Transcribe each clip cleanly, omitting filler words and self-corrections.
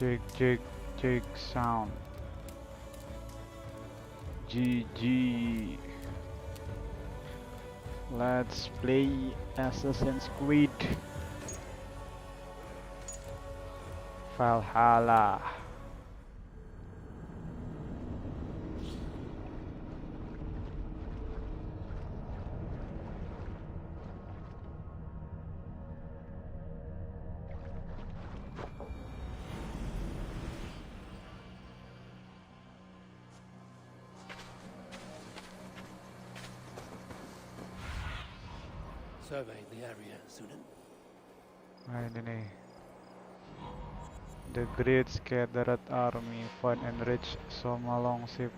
Check sound. GG. Let's play Assassin's Creed Valhalla. Surveying the area, student. Nah ini nih. The great scattered army find and reach Soma longship.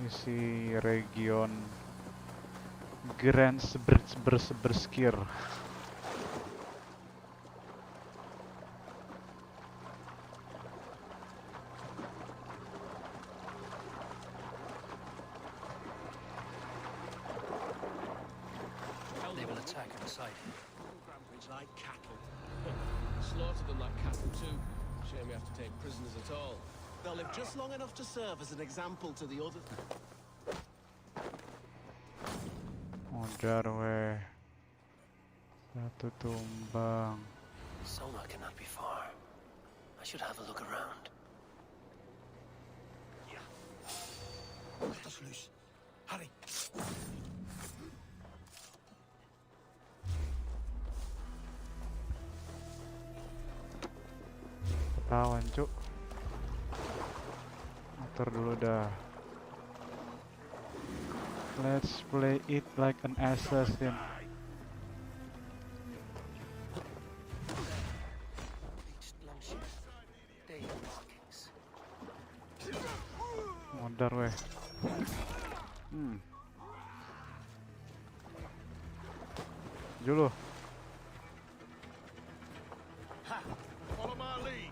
Misi region Grantebridgescire. They will attack on sight. Grantebridge like cattle. Slaughtered them like cattle too. Shame we have to take prisoners at all. They'll live just long enough to serve as an example to the others. Modar weh. Satu tumbang. Soma cannot be far. I should have a look around. Let us loose. Hurry. Ketahuan cuk. Motor dulu dah. Let's play it like an assassin. Reached longship. Day markings. Modar weh. Julu. Follow my lead.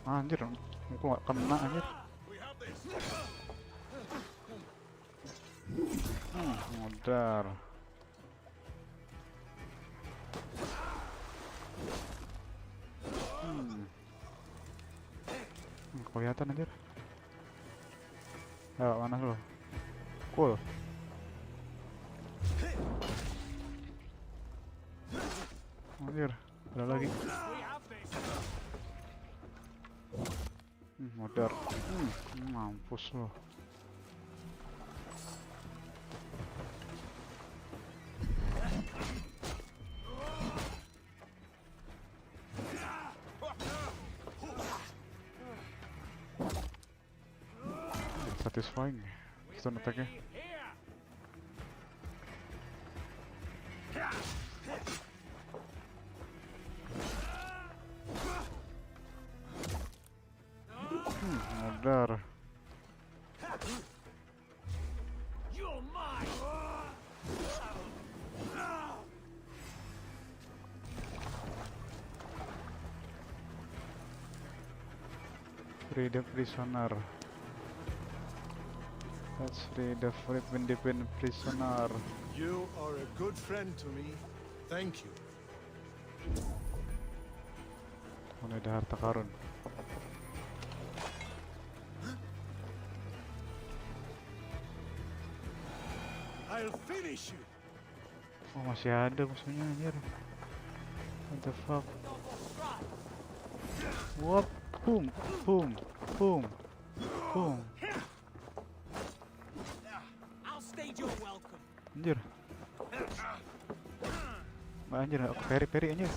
Anjir, aku gak kena anjir. We have this. Modar. Kelihatan anjir. Ya, mana lu? Cool. Anjir, ada lagi. Modar. Mampus lo. Satisfying stun attack-nya. Modar. Free the prisoner. Let's free the independent prisoner. You are a good friend to me. Thank you. Mana ada harta karun? I'll finish you. Oh, masih ada musuhnya anjir. What the fuck? Wop, boom, boom, boom, boom. I'll stage your welcome. Anjir. Mbak anjir, aku peri anjir.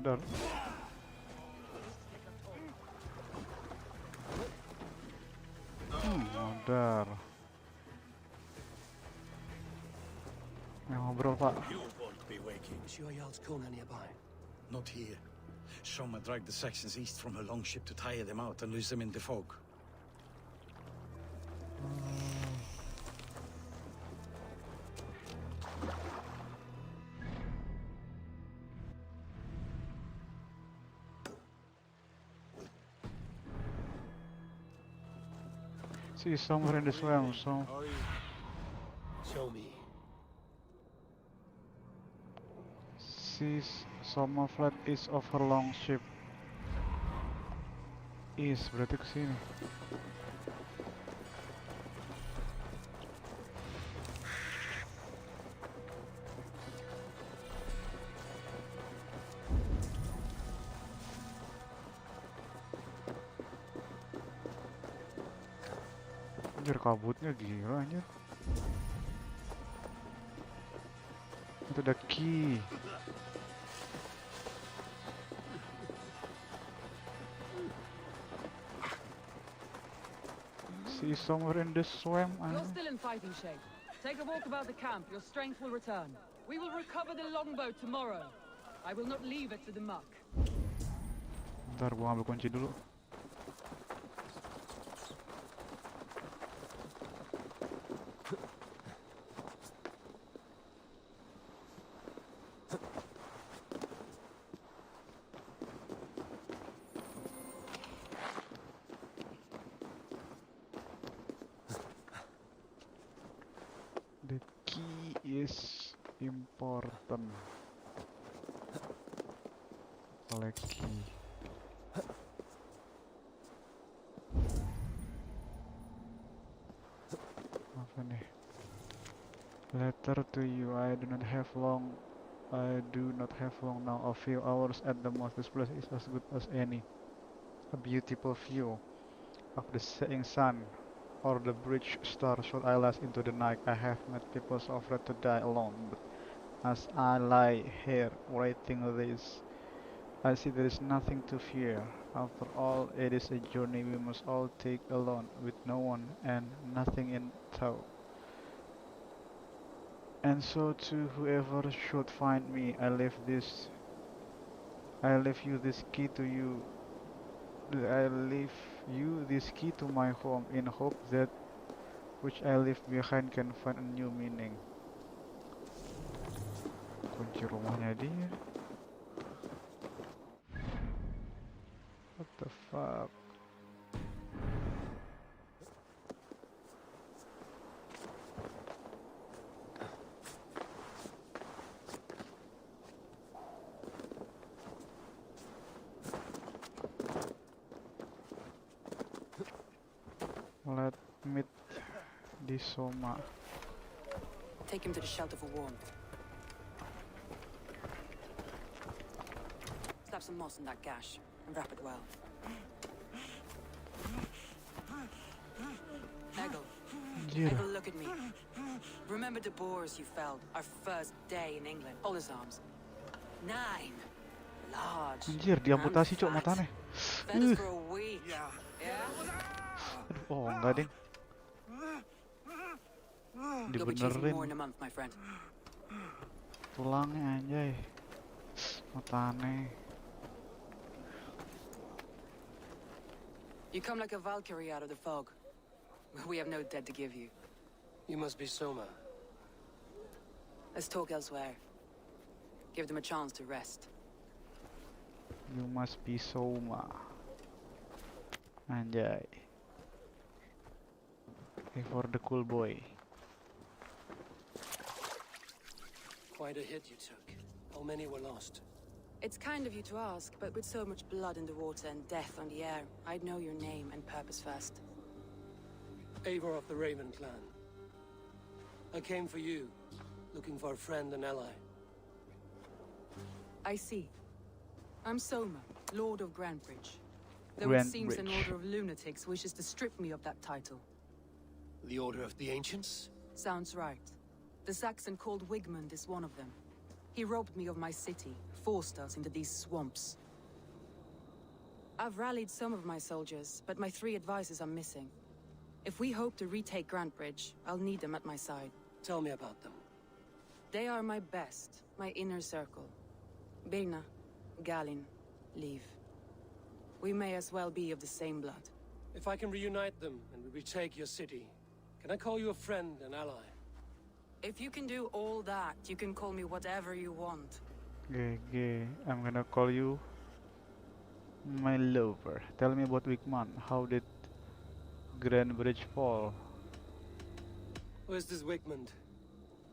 Modal. Modal. Yang ngobrol pak. You won't be waking. Is your Jarl's corner nearby? Not here. Soma dragged the Saxons east from her longship to tire them out and lose them in the fog. See, somewhere in the swamp, so... How are you? Show me. Sees Soma flat east of her longship. East, berarti ke sini. Anjir, kabutnya gila anjir. Itu ada key. See somewhere in the swamp. You're still in fighting shape. Take a walk about the camp. Your strength will return. We will recover the longbow tomorrow. I will not leave it to the muck. Bentar, gua ambil kunci dulu. The key is important. Collect key. Apa nih? Letter to you. I do not have long now. A few hours at the most. This place is as good as any. A beautiful view of the setting sun or the bridge star should I last into the night. I have met people so afraid to die alone, but as I lie here writing this, I see there is nothing to fear. After all, it is a journey we must all take alone, with no one and nothing in tow. And so to whoever should find me, I leave you this key to you. I leave you this key to my home in hope that which I leave behind can find a new meaning. Kunci rumahnya dia. What the fuck? Let meet di Soma. Take him to the shelter for warmth. Slap some moss in that gash and wrap it well. Eggle. Eggle, look at me. Remember the boars you felled our first day in England? All his arms. 9. Large. Anjir, diamputasi cok matanya. Fed us for a week. Yeah. Aduh, oh enggak ding. You'll be chasing more Dibenerin in a month, my friend. tulangnya anjay. Matane. You come like a Valkyrie out of the fog. We have no debt to give you. You must be Soma. Let's talk elsewhere. Give them a chance to rest. You must be Soma. Anjay. Hey, for the cool boy. Quite a hit you took. How many were lost? It's kind of you to ask, but with so much blood in the water and death on the air, I'd know your name and purpose first. Eivor of the Raven clan. I came for you, looking for a friend and ally. I see. I'm Soma, Lord of Grantebridge. Though it seems an order of lunatics wishes to strip me of that title. The Order of the Ancients? Sounds right. The Saxon called Wigmund is one of them. He robbed me of my city, forced us into these swamps. I've rallied some of my soldiers, but my 3 advisors are missing. If we hope to retake Grantebridge, I'll need them at my side. Tell me about them. They are my best, my inner circle. Birna, Galin, leave. We may as well be of the same blood. If I can reunite them and we retake your city, can I call you a friend and ally? If you can do all that, you can call me whatever you want. GG, I'm gonna call you my lover. Tell me about Wigman. How did Grantebridge fall? Who is this Wigmund?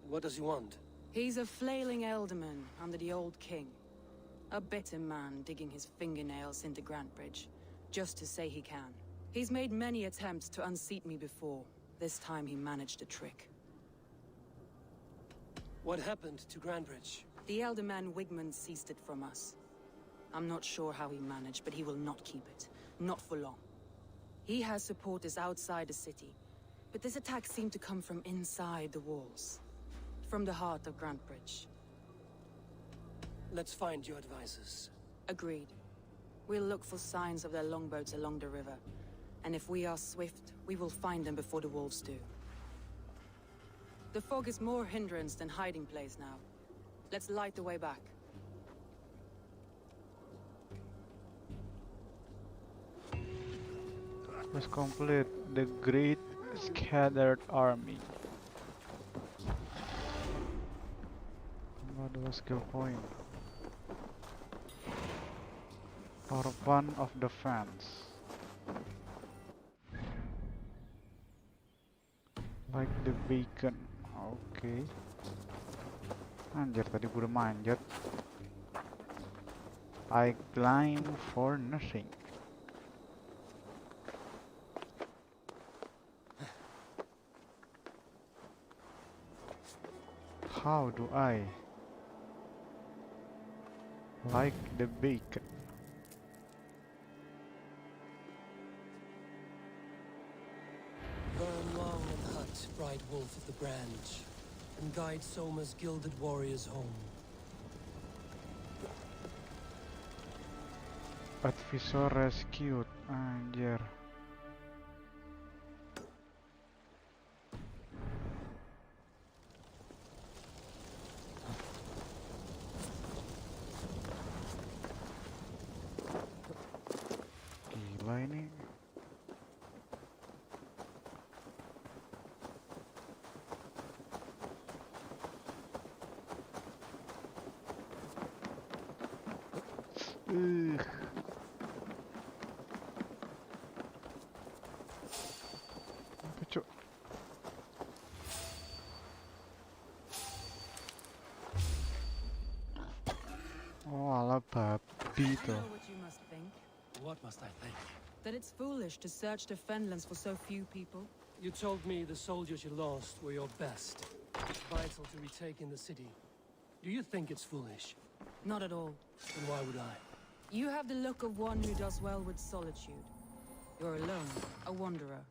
What does he want? He's a flailing elderman under the old king. A bitter man digging his fingernails into Grantebridge, just to say he can. He's made many attempts to unseat me before. This time he managed a trick. What happened to Grantebridge? The elderman Wigmund seized it from us. I'm not sure how he managed, but he will not keep it. Not for long. He has supporters outside the city, but this attack seemed to come from inside the walls. From the heart of Grantebridge. Let's find your advisors. Agreed. We'll look for signs of their longboats along the river. And if we are swift, we will find them before the wolves do. The fog is more hindrance than hiding place now. Let's light the way back. Quest complete. The Great Scattered Army. What was skill point? For one of the fans. Like the beacon. Oke. Anjir, tadi gue udah manjat. I climb for nothing. How do I like the beacon? Burn long and hut, bright wolf of the branch, and guide Soma's gilded warriors home. Advisor rescued. Anjir. Gila ini. Apa, Cuk? Oh, ala babi I tuh. know what you must think. What must I think? That it's foolish to search the Fenlands for so few people. You told me the soldiers you lost were your best. Vital to retaking the city. Do you think it's foolish? Not at all. Then why would I? You have the look of one who does well with solitude. You're alone, a wanderer.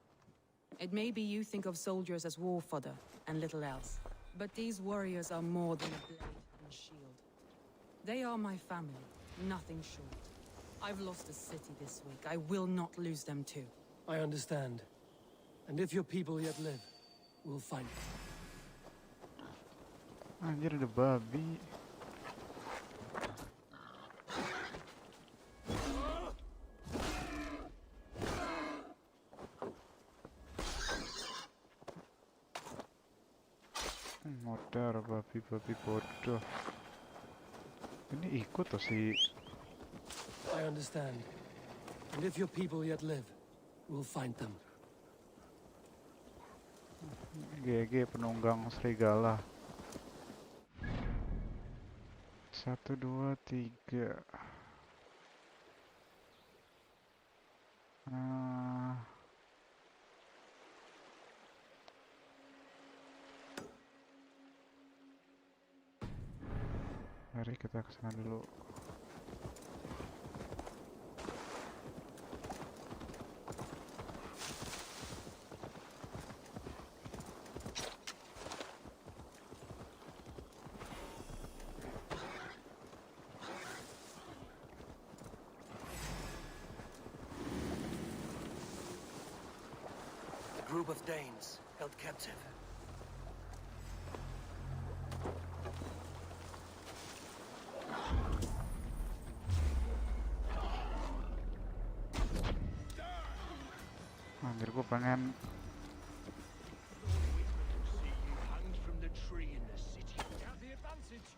It may be you think of soldiers as war fodder and little else. But these warriors are more than a blade and shield. They are my family, nothing short. I've lost a city this week. I will not lose them too. I understand. And if your people yet live, we'll find them. Anjir, ada babi. Motor babi bodoh. Ini ikut tuh si. I understand. And if your people yet live, we'll find them. GG penunggang serigala. 1, 2, 3. Mari kita ke sana dulu. A group of Danes held captive. Anjir, gue pengen See you hanged from the tree in the city. We have the advantage.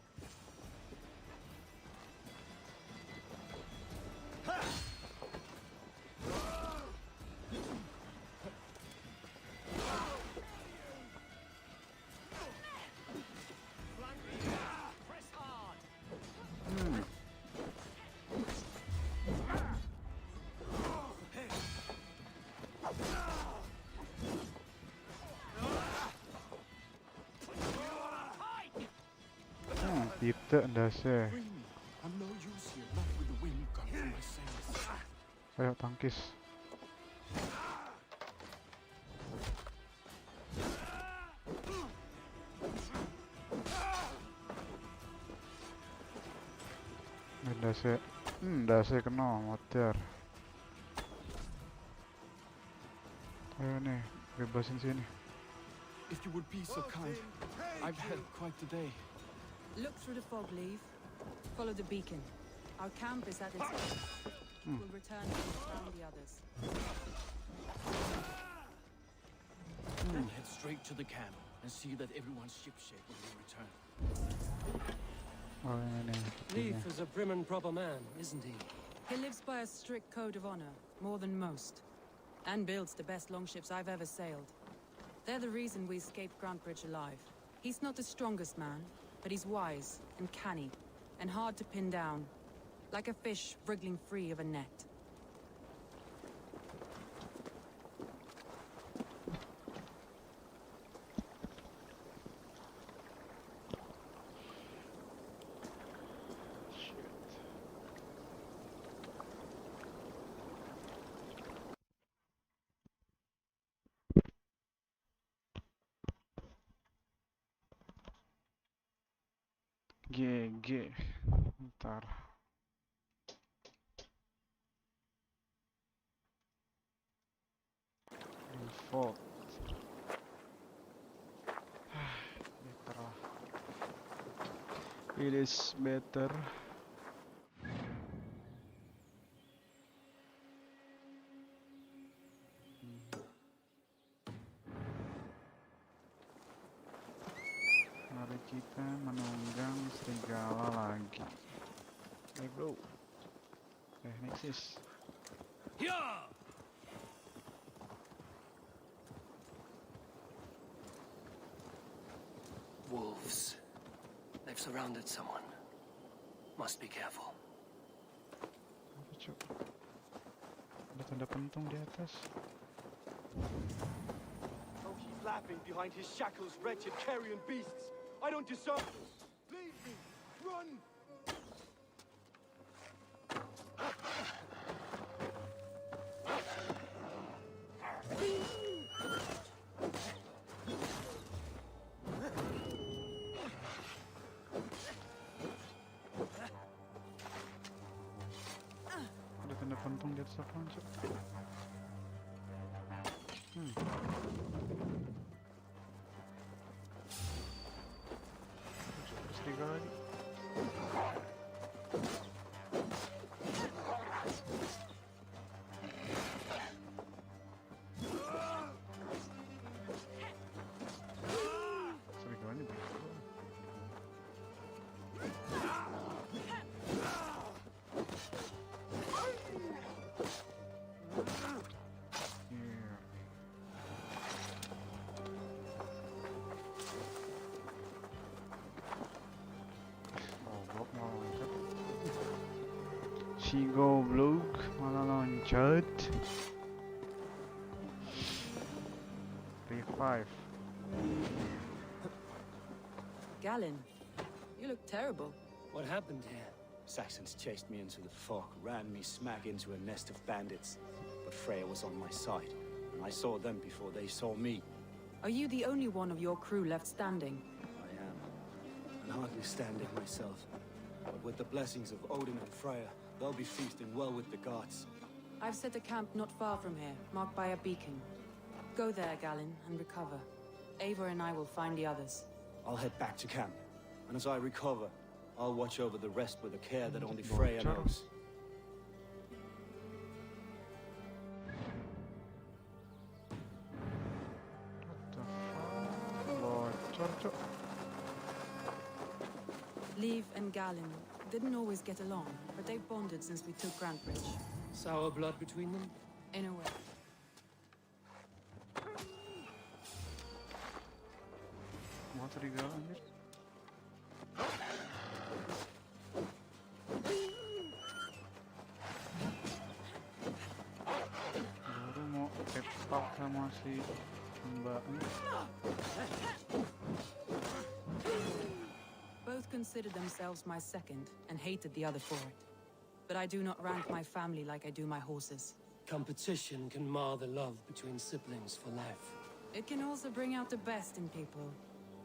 Press hard! tidak ndase. I'm no use here, not with the wind gone from my sails. Ayo tangkis. Ndase. Ndase kena motor. Ayo nih, bebasin sini. If you would be so kind, I've had quite the day. Look through the fog, leave. Follow the beacon. Our camp is at its base. We'll return when we've found the others. Then head straight to the camp and see that everyone's shipshape when we return. Oh ini. Leif is a prim and proper man, isn't he? He lives by a strict code of honor, more than most. And builds the best longships I've ever sailed. They're the reason we escaped Grantebridge alive. He's not the strongest man, but he's wise and canny, and hard to pin down. Like a fish wriggling free of a net. GG. Ntar. Default. Better lah. It is better. Mari kita menunggang serigala lagi. Hey bro. Nexus. Yeah! Wolves. They've surrounded someone. Must be careful. Apa cok? Ada tanda pentung di atas. Oh, he's laughing behind his shackles, wretched carrion beasts. I don't deserve this. Leave me. Run. Ada tanda pentung di atas apaan cok? Serigala lagi. Serigalanya banyak banget. Here. Goblok malah loncat. Si goblok malah loncat. Revive. Galen, you look terrible. What happened here? Saxons chased me into the fog, ran me smack into a nest of bandits. But Freya was on my side, and I saw them before they saw me. Are you the only one of your crew left standing? I am, and hardly standing myself. But with the blessings of Odin and Freya, they'll be feasting well with the gods. I've set a camp not far from here, marked by a beacon. Go there, Galen, and recover. Eivor and I will find the others. I'll head back to camp, and as I recover, I'll watch over the rest with a care that only Freya knows. Leave and Galen didn't always get along, but they've bonded since we took Grantebridge. Sour blood between them? In a way. Motor juga anjir. Baru mau tepak sama si mbaknya. Both considered themselves my second and hated the other for it. But I do not rank my family like I do my horses. Competition can mar the love between siblings for life. It can also bring out the best in people,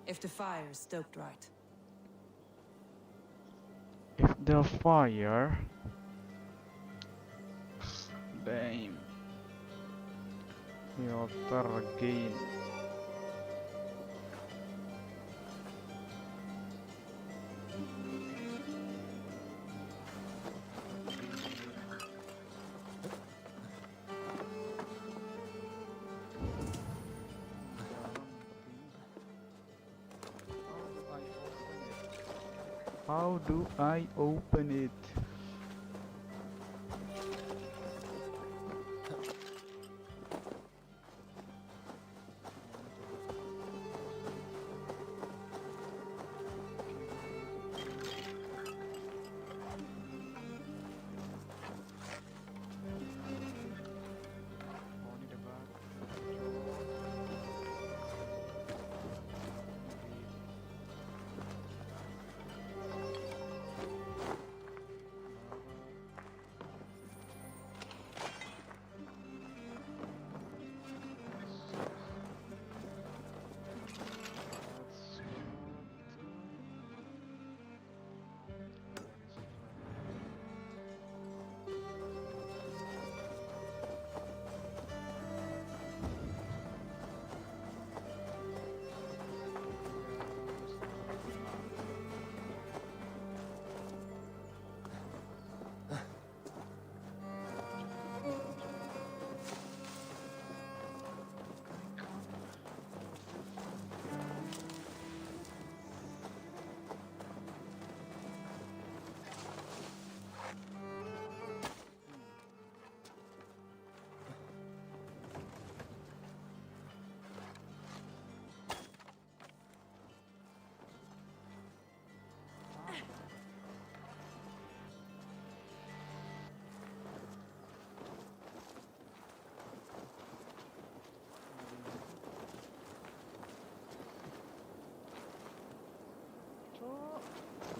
if the fire is stoked right. If the fire... Damn. Filter gain. How do I open it?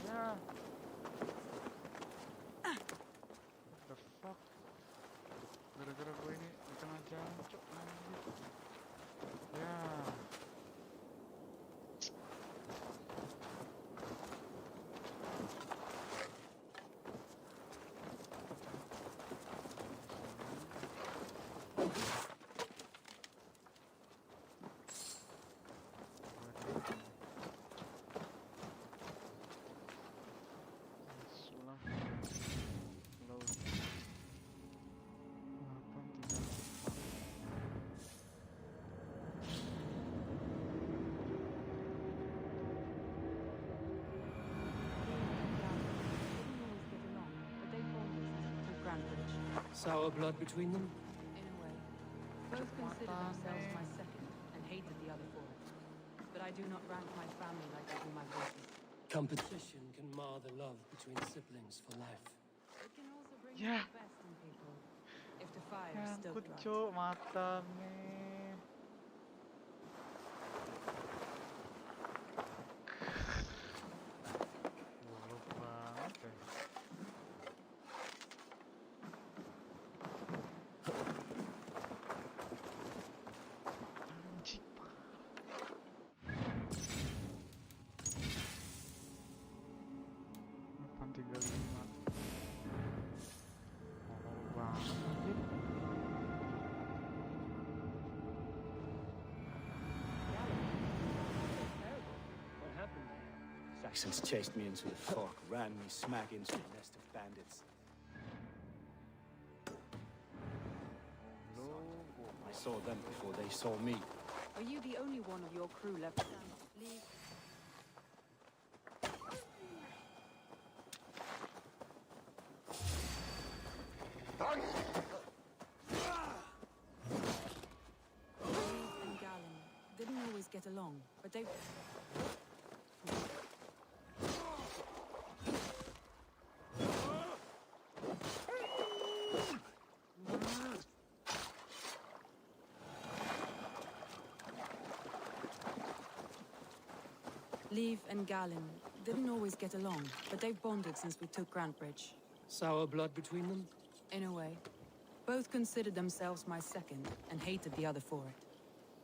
Yeah. What the fuck? Gara-gara gue ini di tengah jalan, cok. Ya. Sour blood between them? In a way. Both considered themselves my second and hated the other for it. But I do not rank my family like I do my horses. Competition can mar the love between siblings for life. It can also bring Yeah. out the best in people, if the fire is Nyangkut, stoked right. cok, matangnya. Goblok banget ya. Anjing. 835. Mahal banget anjir. What happened? Saxons chased me into the fog, ran me smack into a nest of bandits. I saw them before they saw me. Are you the only one of your crew left standing? Leave. and Galen didn't always get along, but they... Leave and Galen didn't always get along, but they've bonded since we took Grantebridge. Sour blood between them? In a way. Both considered themselves my second, and hated the other for it.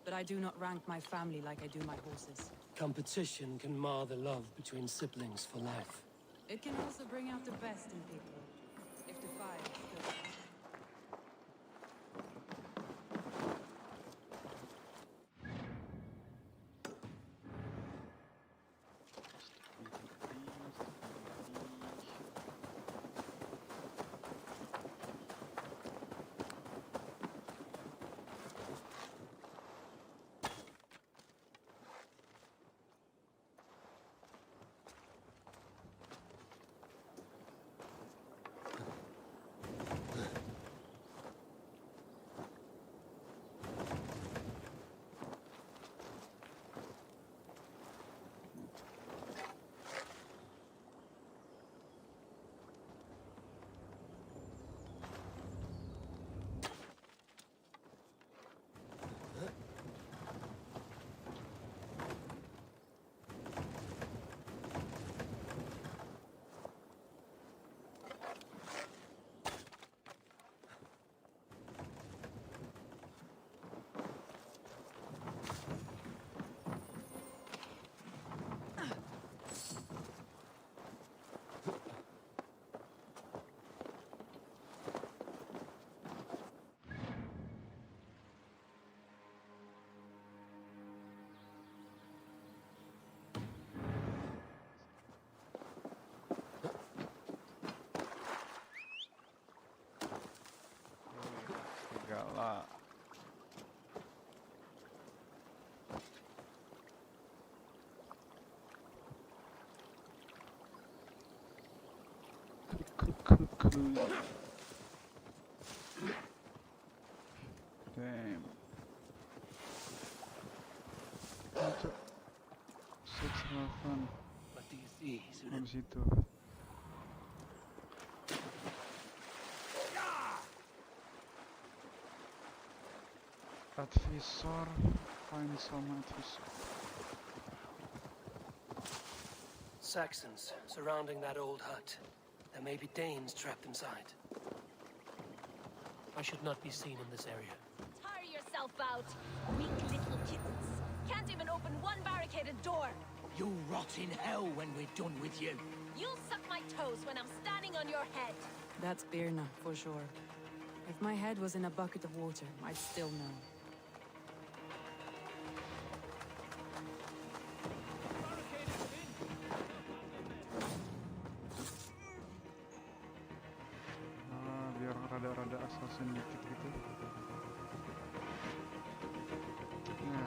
But I do not rank my family like I do my horses. Competition can mar the love between siblings for life. It can also bring out the best in people, if the fire is still... Segala. Damn. Untuk 6-11 What do you see, di situ. Advisor, find some advisor. Saxons surrounding that old hut. There may be Danes trapped inside. I should not be seen in this area. Tire yourself out. Weak little kittens. Can't even open one barricaded door. You'll rot in hell when we're done with you. You'll suck my toes when I'm standing on your head. That's Birna, for sure. If my head was in a bucket of water, I'd still know. Biar rada-rada assassin dikit gitu. Nah.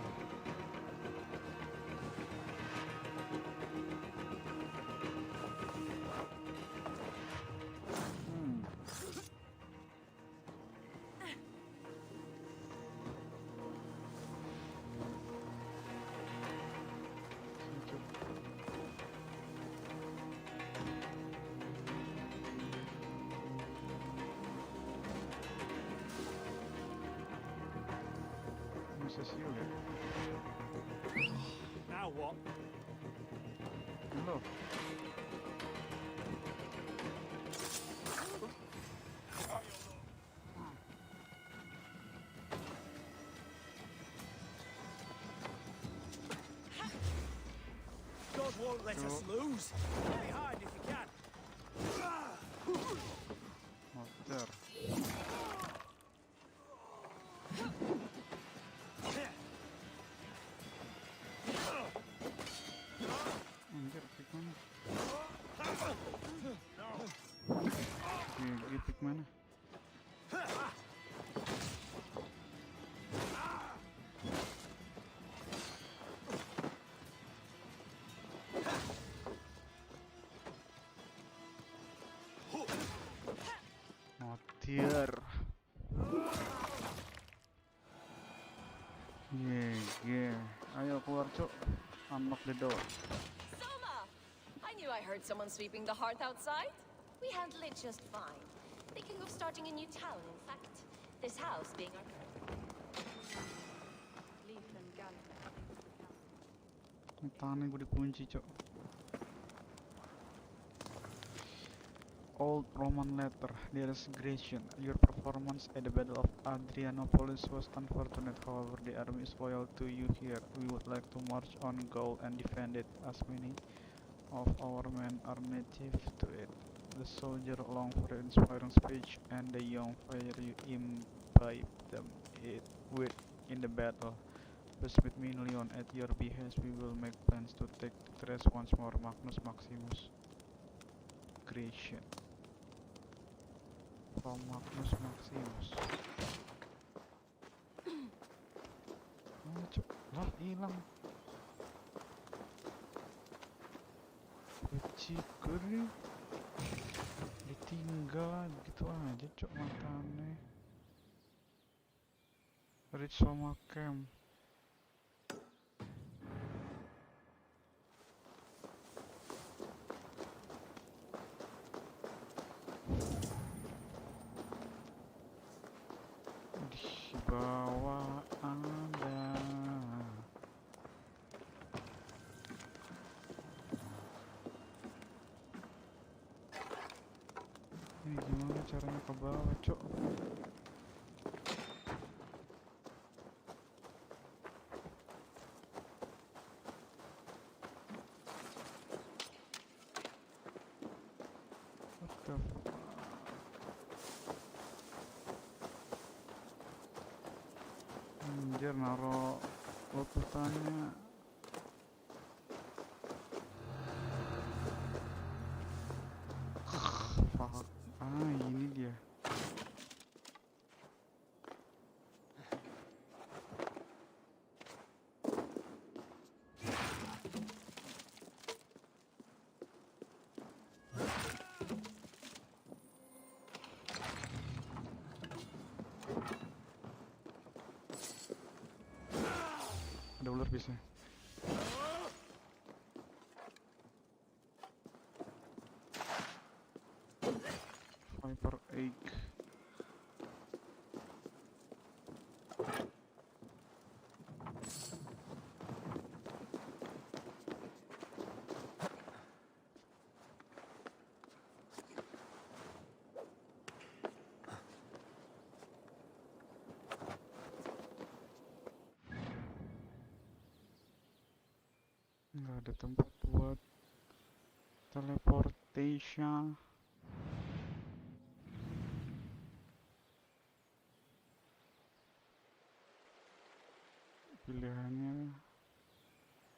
Cecilia. Now what? Look. God won't let us lose. Get behind if you can. Not there. Anjir, pick mana? Gigi pick mana? tier. Yeah. Ayo keluar cuk. Unlock the door. Soma! I knew I heard someone sweeping the hearth outside. We handle it just fine. Thinking of starting a new town, in fact. This house being our... Tangan gue dikunci cuk. Old Roman letter, dearest Gratian, your performance at the Battle of Adrianopolis was unfortunate. However, the army is loyal to you here. We would like to march on Gaul and defend it, as many of our men are native to it. The soldier longed for an inspiring speech, and the young fire you imbibed them with in the battle. Thus, with me, Leon, at your behest, we will make plans to take the rest once more. Magnus Maximus Gratian. From Magnus Maximus. Lah hilang. Becikur nih. Ditinggal gitu aja cok matanya. Reach sama camp. Di bawah ada. Ini gimana caranya ke bawah, cok? What the fuck? Anjir, naro letusannya. Fuck. Ini dia. Ada ular bisa. Viper egg. Nggak ada tempat buat teleportation. Pilihannya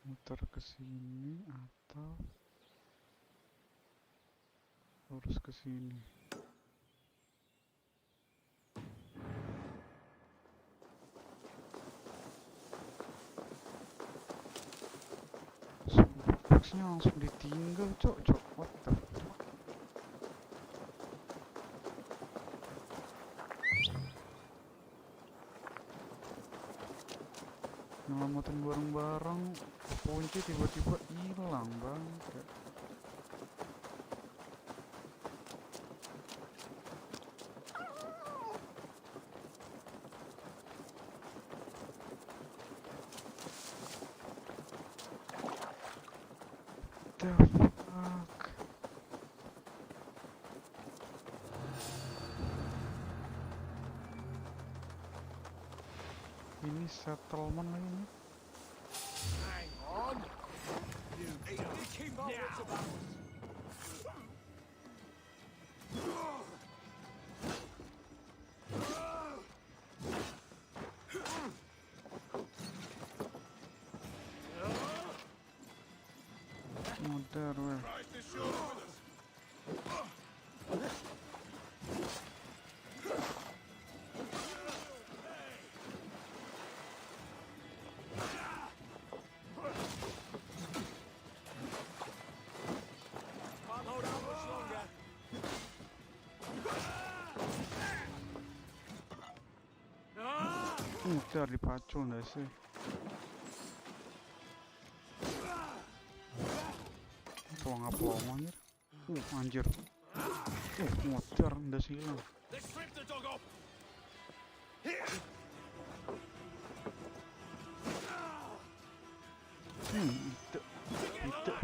muter ke sini atau lurus ke sini. Boxnya langsung ditinggal, cok. What the fuck? Nyelamatin bareng-bareng, kunci tiba-tiba hilang, bang. The fuck? Ini settlement lagi nih. Hang on. You keep our wits about us. Muter weh. Can't hold out much longer. Muter dipacul nggak sih? Pelongo anjir. Anjir. Muter nggak sih hilang.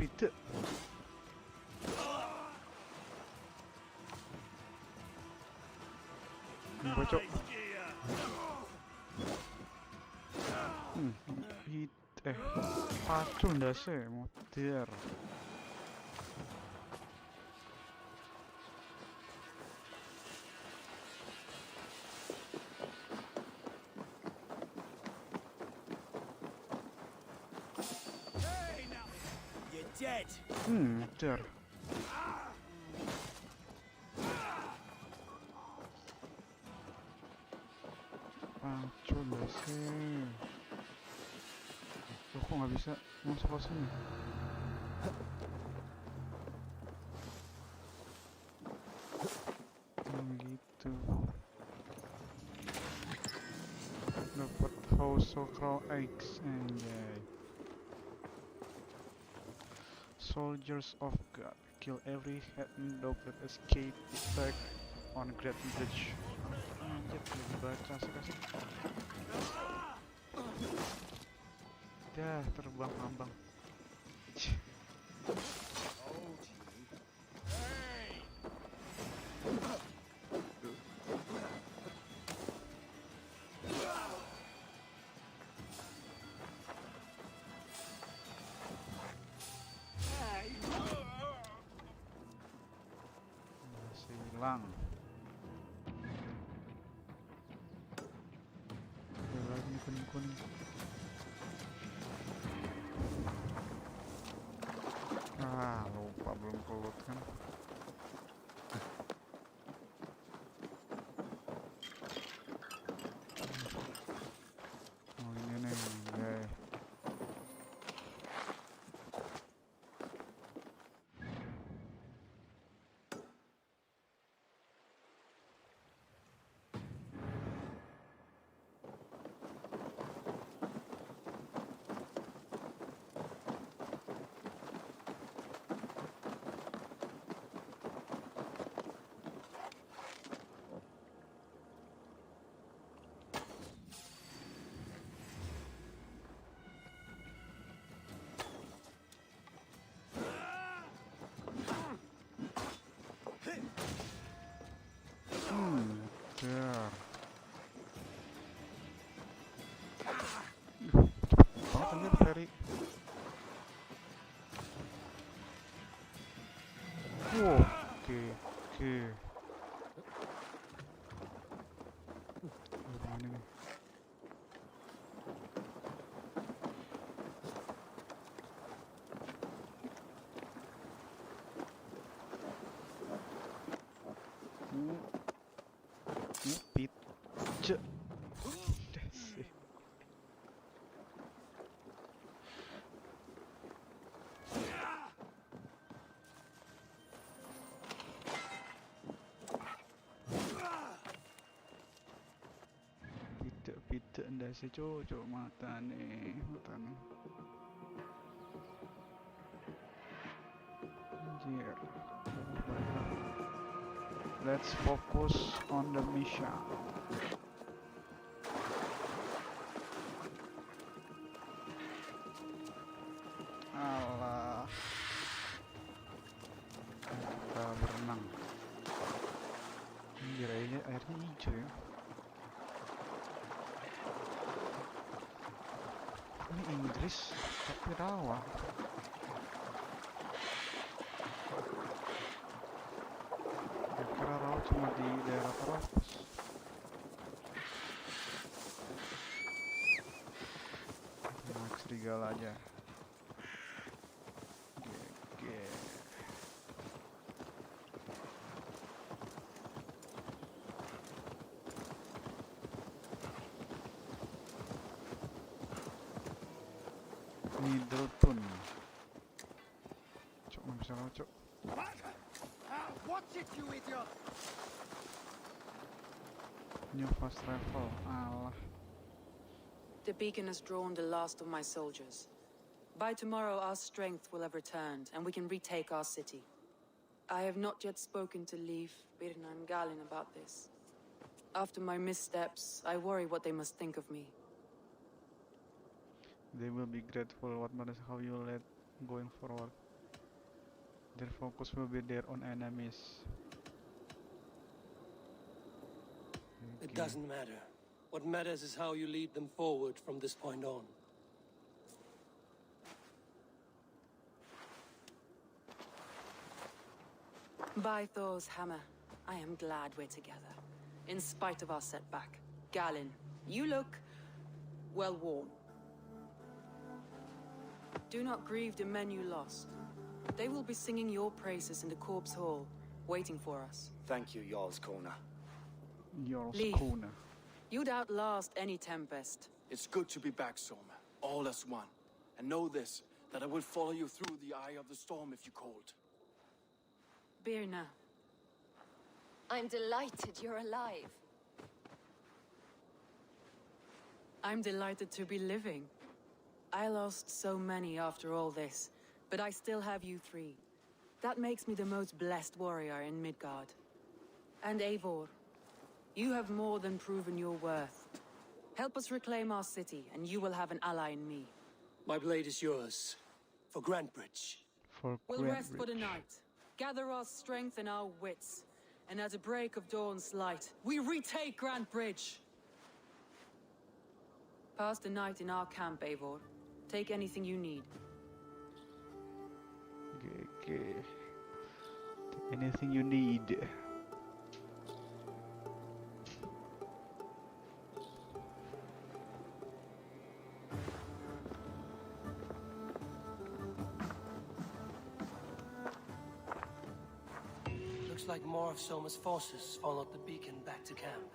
Itu. Bocok. Pacul nggak sih? Muter. Dead. Muter. Pacul nggak sih? Loh, kok nggak bisa masuk ke sini? Gitu. Dapat House of Crow Eggs, anjay. Soldiers of God, kill every heathen dog that escape attack on Grantebridge. Anjir, lebih baca sih. Dah, terbang ambang. Masih hilang. Ada lagi kuning-kuning. Lupa belum kelut kan. Oh ini nih, guys. Dar. Cepet banget anjir Ferry. Oke. Mana nih? Pizza. Desi. Pizza desi cocok mata nih. Anjir. Let's focus on the mission. Alah. Kita berenang. Anjir, airnya hijau ya. Ini Inggris tapi rawa. Kira rawa cuma di daerah Terapus. Naik serigala aja. Middleton. Cok, nggak bisa lewat, cok. Watch it, you idiot! New fast travel, alah. The beacon has drawn the last of my soldiers. By tomorrow, our strength will have returned, and we can retake our city. I have not yet spoken to Leif, Birna, and Galin about this. After my missteps, I worry what they must think of me. They will be grateful. What matters how you let going forward. Their focus will be their own enemies. It doesn't matter. What matters is how you lead them forward from this point on. By Thor's hammer, I am glad we're together. In spite of our setback. Galin, you look well worn. Do not grieve the men you lost. They will be singing your praises in the Corpse Hall, waiting for us. Thank you, Jarl's Kona. Your Leif. schooner. You'd outlast any tempest. It's good to be back, Soma. All as one. And know this, that I will follow you through the eye of the storm if you called. Birna, I'm delighted you're alive. I'm delighted to be living. I lost so many after all this, but I still have you three. That makes me the most blessed warrior in Midgard. And Eivor, you have more than proven your worth. Help us reclaim our city, and you will have an ally in me. My blade is yours. For Grantebridge. For We'll rest for the Grantebridge. night, gather our strength and our wits, and at the break of dawn's light, we retake Grantebridge! Pass the night in our camp, Eivor. Take anything you need. Okay. Anything you need. Looks like more of Soma's forces followed the beacon back to camp.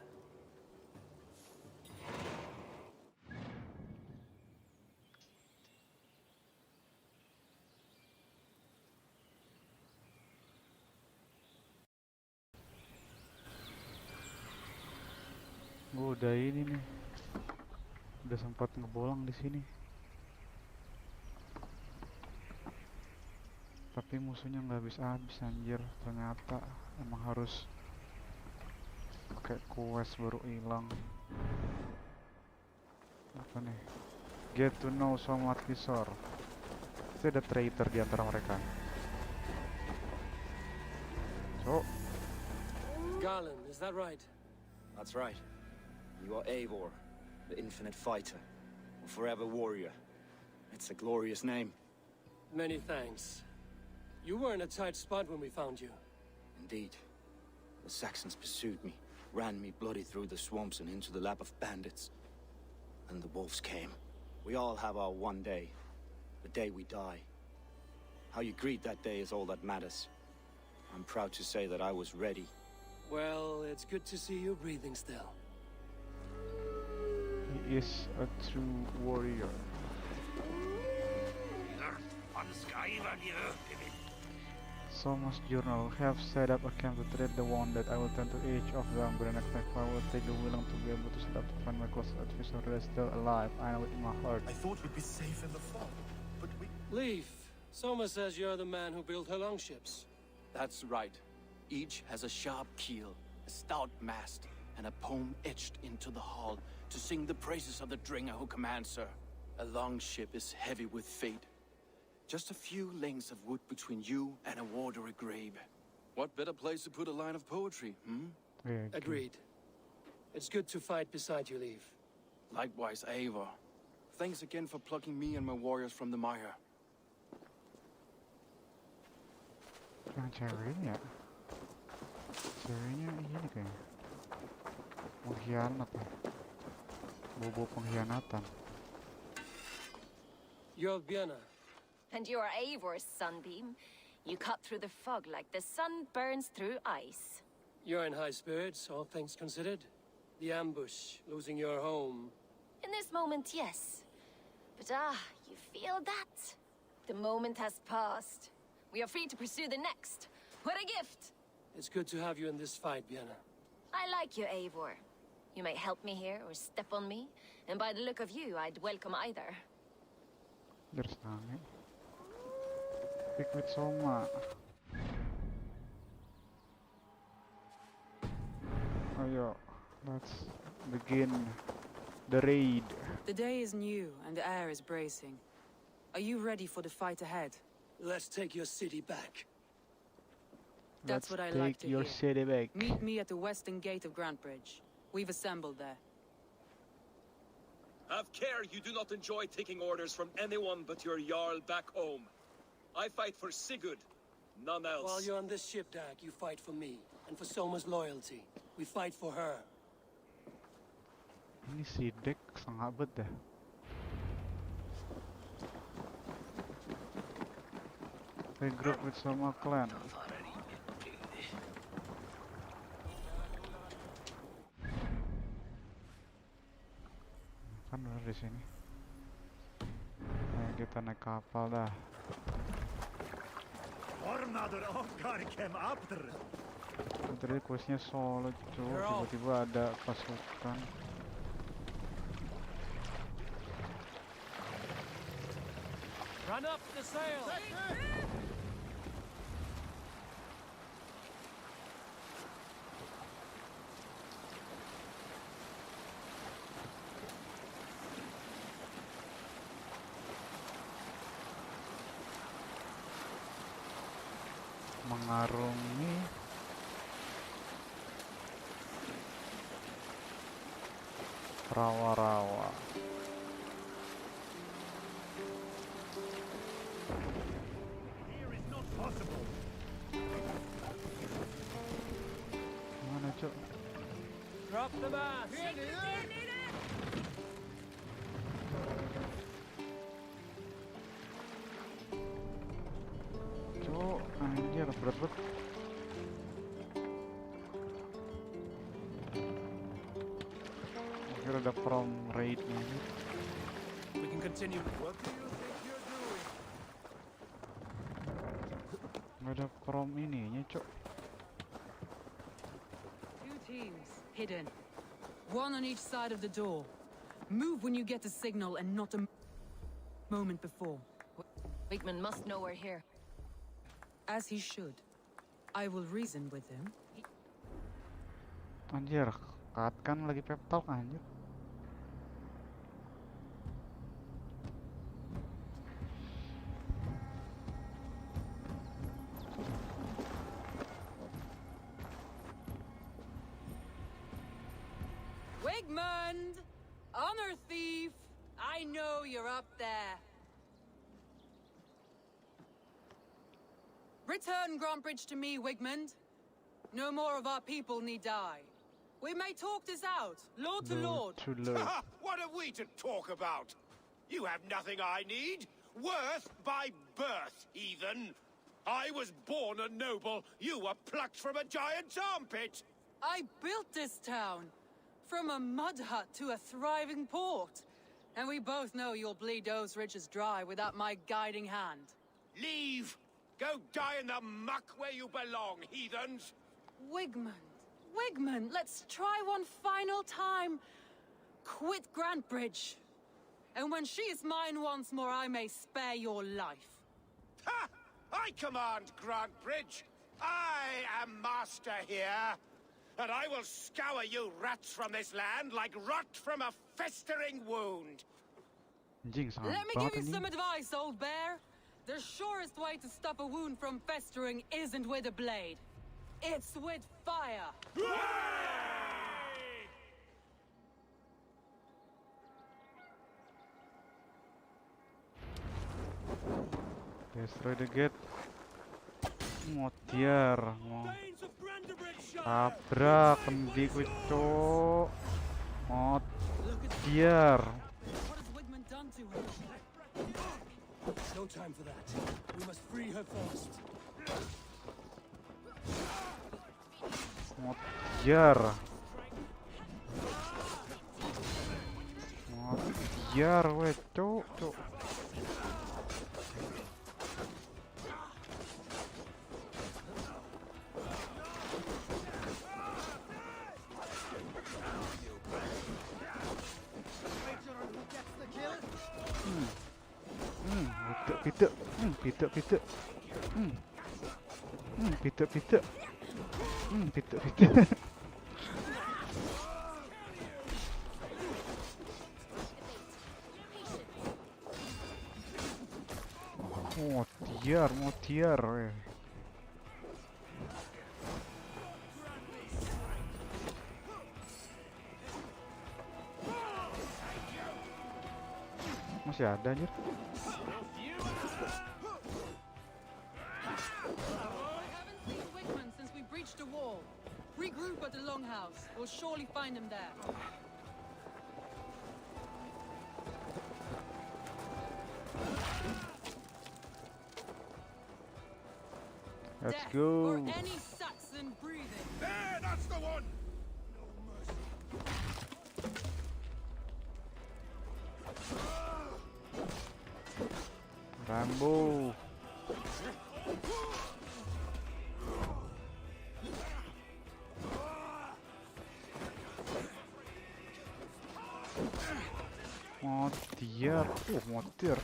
Gua udah ini nih. Udah sempat ngebolang di sini. Tapi musuhnya nggak habis-habis anjir. Ternyata emang harus pakai quest baru hilang. Apa nih? Get to know Somat Kisor. Pasti ada traitor di antara mereka. So, Garland, is that right? That's right. You are Eivor, the infinite fighter, a forever warrior. It's a glorious name. Many thanks. You were in a tight spot when we found you. Indeed. The Saxons pursued me, ran me bloody through the swamps and into the lap of bandits. And the wolves came. We all have our one day, the day we die. How you greet that day is all that matters. I'm proud to say that I was ready. Well, it's good to see you breathing still. he is a true warrior. Soma's journal. Have set up a camp to treat the wounded. I will tend to each of them, but the next time I will take the willing to be able to set up to find my close advisor that is still alive. I know it in my heart. I thought we'd be safe in the fog, but we... Leif, Soma says you're the man who built her longships. That's right. Each has a sharp keel, a stout mast, and a poem etched into the hull to sing the praises of the Dringer who commands her. A longship is heavy with fate. Just a few lengths of wood between you and a watery grave. What better place to put a line of poetry, hmm? Yeah, Agreed. It's good to fight beside you, Leif. Likewise, Eivor. Thanks again for plucking me and my warriors from the mire. Yang ceweknya ya? Ceweknya ini kayaknya pengkhianat ya. Bobo pengkhianatan. You're Björna. And you are Eivor's sunbeam. You cut through the fog like the sun burns through ice. You're in high spirits, all things considered. The ambush, losing your home. In this moment, yes. But you feel that? The moment has passed. We are free to pursue the next. What a gift! It's good to have you in this fight, Björna. I like you, Eivor. You might help me here or step on me, and by the look of you, I'd welcome either. There's Nami. Speak with Soma. Ayo, let's begin the raid. The day is new and the air is bracing. Are you ready for the fight ahead? Let's take your city back. That's what I Let's like to take your hear. city back. Meet me at the western gate of Grantebridge. We've assembled there. Have care you do not enjoy taking orders from anyone but your Jarl back home. I fight for Sigurd, none else. While you're on this ship, Dag, you fight for me, and for Soma's loyalty. We fight for her. Ini si Dek sangat dah. Regroup with Soma clan. Kan udah di sini. Ayo kita naik kapal dah. Tadi questnya solo cuy, tiba-tiba ada pasukan. Run up the sail! Mengarungi rawa-rawa. Mana cok? Drop the mast! Cok, anjir berat banget. Akhirnya ada from raid ini. We can continue. What do you think you're doing? Nggak ada from ininya cok. Two teams, hidden. One on each side of the door. Move when you get the signal and not a moment before. Wigman must know we're here. As he should. I will reason with him. Anjir, kat kan lagi pep talk anjir. Wigmund! Honor thief! I know you're up there. Return Grantebridge to me, Wigmund. No more of our people need die. We may talk this out, lord to lord. To lord. What are we to talk about? You have nothing I need. Worth by birth, heathen. I was born a noble. You were plucked from a giant's armpit. I built this town. From a mud hut to a thriving port. And we both know you'll bleed those riches dry without my guiding hand. Leave. Go die in the muck where you belong, heathens. Wigmund, Wigmund, let's try one final time. Quit Grantebridge. And when she is mine once more, I may spare your life. Ha! I command Grantebridge. I am master here. And I will scour you rats from this land like rot from a festering wound. Anjing sangat Let me banget give you ini. some advice, old bear. The surest way to stop a wound from festering isn't with a blade. It's with fire. Destroy the gate. Motiar, mau Danes of Grantebridgescire! tabrak pendiku cok. Motiar. What has Wigmund done to her? No time for that. We must free her first. Motiar. Motiar weh cok cok. pite. Pite. Pite. Pite. Mutiar. Masih ada anjir. Regroup at the Longhouse. We'll surely find him there. Let's Death go. for any Saxon breathing. There, that's the one! Rambo. Motir.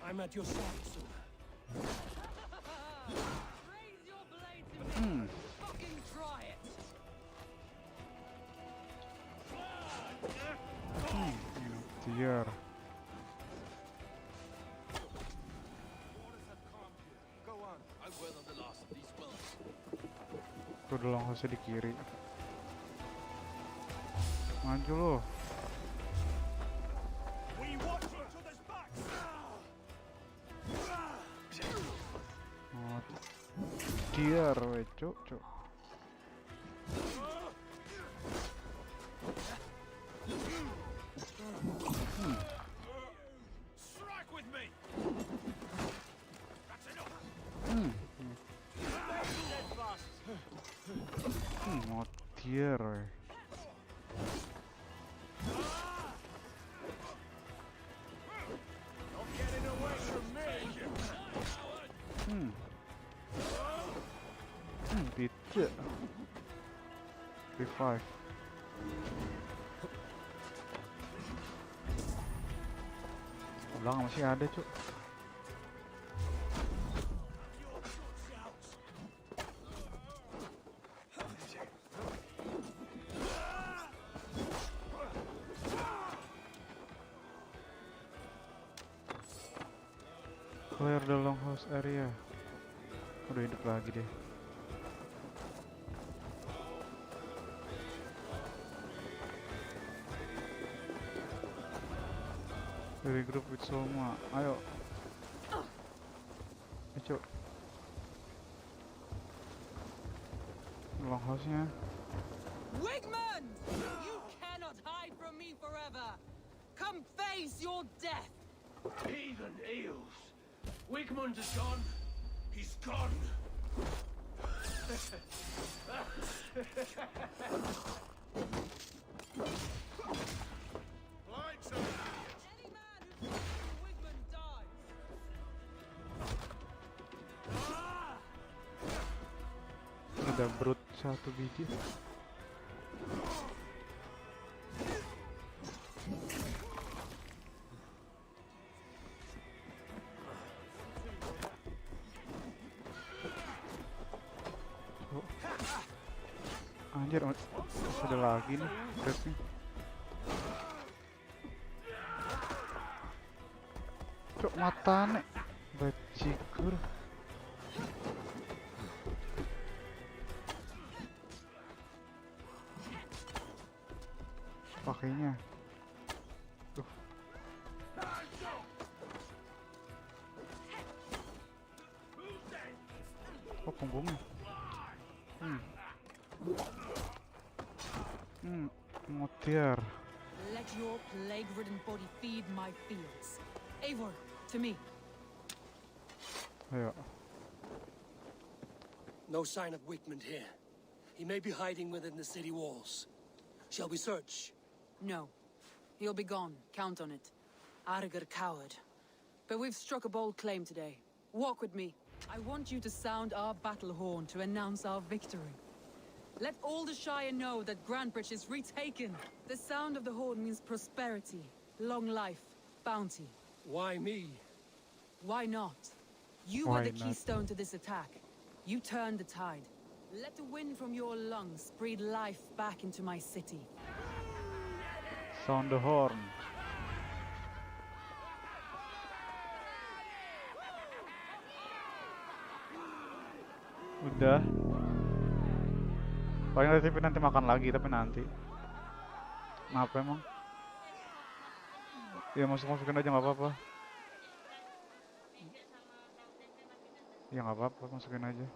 I'm at your side, sir. Raise your blades and fucking try it. Motir. I weather the last of these wells. Tuh udah langsung di kiri. Maju lo. We watch each other's backs. Motir, cuk. Strike with me! That's enough! Motir. Not getting away from me. Pite. Revive. Belakang masih ada, cuk. Clear the longhouse area. Udah hidup lagi deh. Regroup with Soma. Ayo. Ayo. Longhouse-nya. Wigmund! You cannot hide from me forever. Come face your death. Heathen eels. Wigmund is gone. He's gone. Blinds are Any man who fights Wigmund dies. Ada brute satu biji. Anjir, ada lagi nih brute-nya. Cuk, matane bajigur. Pakainya. Tuh. Oh, punggungnya. Motir. Let your plague-ridden body feed my fields. Eivor, to me. Ayo. No sign of Wigmund here. He may be hiding within the city walls. Shall we search? No. He'll be gone. Count on it. Arger coward. But we've struck a bold claim today. Walk with me. I want you to sound our battle horn to announce our victory. Let all the Shire know that Grantebridge is retaken. The sound of the horn means prosperity. Long life, bounty. Why me? Why not? You Why were the not? keystone to this attack. You turned the tide. Let the wind from your lungs breathe life back into my city. Sound the horn. Udah. Paling nanti makan lagi, tapi nanti. Kenapa emang? Ya masukin aja nggak apa-apa. Ya nggak apa-apa, masukin aja.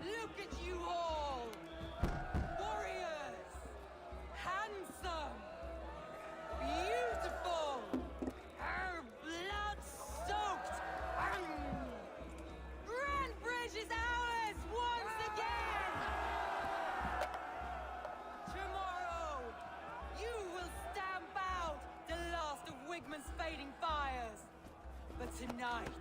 Look at you all! Warriors! Handsome! Beautiful! Blood-soaked! Grantebridge is ours once again! Tomorrow, you will stamp out the last of Wigman's fading fires. But tonight,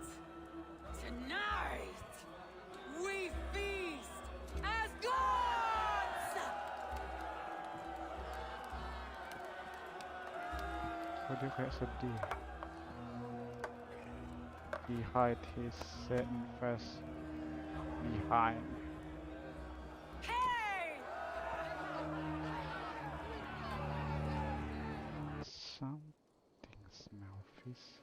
we feast as gods! Kok dia kayak sedih. He hide his sad face behind. Hey! Something smell fish.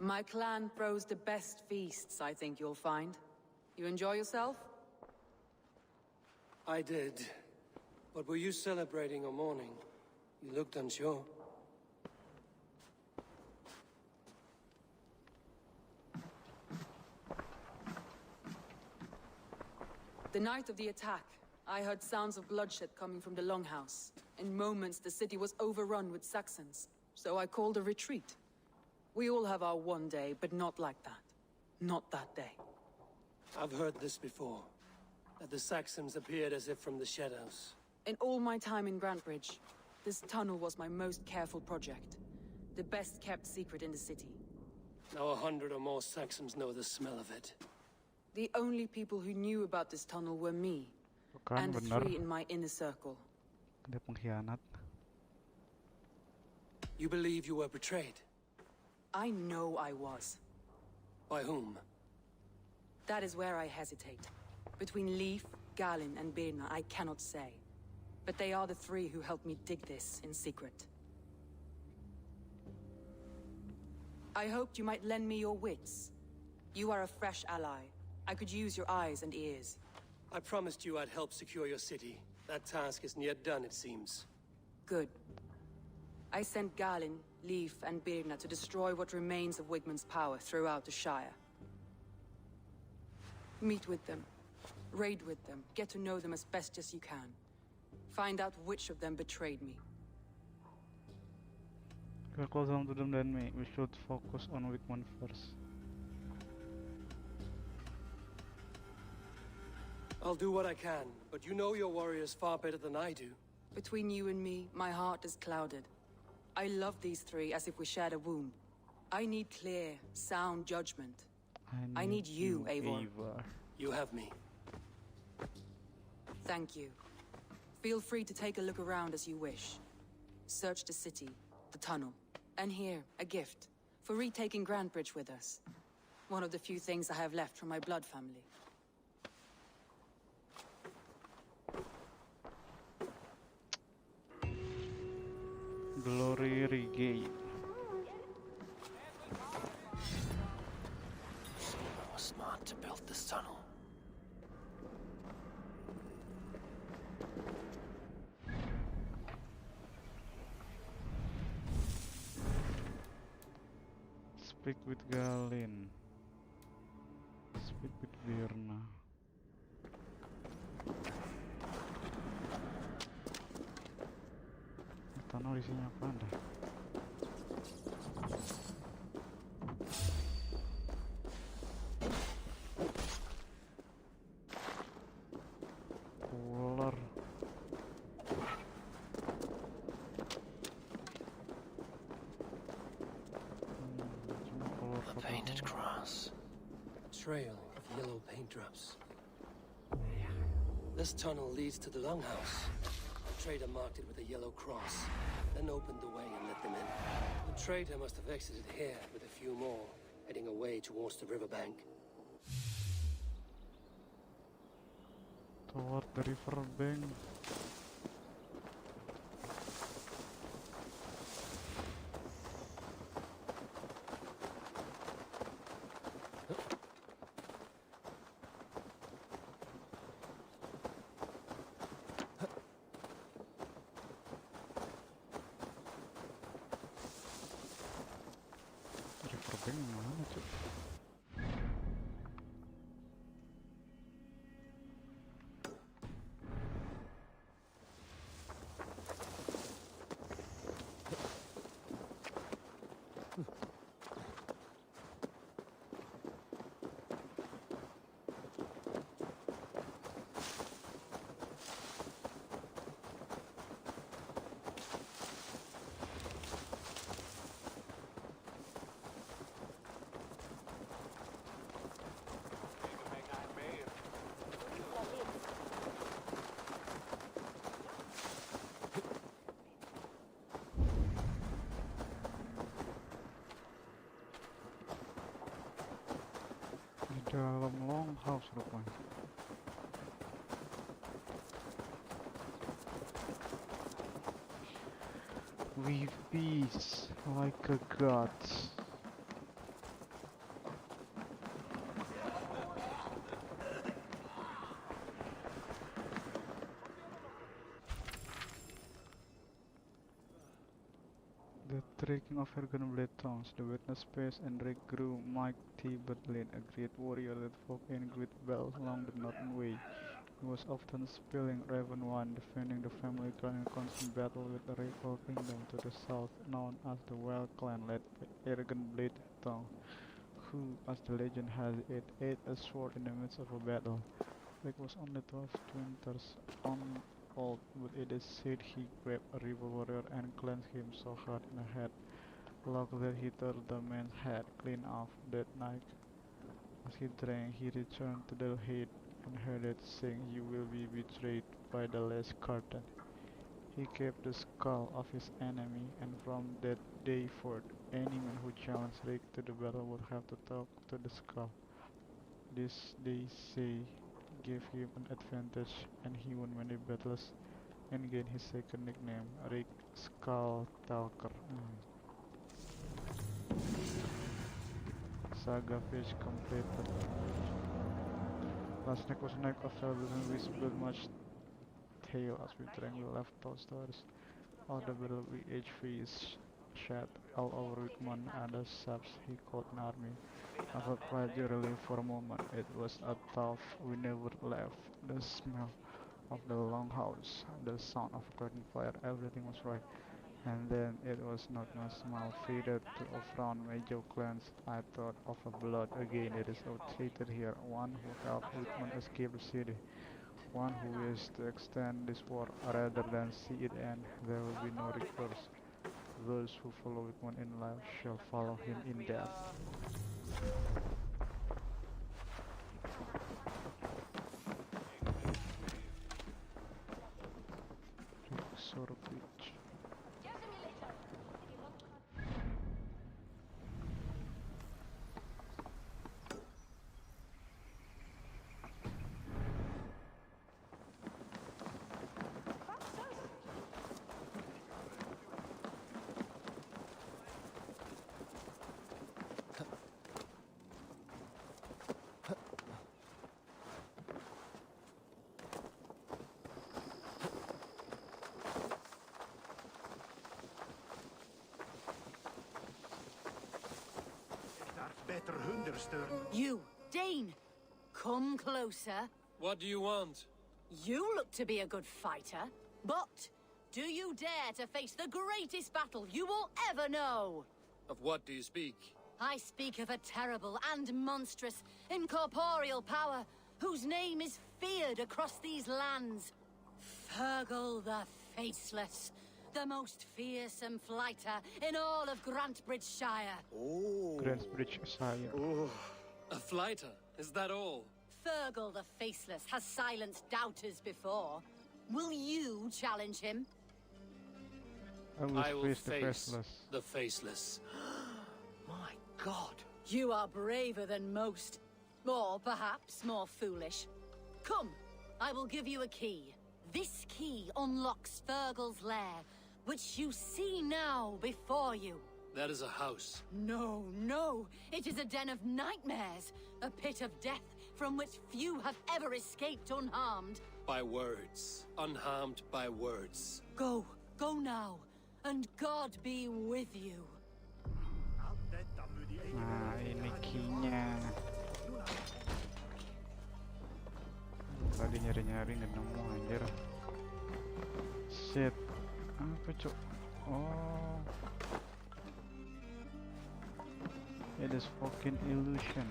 My clan throws the best feasts, I think you'll find. You enjoy yourself? I did. But were you celebrating or mourning? You looked unsure. The night of the attack, I heard sounds of bloodshed coming from the Longhouse. In moments, the city was overrun with Saxons, so I called a retreat. We all have our one day, but not like that. Not that day. I've heard this before. That the Saxons appeared as if from the shadows. In all my time in Grantebridge, this tunnel was my most careful project. The best kept secret in the city. Now 100 or more Saxons know the smell of it. The only people who knew about this tunnel were me, Bukan and the bener. 3 in my inner circle. Dia pengkhianat. You believe you were betrayed? I know I was. By whom? That is where I hesitate. Between Leif, Galen, and Birna, I cannot say. But they are the 3 who helped me dig this in secret. I hoped you might lend me your wits. You are a fresh ally. I could use your eyes and ears. I promised you I'd help secure your city. That task isn't yet done, it seems. Good. I sent Galen, Leif, and Birna to destroy what remains of Wigman's power throughout the Shire. Meet with them. Raid with them. Get to know them as best as you can. Find out which of them betrayed me. You're closer to them than me. We should focus on Wigman first. I'll do what I can, but you know your warriors far better than I do. Between you and me, my heart is clouded. I love these 3 as if we shared a womb. I need clear, sound judgment. I need you, Eivor. You have me. Thank you. Feel free to take a look around as you wish. Search the city, the tunnel, and here, a gift for retaking Grantebridge with us. One of the few things I have left from my blood family. Glory regain. I was smart to build this tunnel. Speak with Galen. Speak with Birna. Tunnel isinya apa anda? trail of yellow paint drops. This tunnel leads to the longhouse. The trader marked it with a yellow cross, then opened the way and let them in. The trader must have exited here with a few more, heading away towards the riverbank. Toward the riverbank. Riverbank mana cuy? Di dalam longhouse rupanya. With peace like a god. The tracking of her gunblade tongues, the witness space and Rick grew mighty Berlin, a great warrior that fought in great battles along the northern way. He was often spilling Raven wine, defending the family clan in constant battle with the rival kingdom to the south, known as the Wild Clan, led by Ergenblade Tongue, who, as the legend has it, ate a sword in the midst of a battle. Rick was only 12 winters old, but it is said he grabbed a rival warrior and clenched him so hard in the head, lock that he tore the man's head clean off that night. As he drank, he returned to the head and heard it sing, "You will be betrayed by the last curtain." He kept the skull of his enemy, and from that day forth, any man who challenged Rick to the battle would have to talk to the skull. This, they say, gave him an advantage, and he won many battles and gained his second nickname, Rick Skull Talker. Saga page completed. Last night was a night of celebration. We spilled much tale as we drank the left-out stories. All the battle we each faced shed all over Wickman and the subs he called an army. I felt quite relief for a moment. It was a tough. We never left. The smell of the longhouse, the sound of curtain fire, everything was right. And then it was not my smile faded to a frown. My jaw clenched. I thought of a blood again. It is a traitor here, one who helped Wickman escape the city, one who wished to extend this war rather than see it end. There will be no recourse. Those who follow Wickman in life shall follow him in death. Sort of beach. You, Dane! Come closer. What do you want? You look to be a good fighter, but do you dare to face the greatest battle you will ever know? Of what do you speak? I speak of a terrible and monstrous incorporeal power whose name is feared across these lands. Fergal the Faceless, the most fearsome fighter in all of Grantebridgescire. Oh. Grantebridgescire. Oh. A flighter? Is that all? Fergal the Faceless has silenced doubters before. Will you challenge him? I will face the face faceless. the Faceless. My God. You are braver than most. Or perhaps more foolish. Come, I will give you a key. This key unlocks Fergal's lair, which you see now before you. That is a house. No, no. It is a den of nightmares. A pit of death from which few have ever escaped unharmed. By words. Unharmed by words. Go now. And God be with you. Nah, ini key-nya. Tadi nyari-nyari nggak nemu anjir. Shit. Apa cok? Oh. It is fucking illusion.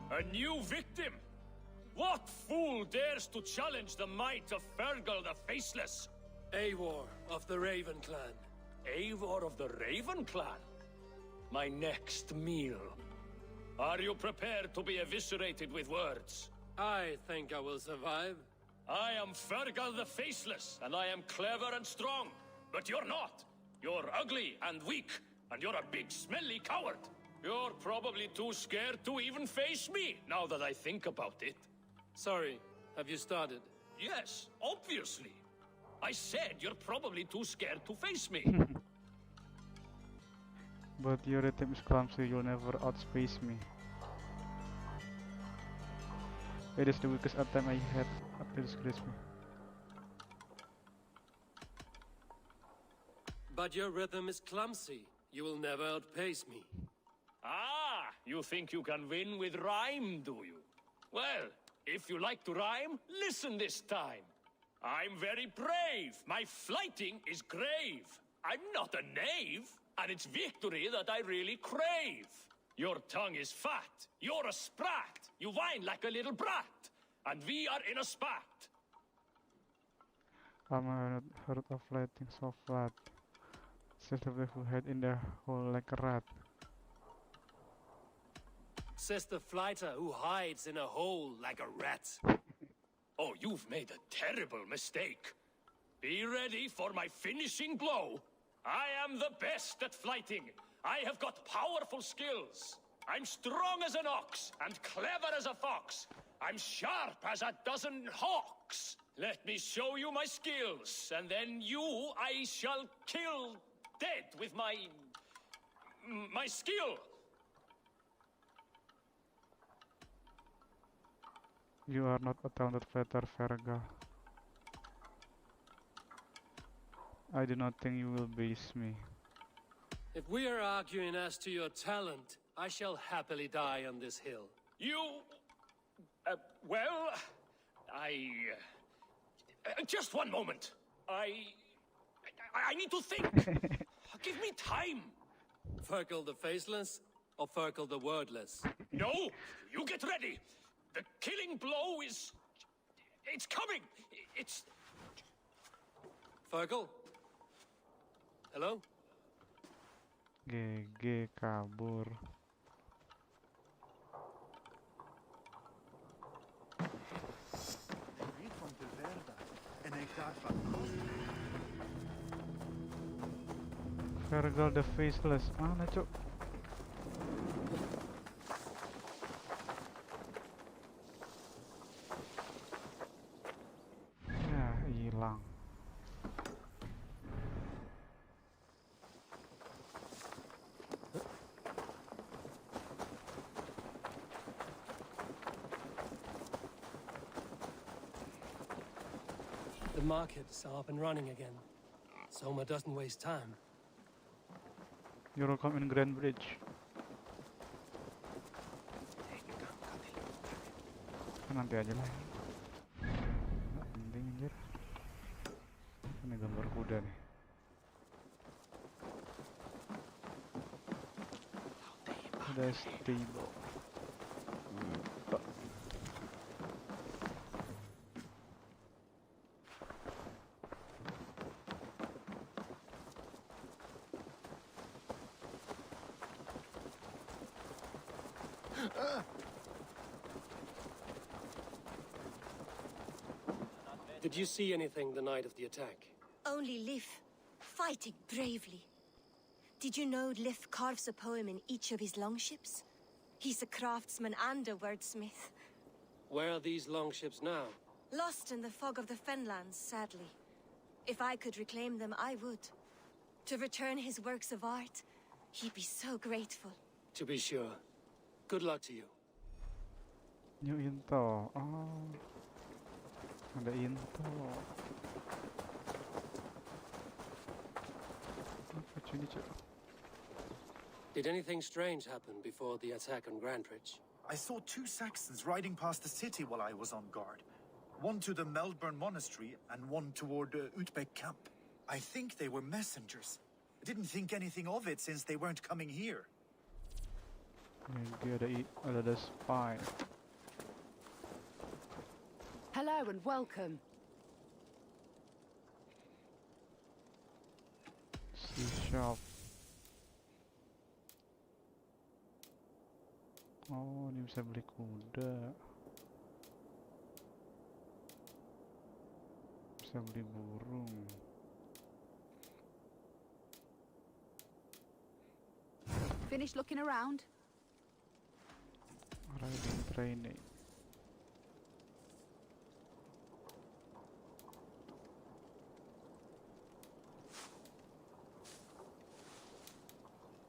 A new victim? What fool dares to challenge the might of Fergal the Faceless? Eivor of the Raven Clan. Eivor of the Raven Clan? My next meal. Are you prepared to be eviscerated with words? I think I will survive. I am Fergal the Faceless, and I am clever and strong. But you're not. You're ugly and weak, and you're a big, smelly coward. You're probably too scared to even face me, now that I think about it. Sorry, have you started? Yes, obviously. I said you're probably too scared to face me. But your rhythm is clumsy, you'll never outspace me. It is the weakest attempt I had to disgrace me. But your rhythm is clumsy. You will never outpace me. Ah, you think you can win with rhyme, do you? Well, if you like to rhyme, listen this time. I'm very brave. My flighting is grave. I'm not a knave, and it's victory that I really crave. Your tongue is fat. You're a sprat. You whine like a little brat. And we are in a spat. I'm not heard of lighting so flat. Says the black who hide in the hole like a rat. Says the flighter who hides in a hole like a rat. Oh, you've made a terrible mistake. Be ready for my finishing blow. I am the best at flighting. I have got powerful skills. I'm strong as an ox and clever as a fox. I'm sharp as a dozen hawks. Let me show you my skills, and then you I shall kill dead with my skill. You are not a talented fighter, Fergal. I do not think you will beat me. If we are arguing as to your talent, I shall happily die on this hill. You... well... I... just one moment. I need to think. Give me time. Fergal the Faceless or Fergal the Wordless? No, you get ready. The killing blow is... it's coming. It's... Fergal? Hello? GG kabur. Fergal the Faceless, mana cok? Ya, hilang. The markets are up and running again. Soma doesn't waste time. You're welcome in Grantebridge. Nanti aja lah. Nggak penting anjir. Ini gambar kuda nih. Udah stable. Did you see anything the night of the attack? Only Lif, fighting bravely. Did you know Lif carves a poem in each of his longships? He's a craftsman and a wordsmith. Where are these longships now? Lost in the fog of the Fenlands, sadly. If I could reclaim them, I would. To return his works of art, he'd be so grateful. To be sure. Good luck to you. New info. Oh, ada info. Apa cuy ini, cuy? Did anything strange happen before the attack on Grantebridge? I saw 2 Saxons riding past the city while I was on guard. One to the Melbourne Monastery and one toward Utbeck Camp. I think they were messengers. I didn't think anything of it since they weren't coming here. Dia ada spy. Hello and welcome. Si shop. Oh, ini bisa beli kuda. Bisa beli burung. Finished looking around? Riding training.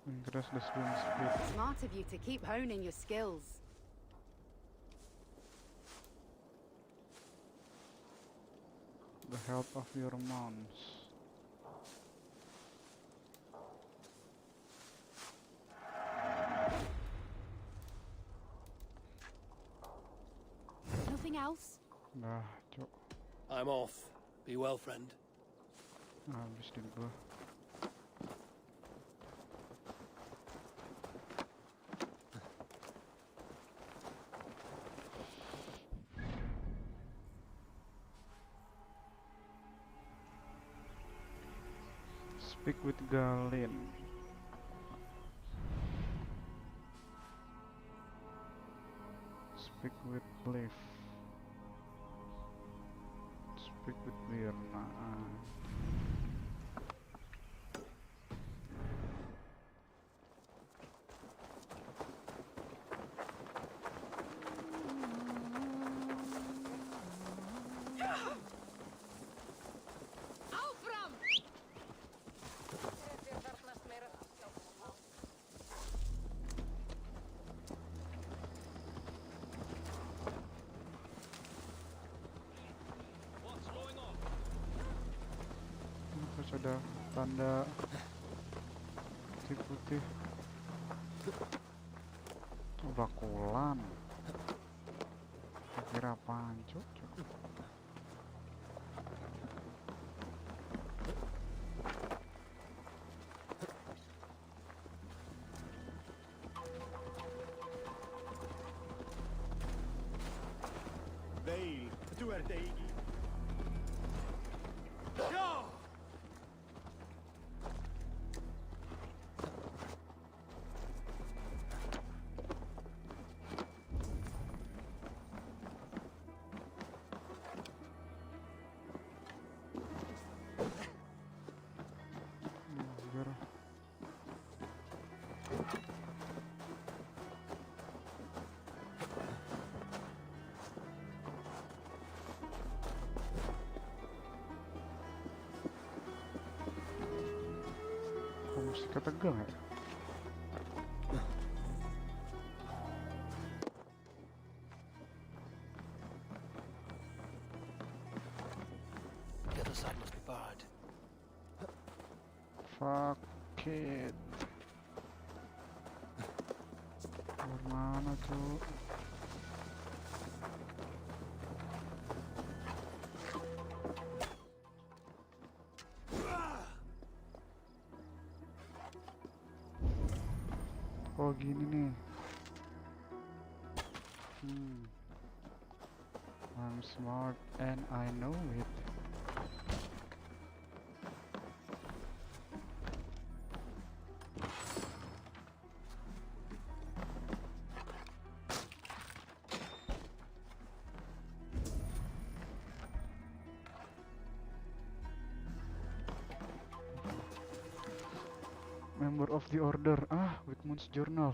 Increase the swim speed. Smart of you to keep honing your skills. The health of your mounts. Nothing else? Nah, cok. I'm off. Be well, friend. Habis di gua. Speak with Galin. Speak with Bliff. Speak with Birna. Ada tanda putih-putih. Bakulan. Kira apaan, cok? Veil, du är dig. Musiknya tegang ya? The other side must be barred. Fuck it. Mana tuh? Oh gini nih. I'm smart and I know it. member of the order. Wigmund's journal.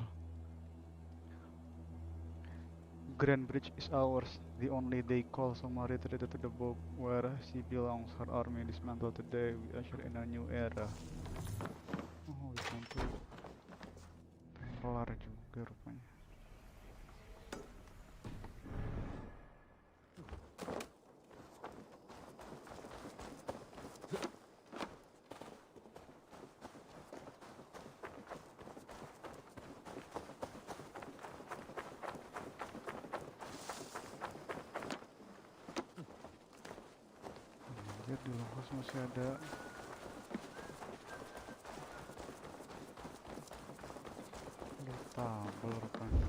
Grantebridge is ours. The only day call Soma retreated to the boat where she belongs. Her army dismantled today. We usher in a new era. Oh, Wigmund tuh Templar juga rupanya. Lihat dulu, masih ada tabel rupanya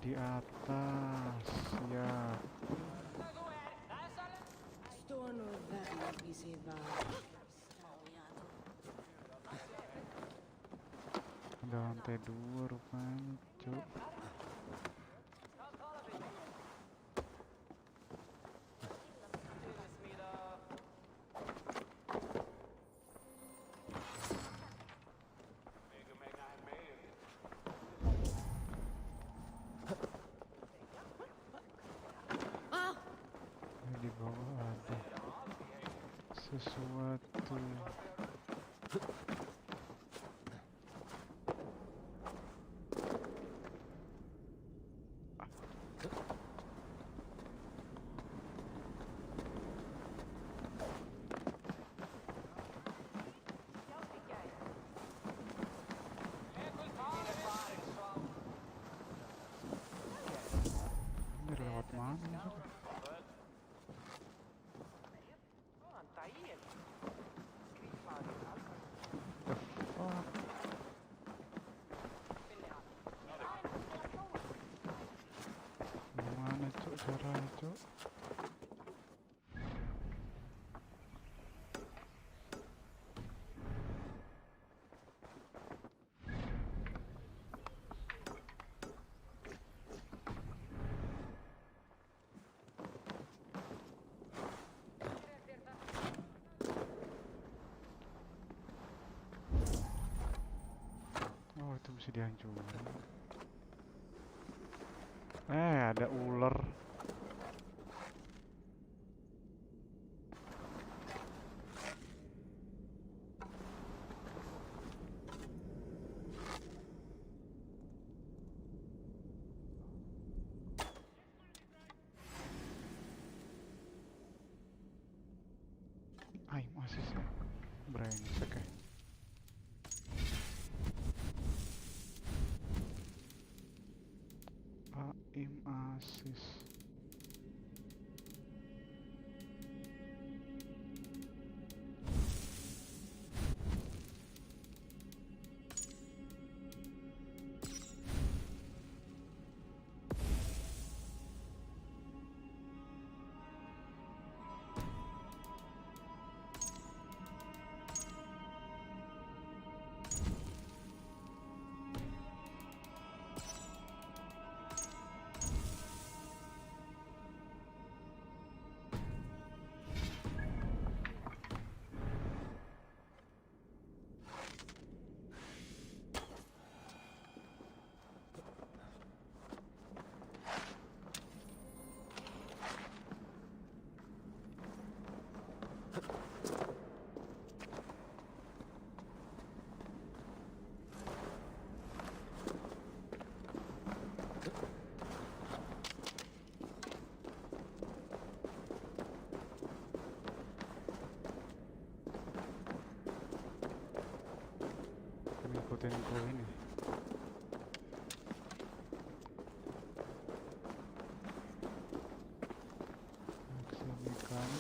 di atas ya. Ada lantai 2 rupanya, cuk. Di bawah ada sesuatu. Ini lewat mana nih? Gimana cuk caranya cuk? Oh, itu bisa dihancurin. Ada ular. Masih brengsek ya. Asis. Ngikutin info ini. Sini kan.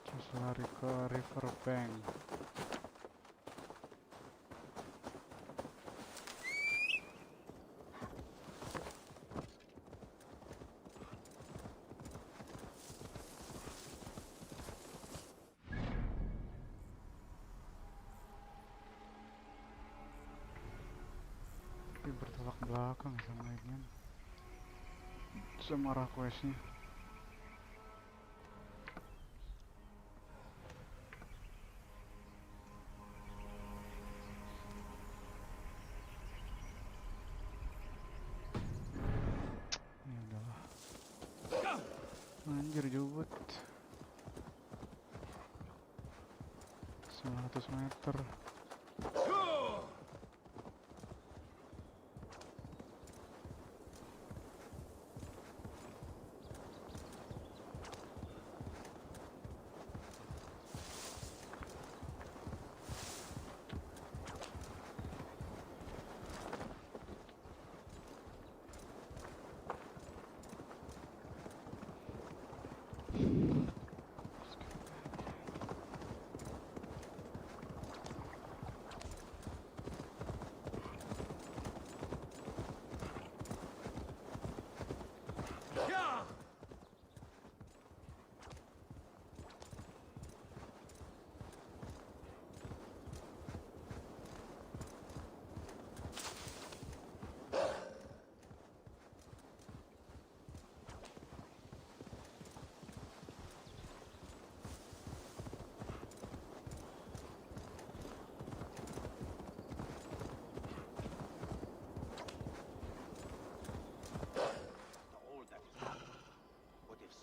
Terus lari ke river bank. Bertolak belakang sama ini sama arah questnya. Anjir jubut 900 meter.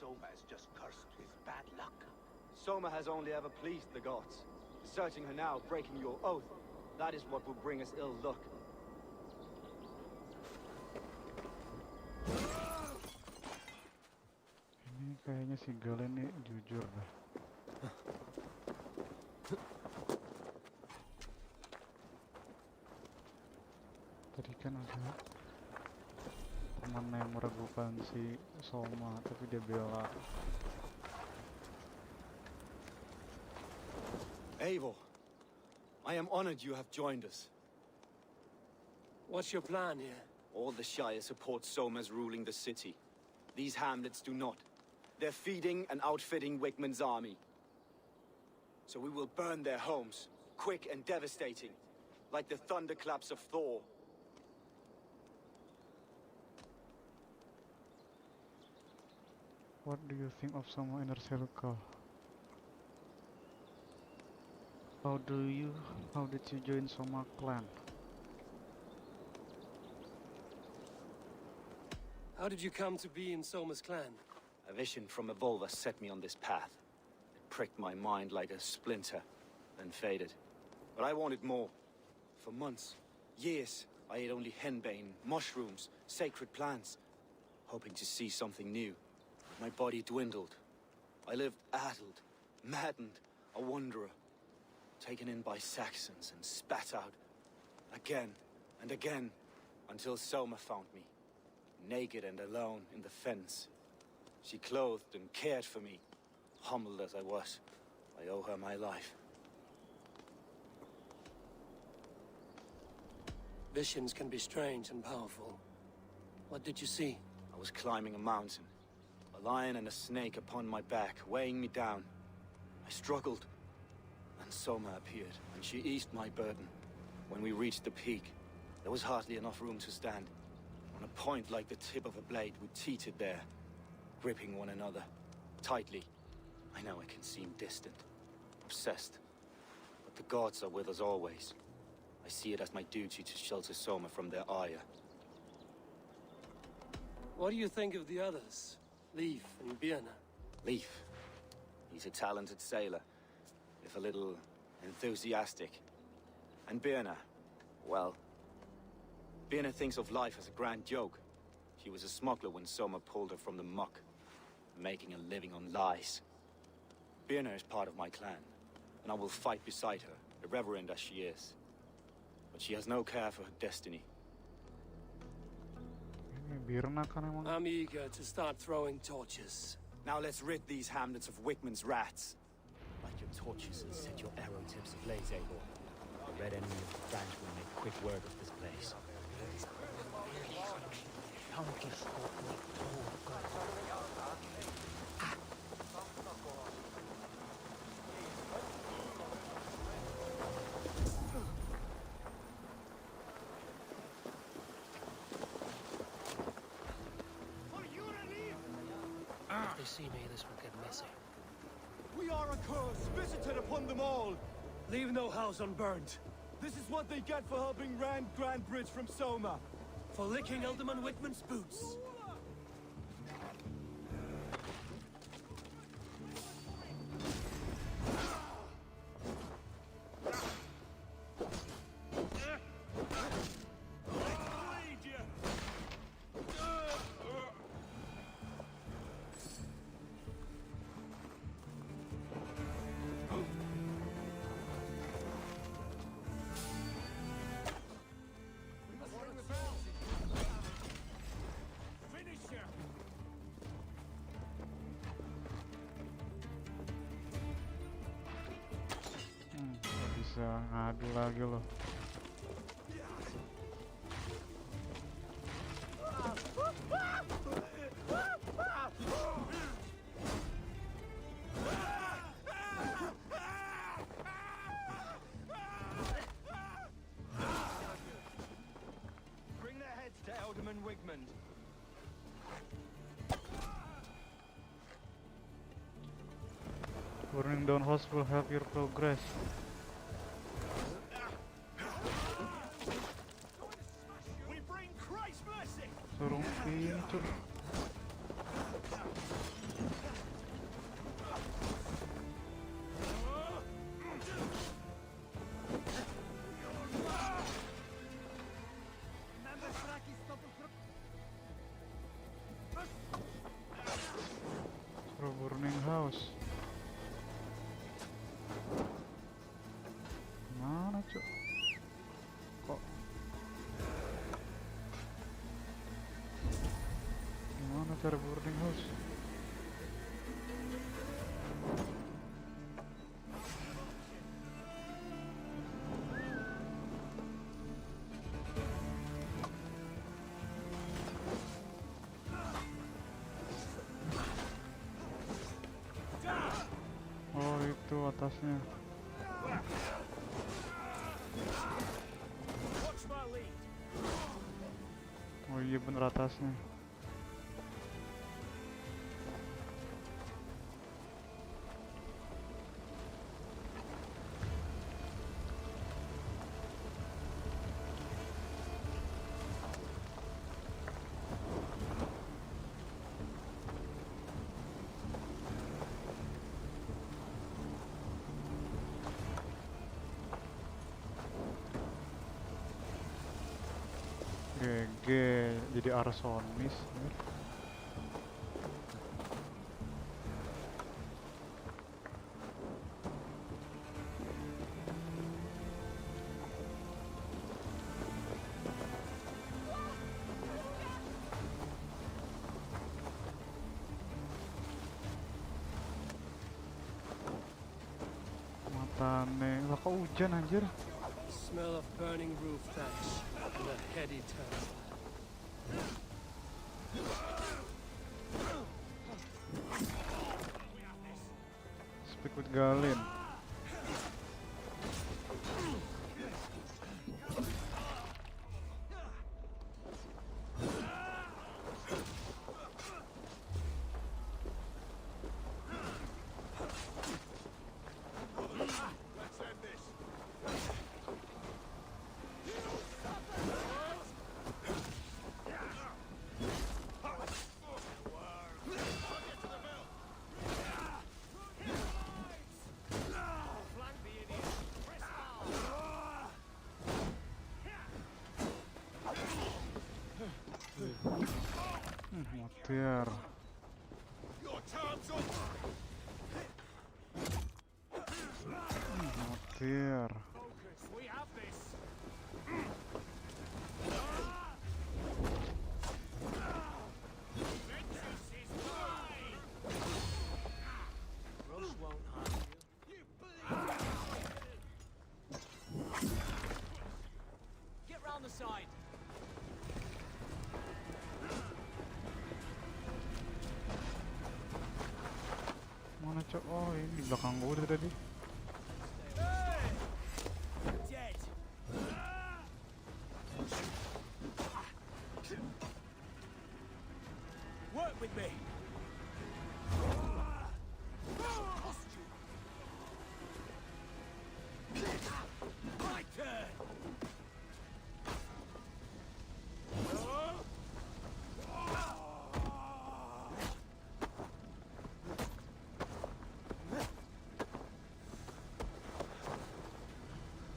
Soma is just cursed with bad luck. Soma has only ever pleased the gods. Deserting her now, breaking your oath, that is what will bring us ill luck. Ini kayaknya si Galen nih jujur dah. Tadi kan ada teman yang meragukan si Soma, tapi dia bela. Eivor, I am honored you have joined us. What's your plan here? All the Shire support Soma's ruling the city. These hamlets do not. They're feeding and outfitting Wigmund's army. So we will burn their homes, quick and devastating, like the thunderclaps of Thor. What do you think of Soma Inner Circle? How did you join Soma clan? How did you come to be in Soma's clan? A vision from Evolva set me on this path. It pricked my mind like a splinter, then faded. But I wanted more. For months, years, I ate only henbane, mushrooms, sacred plants, hoping to see something new. My body dwindled. I lived addled, maddened, a wanderer, taken in by Saxons and spat out again and again until Soma found me, naked and alone in the fens. She clothed and cared for me, humbled as I was. I owe her my life. Visions can be strange and powerful. What did you see? I was climbing a mountain. A lion and a snake upon my back, weighing me down. I struggled, and Soma appeared, and she eased my burden. When we reached the peak, there was hardly enough room to stand. On a point like the tip of a blade, we teetered there, gripping one another, tightly. I know I can seem distant, obsessed, but the gods are with us always. I see it as my duty to shelter Soma from their ire. What do you think of the others? Leif and Birna? Leif. He's a talented sailor, if a little enthusiastic. And Birna, well, Birna thinks of life as a grand joke. She was a smuggler when Soma pulled her from the muck, making a living on lies. Birna is part of my clan, and I will fight beside her, irreverent as she is. But she has no care for her destiny. I'm eager to start throwing torches. Now let's rid these hamlets of Wigmund's rats. Light your torches and set your arrow tips ablaze, Eivor. The red enemy of the Franks will make quick work of this place. If they see me, this will get messy. We are a curse visited upon them all. Leave no house unburned. This is what they get for helping Rand Grantebridge from Soma. For licking Alderman Wigmund's boots. ngadu lagi loh. Bring their heads to Alderman Wigmund. Burning down house will help your progress. We bring Christ's mercy. Suruh pintu. Suruh burning house. Mana cok? Kok? Gimana cara boarding house? Oh itu atasnya. Watch my lead. Oh iya bener atasnya. GG jadi arsonis. Matane lah kok hujan anjir. Smell of burning roof thatch and a heady taste. Speak with Galin. Motir. Motir. We have this. Vengeance is mine. Rush won't harm you. Get round the side. Mana cok? Oh ini di belakang gua dari tadi. Dead. Work with me. My turn.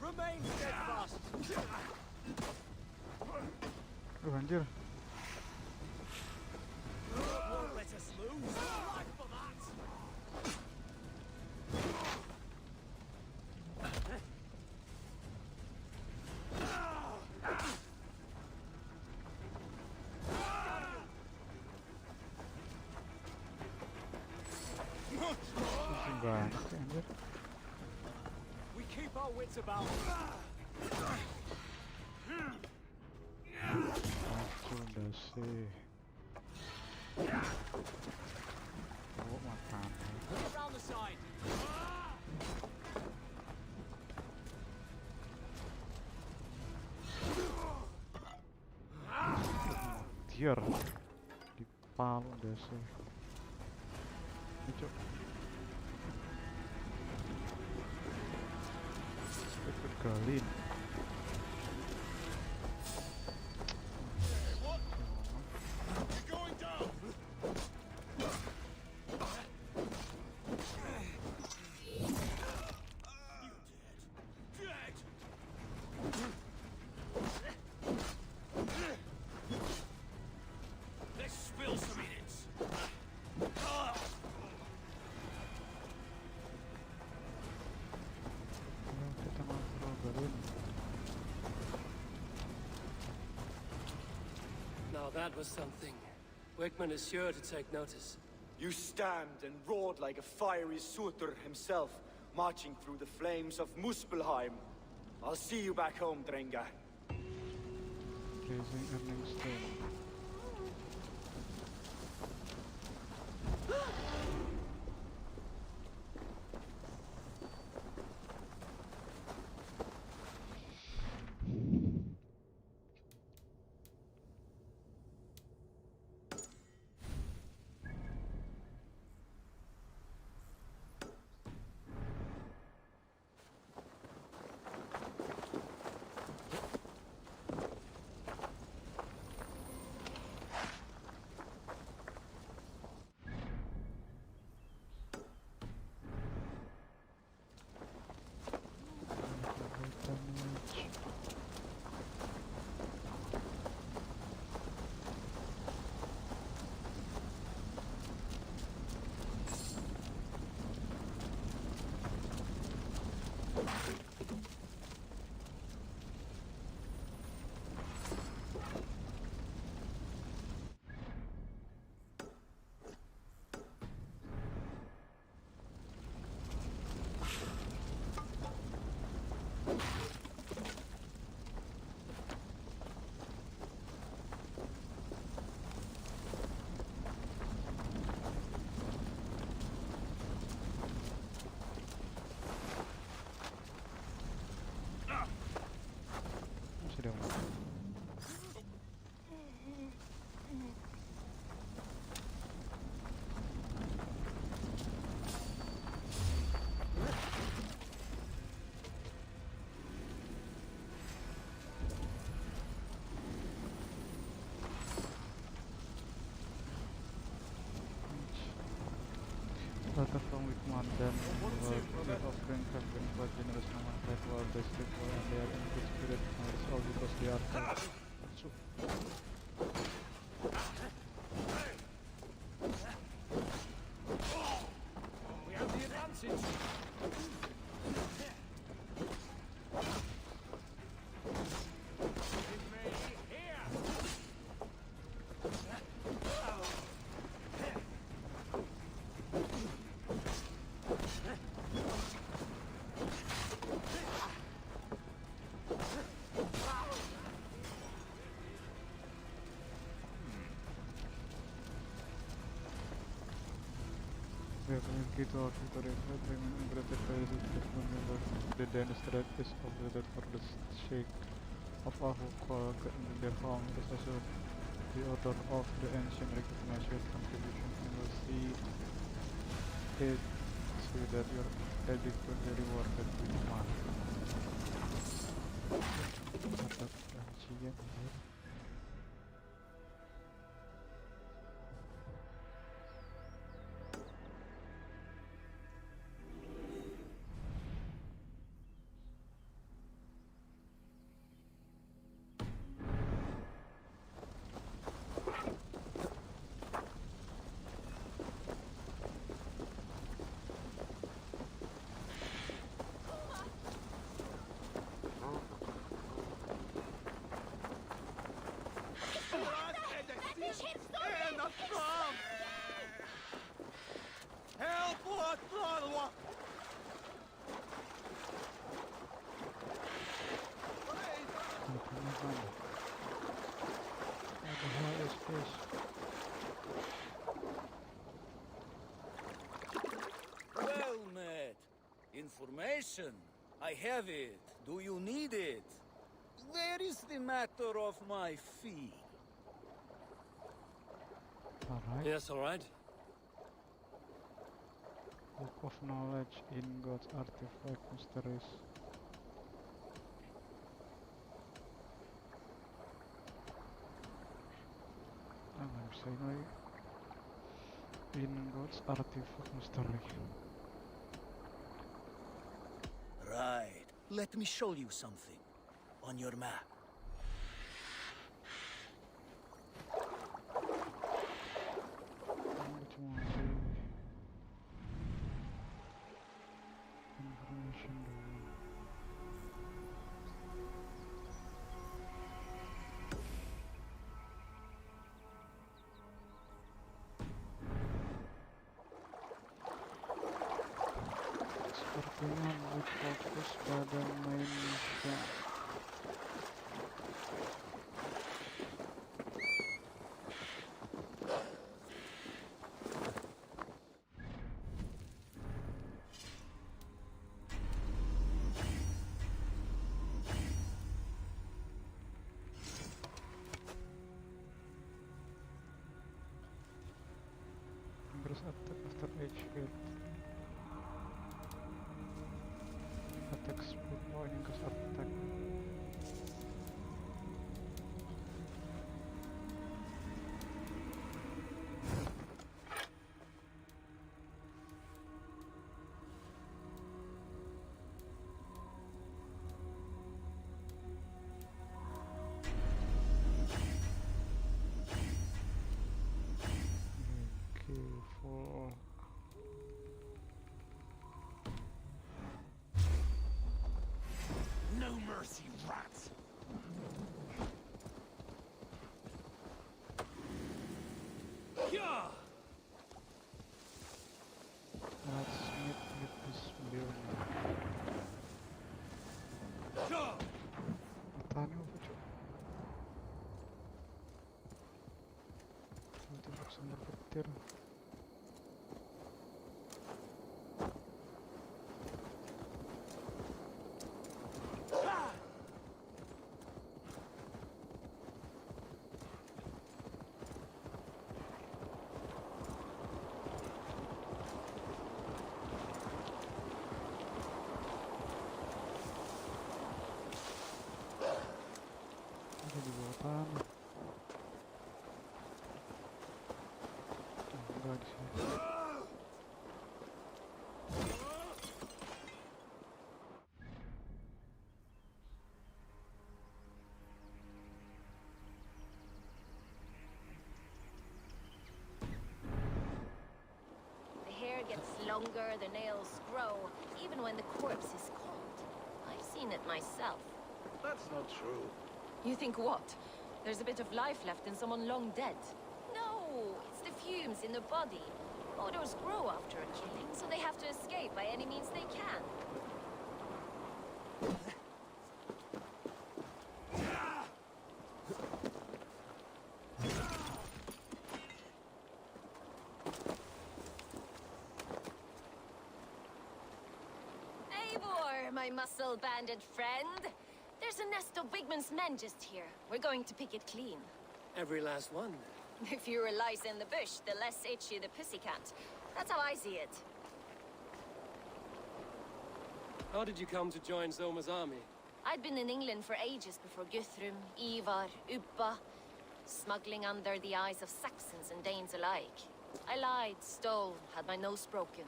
Remain steadfast. Anjir. Won't let us lose. Right for that. Banyak ya, anjir. We keep our wits about. Aku udah sih. Oh, makan. Look around the side. Tier di palu udah sih. Cok. Ikut galin. Now that was something. Wickman is sure to take notice. You stand and roared like a fiery suitor himself, marching through the flames of Muspelheim. I'll see you back home, Drenga. Raising earnings stone. Letter from Wickman, then the offering have been quite generous no matter while they sleep well and they are in good spirit, and it's all because they are kind. We have the advantage. We have key to our victory, bringing greater praise the Danish threat is upgraded for the sake of Ahu called the Hong is also the author of the ancient recognized your contribution and will see it so that your adequately rewarded with money. Mata kajian here. man. What the hell is this? Well met. Information. I have it. Do you need it? Where is the matter of my fee? Alright. Yes, all right. Book of Knowledge, Ingots, Artifact, Mysteries. I'm saying like Ingots, Artifact, Mystery. Right. Let me show you something. On your map. Which one? Information. Sepertinya lebih fokus pada main mission. Increase attack after each hit. Attack speed, oh increase attack. Okay, for No mercy, rats! Yeah! let's meet with this building. Matanya apa cuy? Tiba-tiba sambar petir. Ada di bawah tanah. Oh, enggak di sini. The hair gets longer, the nails grow, even when the corpse is cold. I've seen it myself. That's not true. You think what? There's a bit of life left in someone long dead? No, it's the fumes in the body. Odors grow after a killing, so they have to escape by any means they can. Eivor, my muscle-banded friend. There's a nest of Wigman's men just here. We're going to pick it clean. Every last one. The fewer lies in the bush, the less itchy the pussycat. That's how I see it. How did you come to join Zoma's army? I'd been in England for ages before Guthrum, Ivar, Uppa, smuggling under the eyes of Saxons and Danes alike. I lied, stole, had my nose broken.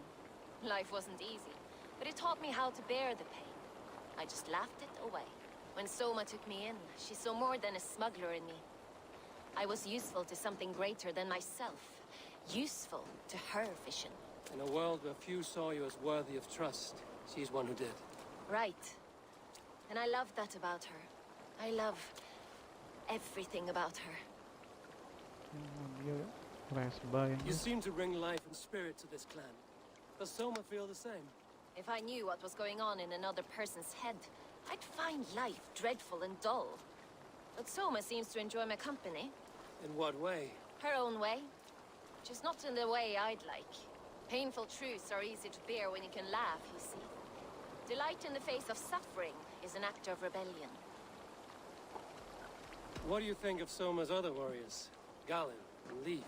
Life wasn't easy, but it taught me how to bear the pain. I just laughed it away. When Soma took me in, she saw more than a smuggler in me. I was useful to something greater than myself. Useful to her vision. In a world where few saw you as worthy of trust, she's one who did. Right. And I love that about her. I love everything about her. You seem to bring life and spirit to this clan. Does Soma feel the same? If I knew what was going on in another person's head, I'd find life dreadful and dull. But Soma seems to enjoy my company. In what way? Her own way. Just not in the way I'd like. Painful truths are easy to bear when you can laugh, you see. Delight in the face of suffering is an act of rebellion. What do you think of Soma's other warriors? Galen and Leaf?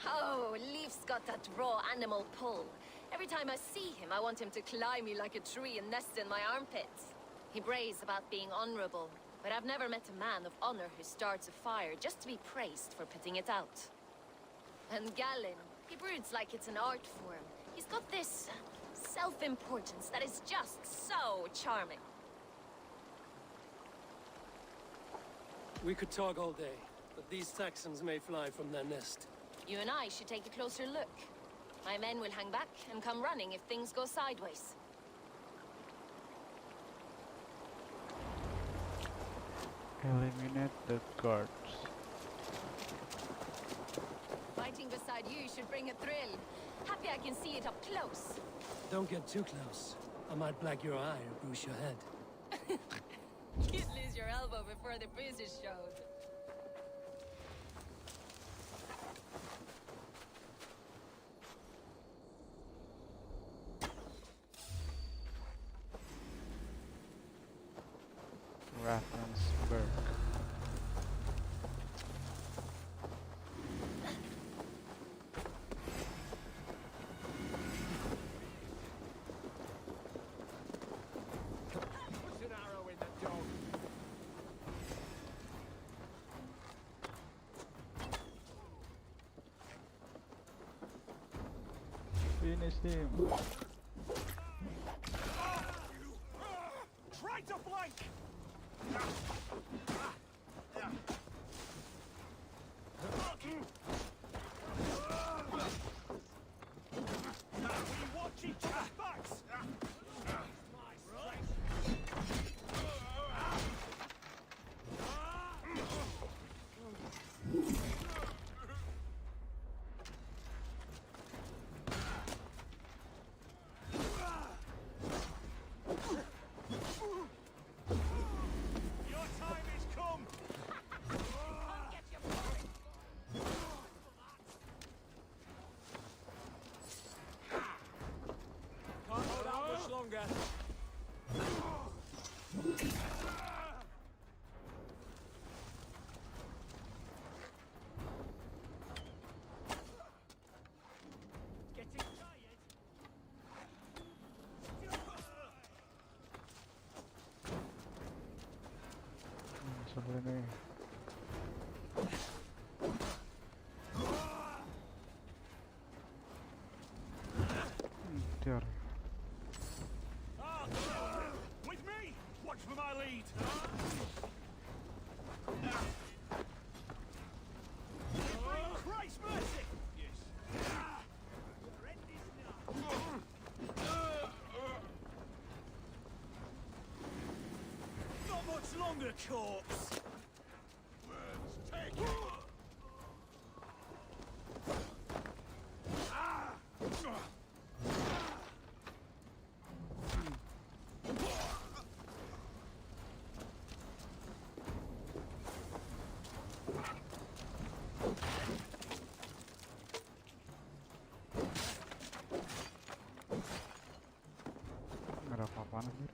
Oh, Leaf's got that raw animal pull. Every time I see him, I want him to climb me like a tree and nest in my armpits. He brays about being honorable, but I've never met a man of honor who starts a fire just to be praised for putting it out. And Galen, he broods like it's an art form. He's got this self-importance that is just so charming. We could talk all day, but these Saxons may fly from their nest. You and I should take a closer look. My men will hang back and come running if things go sideways. Eliminate the guards. Fighting beside you should bring a thrill. Happy I can see it up close. Don't get too close. I might black your eye or bruise your head. You'd lose your elbow before the bruises showed. Ravensburg. Put an arrow in the dog. Finish him. Try to flank! We watch each other's backs! Your time is come! Can't hold out much longer. Getting tired? Sampai nih. Tiar. With me! Watch for my lead! Christ mercy! Yes. Your end is not much longer, corpse! Let's take it! Nggak ada apa-apaan anjir.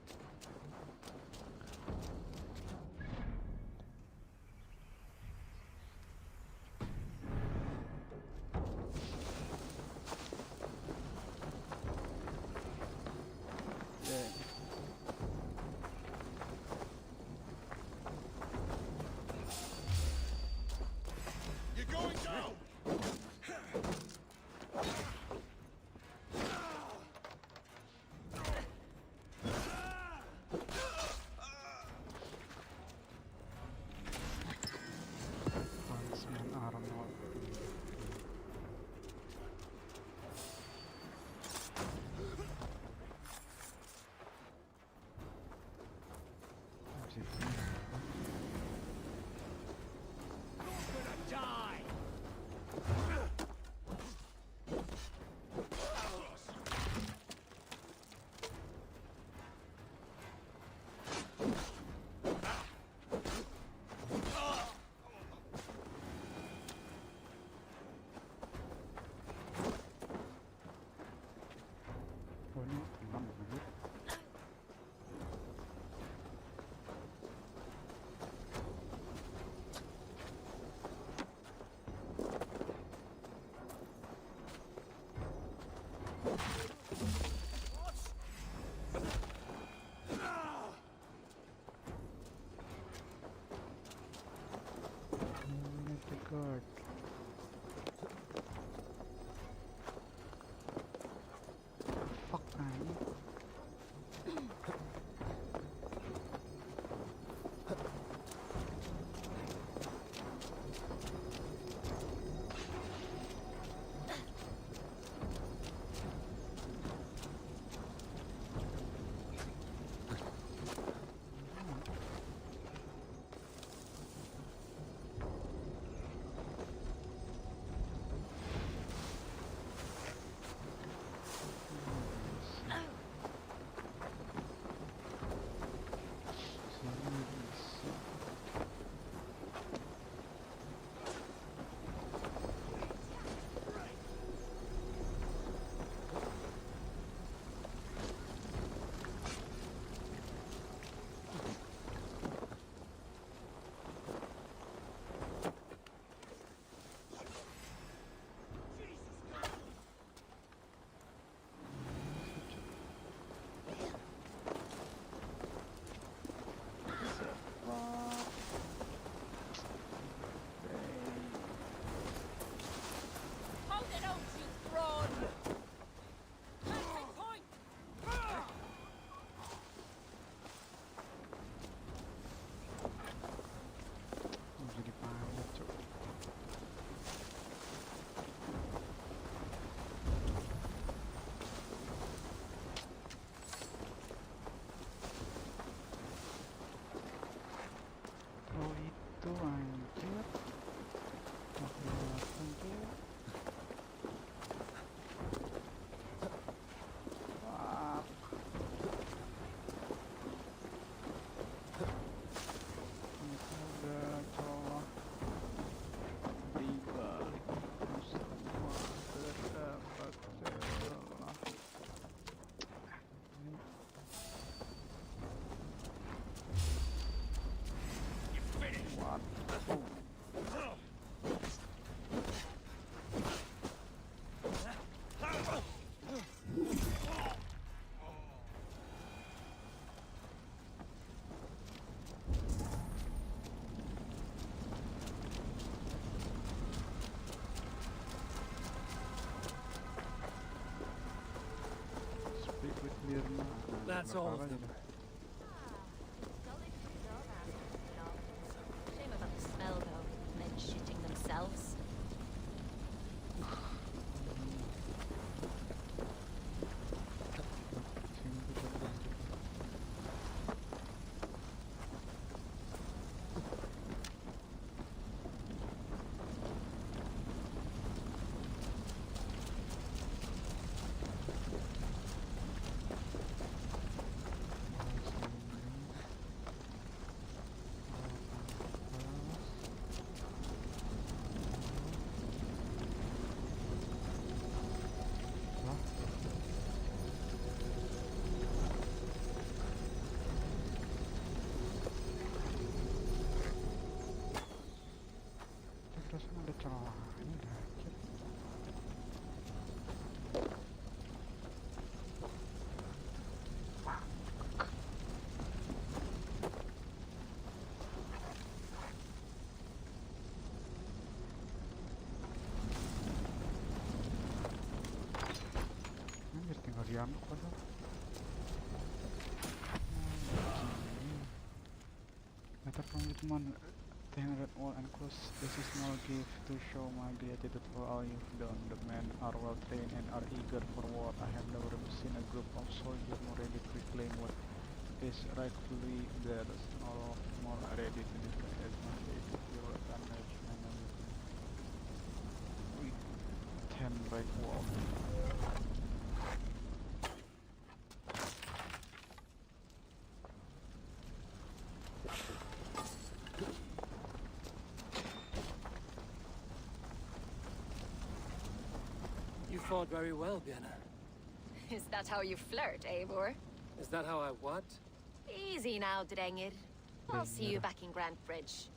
that's all of them. Shame about the smell, though. Men shitting themselves. Perasaan ada celahnya dah, anjir. Anjir, tinggal diamuk padahal. Better commitment. Thing red wall and close. This is small gift to show my gratitude for all you've done. The men are well trained and are eager for war. I have never seen a group of soldiers more ready to reclaim what is rightfully theirs, nor more ready to defend as much as your advantage and we can break wall. You fought very well, Vienna. Is that how you flirt, Eivor? Is that how I what? Easy now, Drengir. I'll see you back in Grantebridge.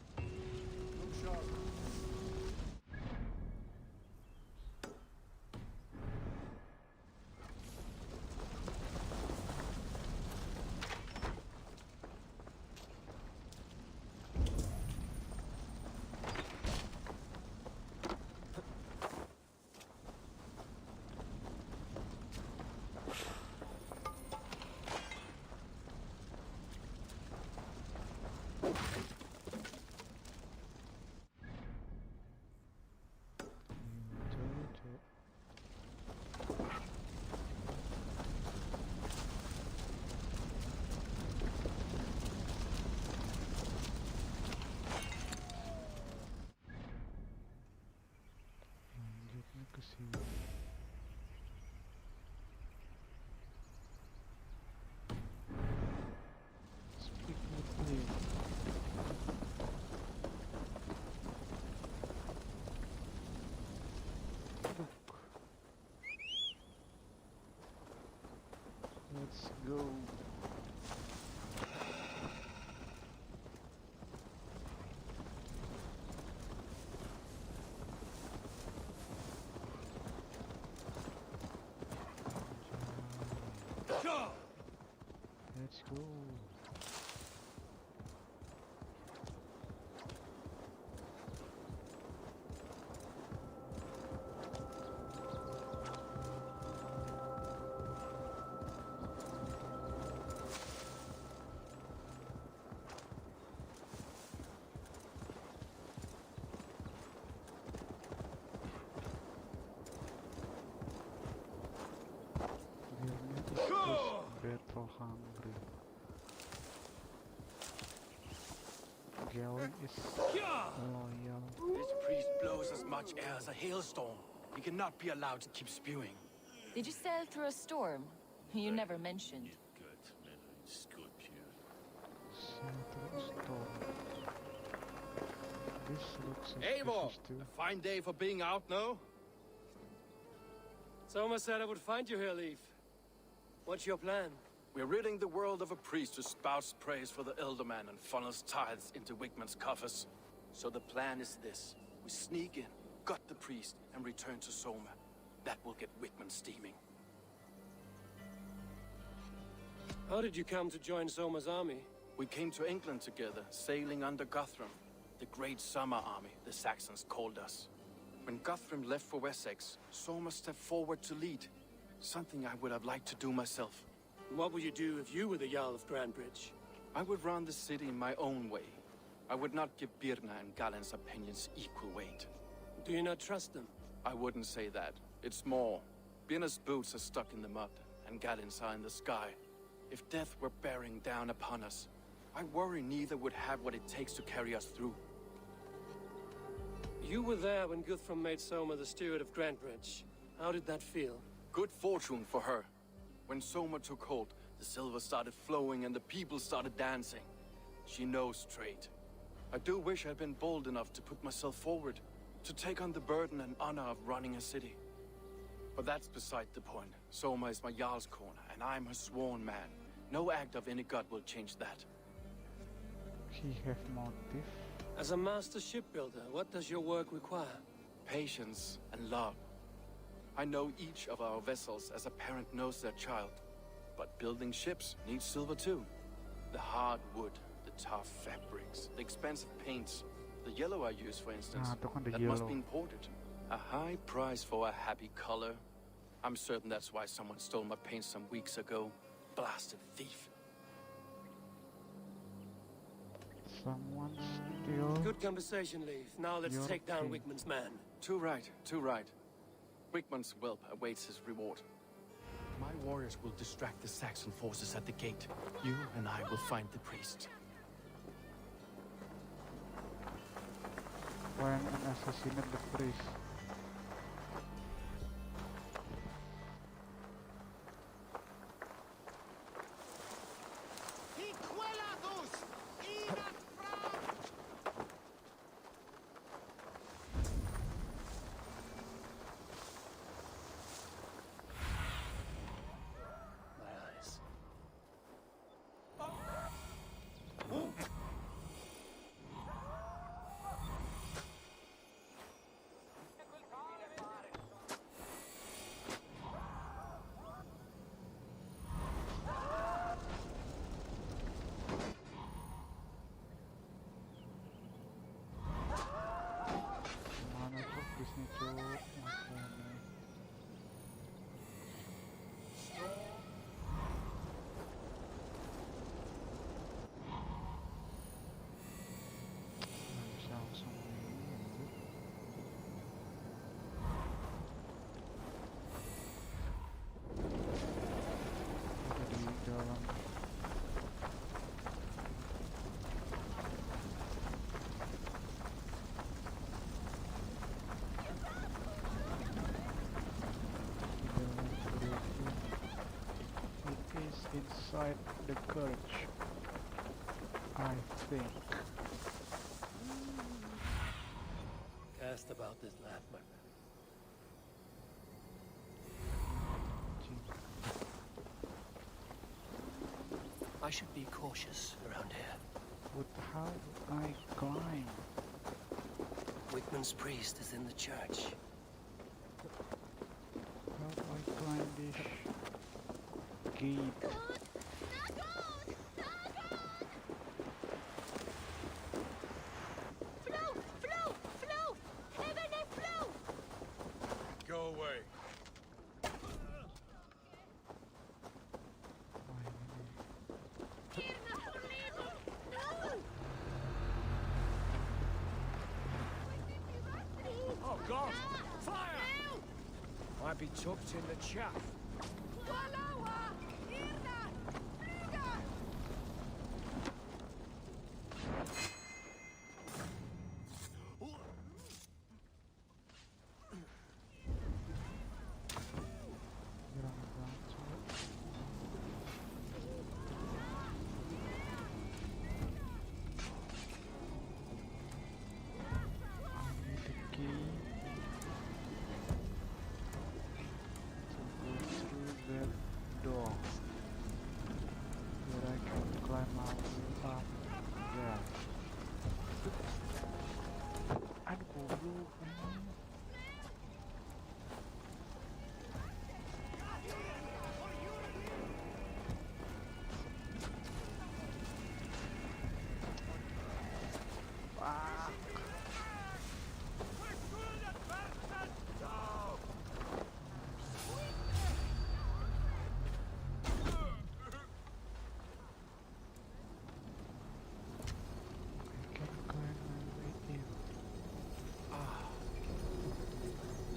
Speak with me. Let's go. Let's go. Battle hungry. Galen is loyal. This priest blows as much air as a hailstorm. He cannot be allowed to keep spewing. Did you sail through a storm? You never mentioned. Central storm. This looks Eivor, suspicious too. a fine day for being out, no? Soma said I would find you here, Leaf. What's your plan? We're ridding the world of a priest who spouts praise for the Elderman and funnels tithes into Wigman's coffers. So the plan is this. We sneak in, gut the priest, and return to Soma. That will get Wigman steaming. How did you come to join Soma's army? We came to England together, sailing under Guthrum. The Great Summer Army, the Saxons called us. When Guthrum left for Wessex, Soma stepped forward to lead. Something I would have liked to do myself. What would you do if you were the Jarl of Grantebridge? I would run the city in my own way. I would not give Birna and Galen's opinions equal weight. Do you not trust them? I wouldn't say that. It's more. Birna's boots are stuck in the mud, and Galen's are in the sky. If death were bearing down upon us, I worry neither would have what it takes to carry us through. You were there when Guthrum made Soma the steward of Grantebridge. How did that feel? Good fortune for her. When Soma took hold, the silver started flowing and the people started dancing. She knows trade. I do wish I'd been bold enough to put myself forward, to take on the burden and honor of running a city. But that's beside the point. Soma is my Jarl's corner, and I'm her sworn man. No act of any god will change that. He have motive. As a master shipbuilder, what does your work require? Patience and love. I know each of our vessels as a parent knows their child. But building ships needs silver too. The hard wood, the tough fabrics, the expensive paints. The yellow I use, for instance, that must be imported. A high price for a happy color. I'm certain that's why someone stole my paint some weeks ago. Blasted thief. Someone steal. Good conversation, Leif. Now let's Your take down king. Wigmund's man. Too right, too right. Wigmund's whelp awaits his reward. My warriors will distract the Saxon forces at the gate. You and I will find the priest. Find and assassinate the priest. Inside the church, I think. Cast about this land, my man. I should be cautious around here. But how do I climb? Wigmund's priest is in the church. How do I climb this gate? Go away. Oh, God! Fire! Might be tucked in the chaff.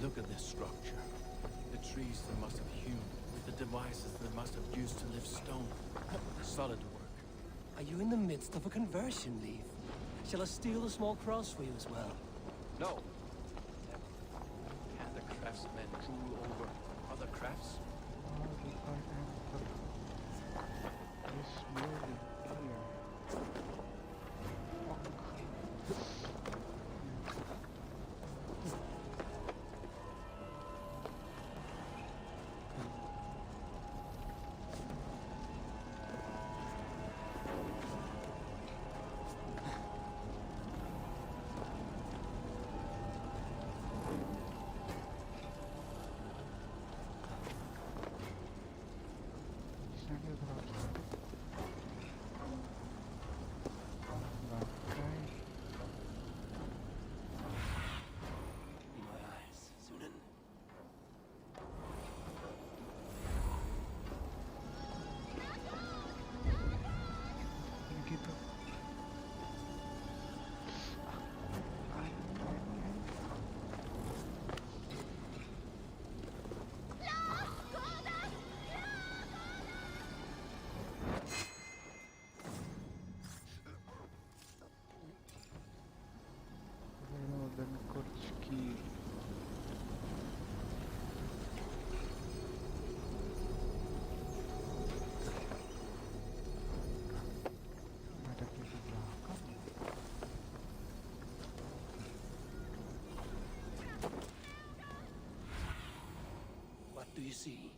Look at this structure. The trees they must have hewn. The devices they must have used to lift stone. Solid work. Are you in the midst of a conversion, Leaf? Shall I steal a small cross for you as well? No. Can the craftsmen rule over other crafts? How did I enter this building here? Dan Kurski. Ada pintu belakang. What do you see?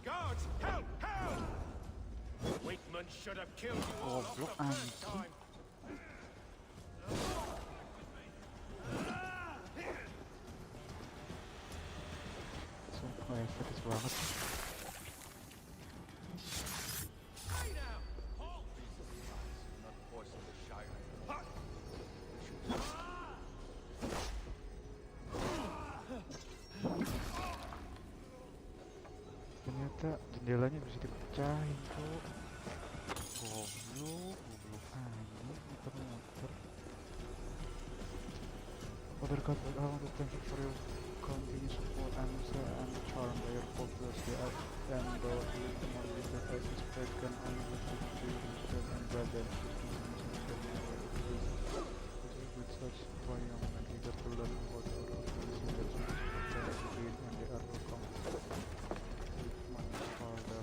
Guards, help! Help! Wigman should have killed you all off the first time. Sumpah estetis banget. Stay down! Halt! Not voice of the Shire. Ternyata jendelanya bisa dipecahin tuh. Goblok anjing, muter-muter. Other God, I want to thank you for your continued support and charm by your focus. And though you cannot be the best spread can only be to instead and brother. With such triumph and eager to learn about our organization that we and they are welcome with much further.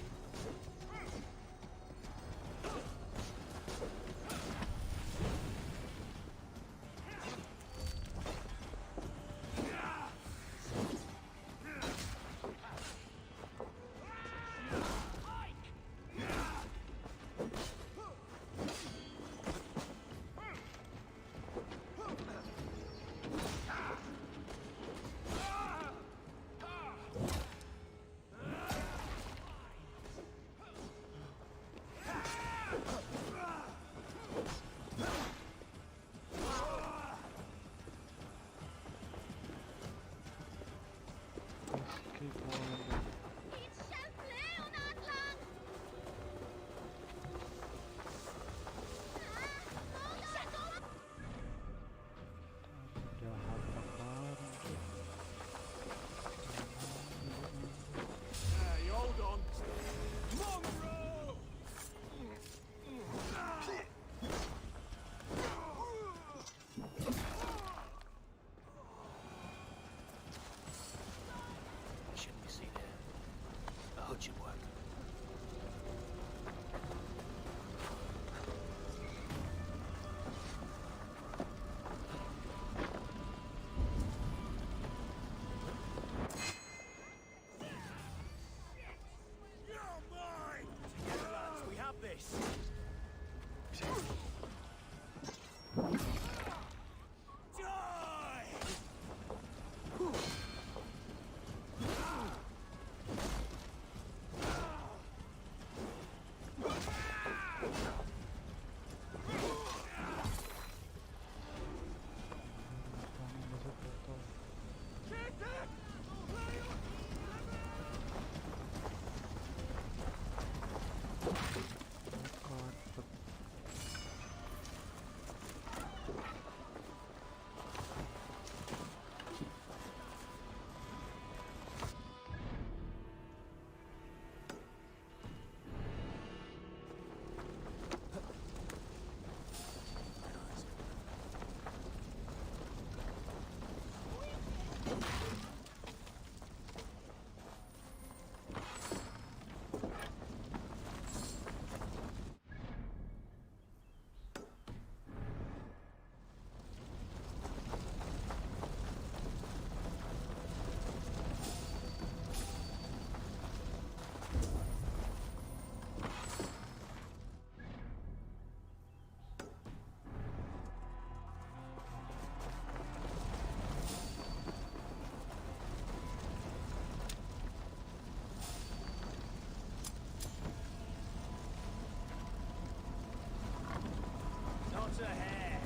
Not a hair.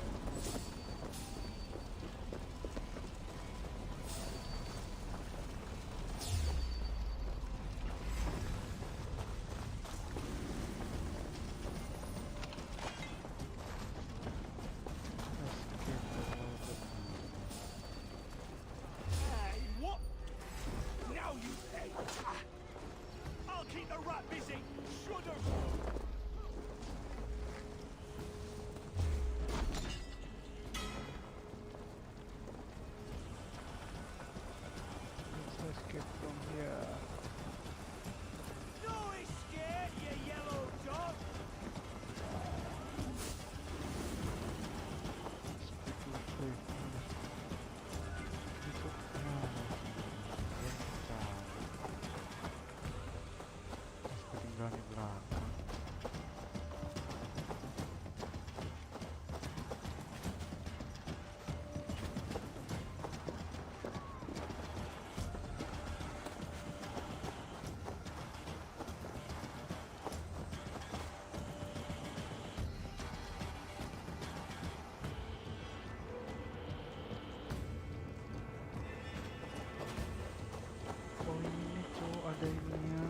Hey, what? Now you pay. I'll keep the rat busy. Shudder. Let's escape from here. No escape, you yellow dog. Berani belakang. Oh ini tuh ada ininya.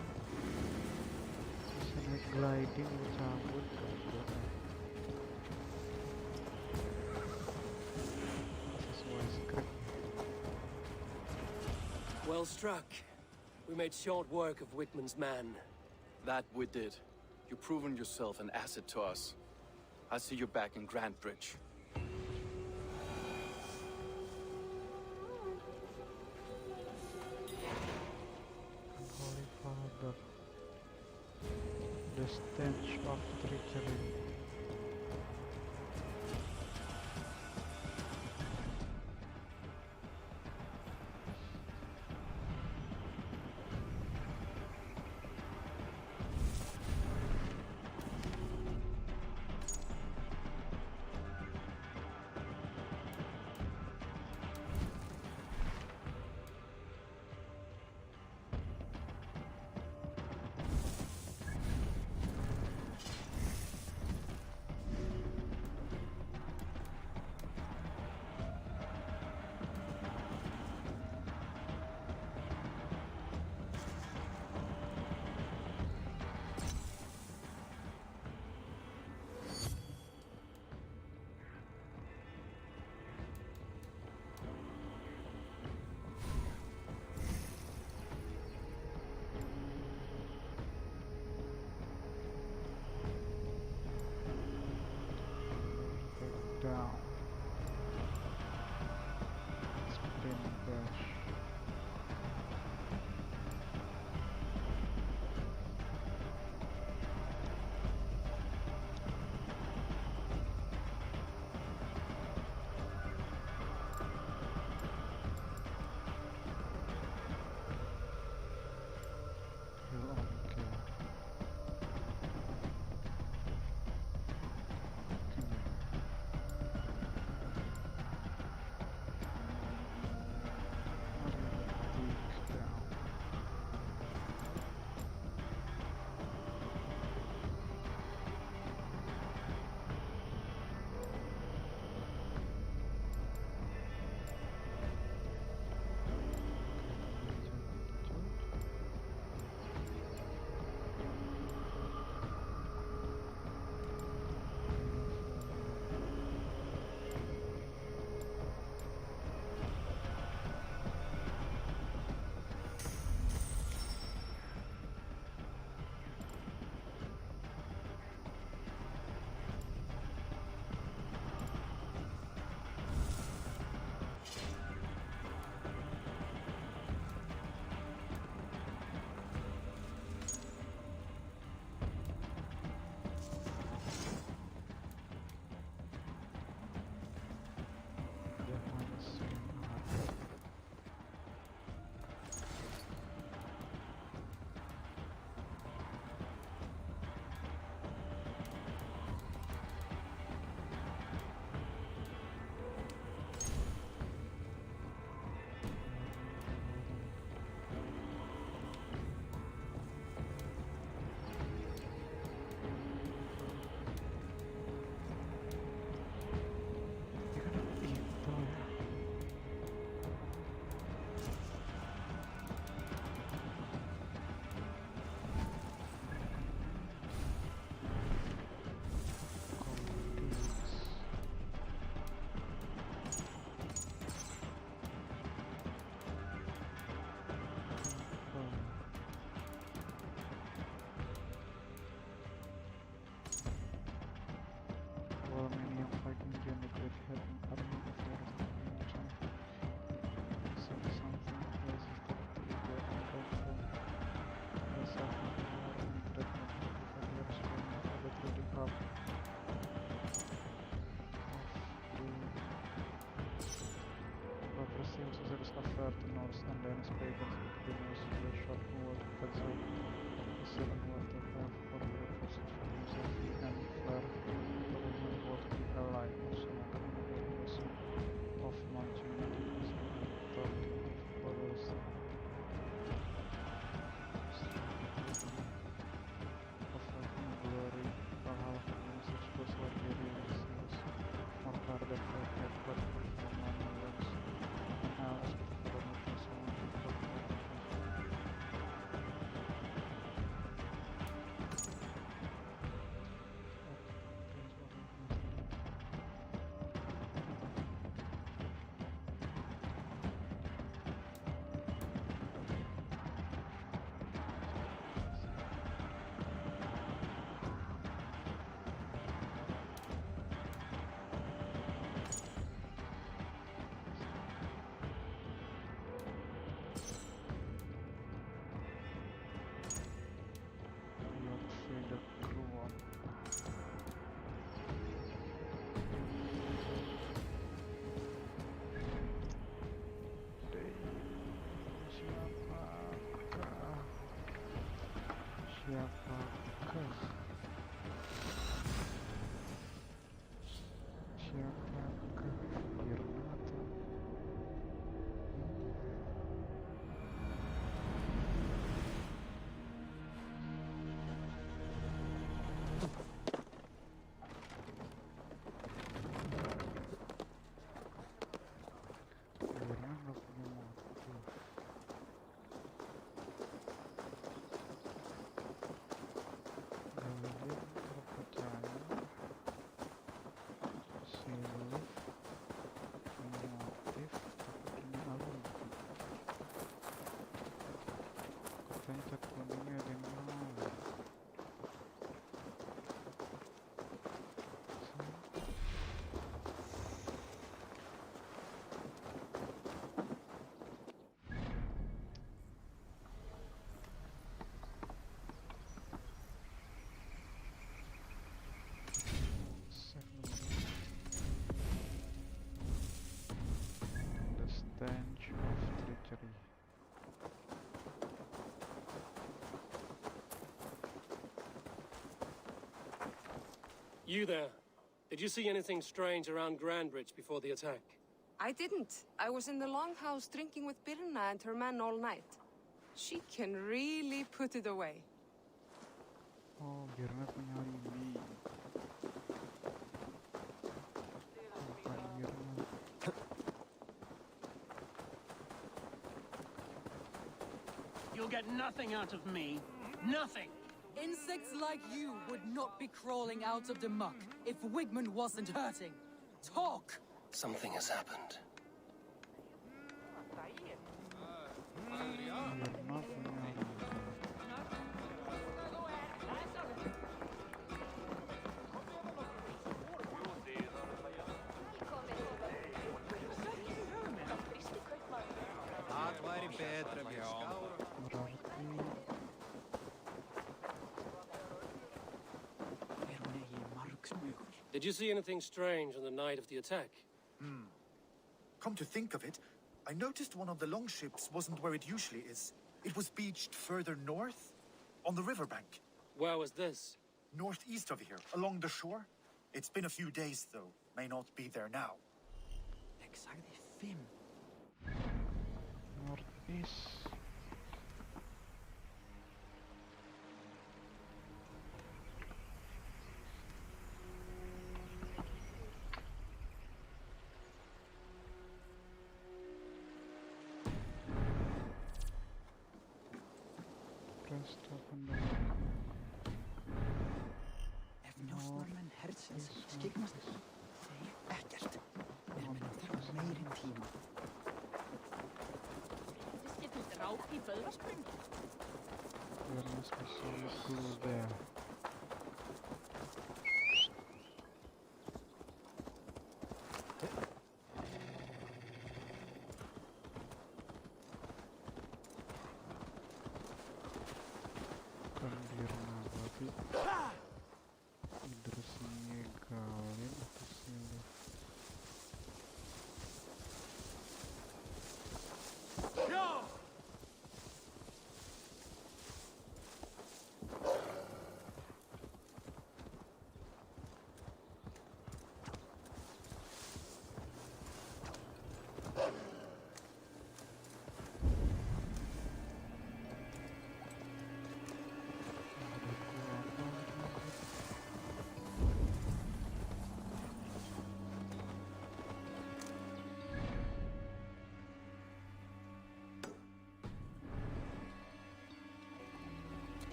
Bisa naik gliding lu cabut goblok ya. Sesuai script. Well struck. We made short work of Wigman's man. That we did. You've proven yourself an asset to us. I see you're back in Grantebridge. Holy Father. The stench of treachery. start north and then pagans became used to the short word Quetzal. The seal and water have formerly posted for himself and flare to women both be ally of Sumatra and abomination of marching medicine and taunting of borders. Of Viking glory, Valhalla for many such gods like Uriel's more guarded by backward from non-humans and elves performed for someone to perform. Siapakah Girnata? Girna nggak punya motif. Galian terpercaya. Silif punya motif tapi punya alibi. Katanya cat kuningnya ada yang mau. The stench of treachery. You there. Did you see anything strange around Grantebridge before the attack? I didn't. I was in the longhouse drinking with Birna and her men all night. She can really put it away. Oh, Birna punya alibi. Bukan Birna. You'll get nothing out of me. Nothing! Insects like you would not be crawling out of the muck if Wigmund wasn't hurting. Talk! Something has happened. Birna punya alibi. Did you see anything strange on the night of the attack? Come to think of it, I noticed one of the longships wasn't where it usually is. It was beached further north, on the riverbank. Where was this? Northeast of here, along the shore. It's been a few days, though. May not be there now. Northeast. Rest open the Njósnarmenn hersins skyggnast þeir ekkert. Þeir munu þurfa meiri tíma. This getur dráp í vöðvaspringi. There must be solid glue there. Kan Birna berarti hidrosinya galin atau silif.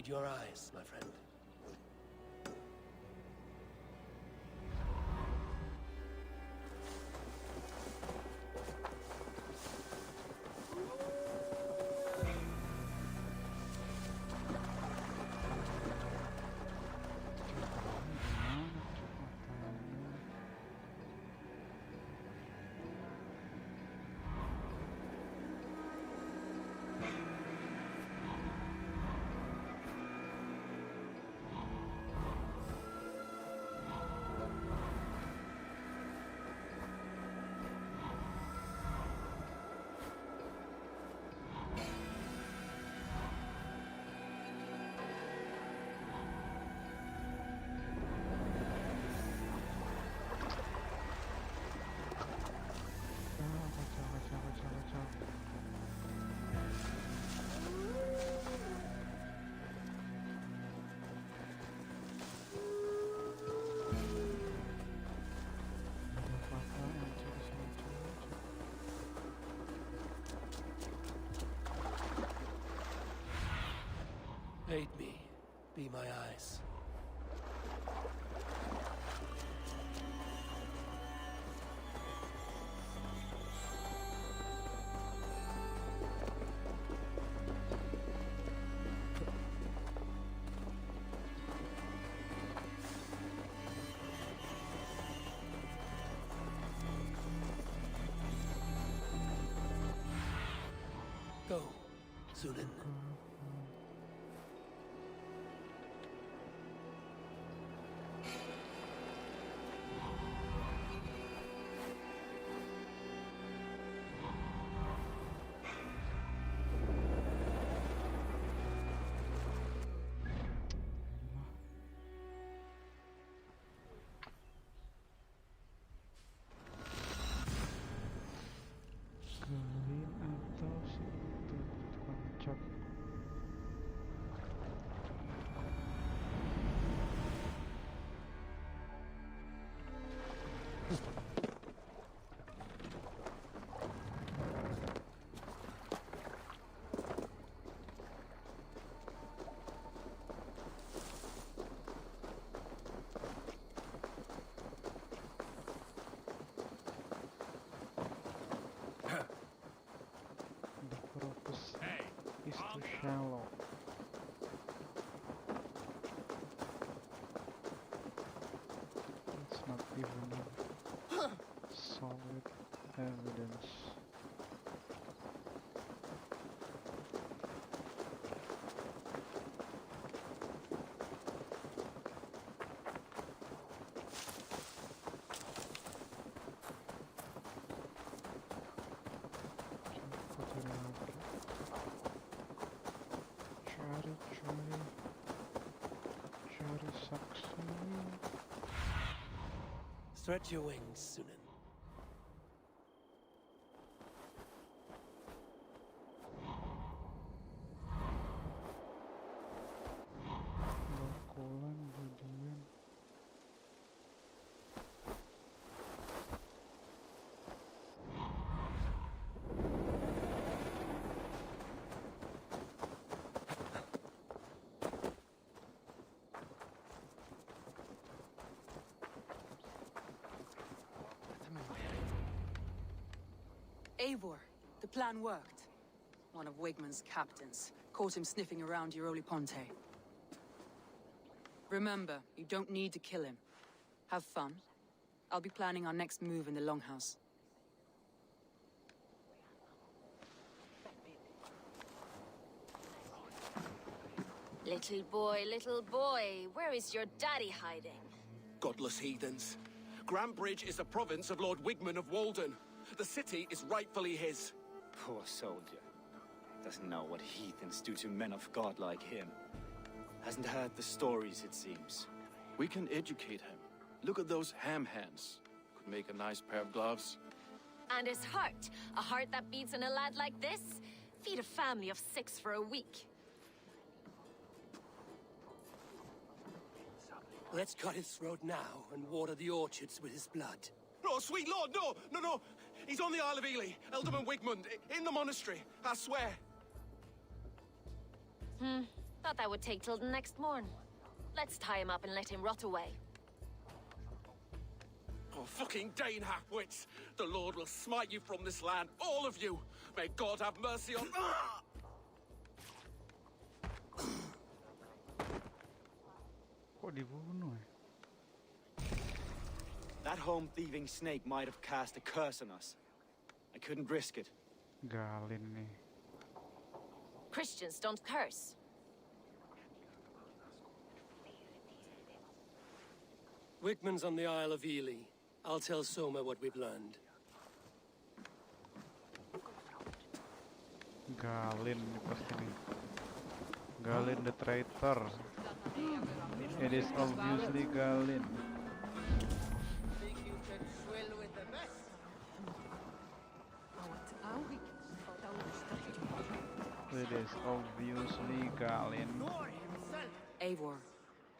need your eyes, my friend. Aid me. Be my eyes. Go, Zulin. Clean atau situ tukang cat. The purpose is too shallow. It's not even solid evidence. Stretch your wings, Sunan. Bakalan jadian. Eivor, the plan worked. One of Wigmund's captains caught him sniffing around Euroli Ponte. Remember, you don't need to kill him. Have fun. I'll be planning our next move in the Longhouse. Little boy, where is your daddy hiding? Godless heathens. Grantebridge is a province of Lord Wigmund of Walden. The city is rightfully his. Poor soldier. Doesn't know what heathens do to men of God like him. Hasn't heard the stories, it seems. We can educate him. Look at those ham hands. Could make a nice pair of gloves. And his heart. A heart that beats in a lad like this? Feed a family of 6 for a week. Let's cut his throat now and water the orchards with his blood. Oh, sweet lord, no, no, no. He's on the Isle of Ely, Ealdorman Wigmund, in the monastery, I swear. Thought that would take till the next morn. Let's tie him up and let him rot away. Oh, fucking Dane half-wits! The Lord will smite you from this land, all of you! May God have mercy on... Kok dibunuh ya? That home-thieving snake might have cast a curse on us. I couldn't risk it. Galin nih. Christians don't curse. Wickman's on the Isle of Ely. I'll tell Soma what we've learned. Galin nih pasti nih. Galin the traitor. It is obviously Galin. It is obviously Galin. Eivor,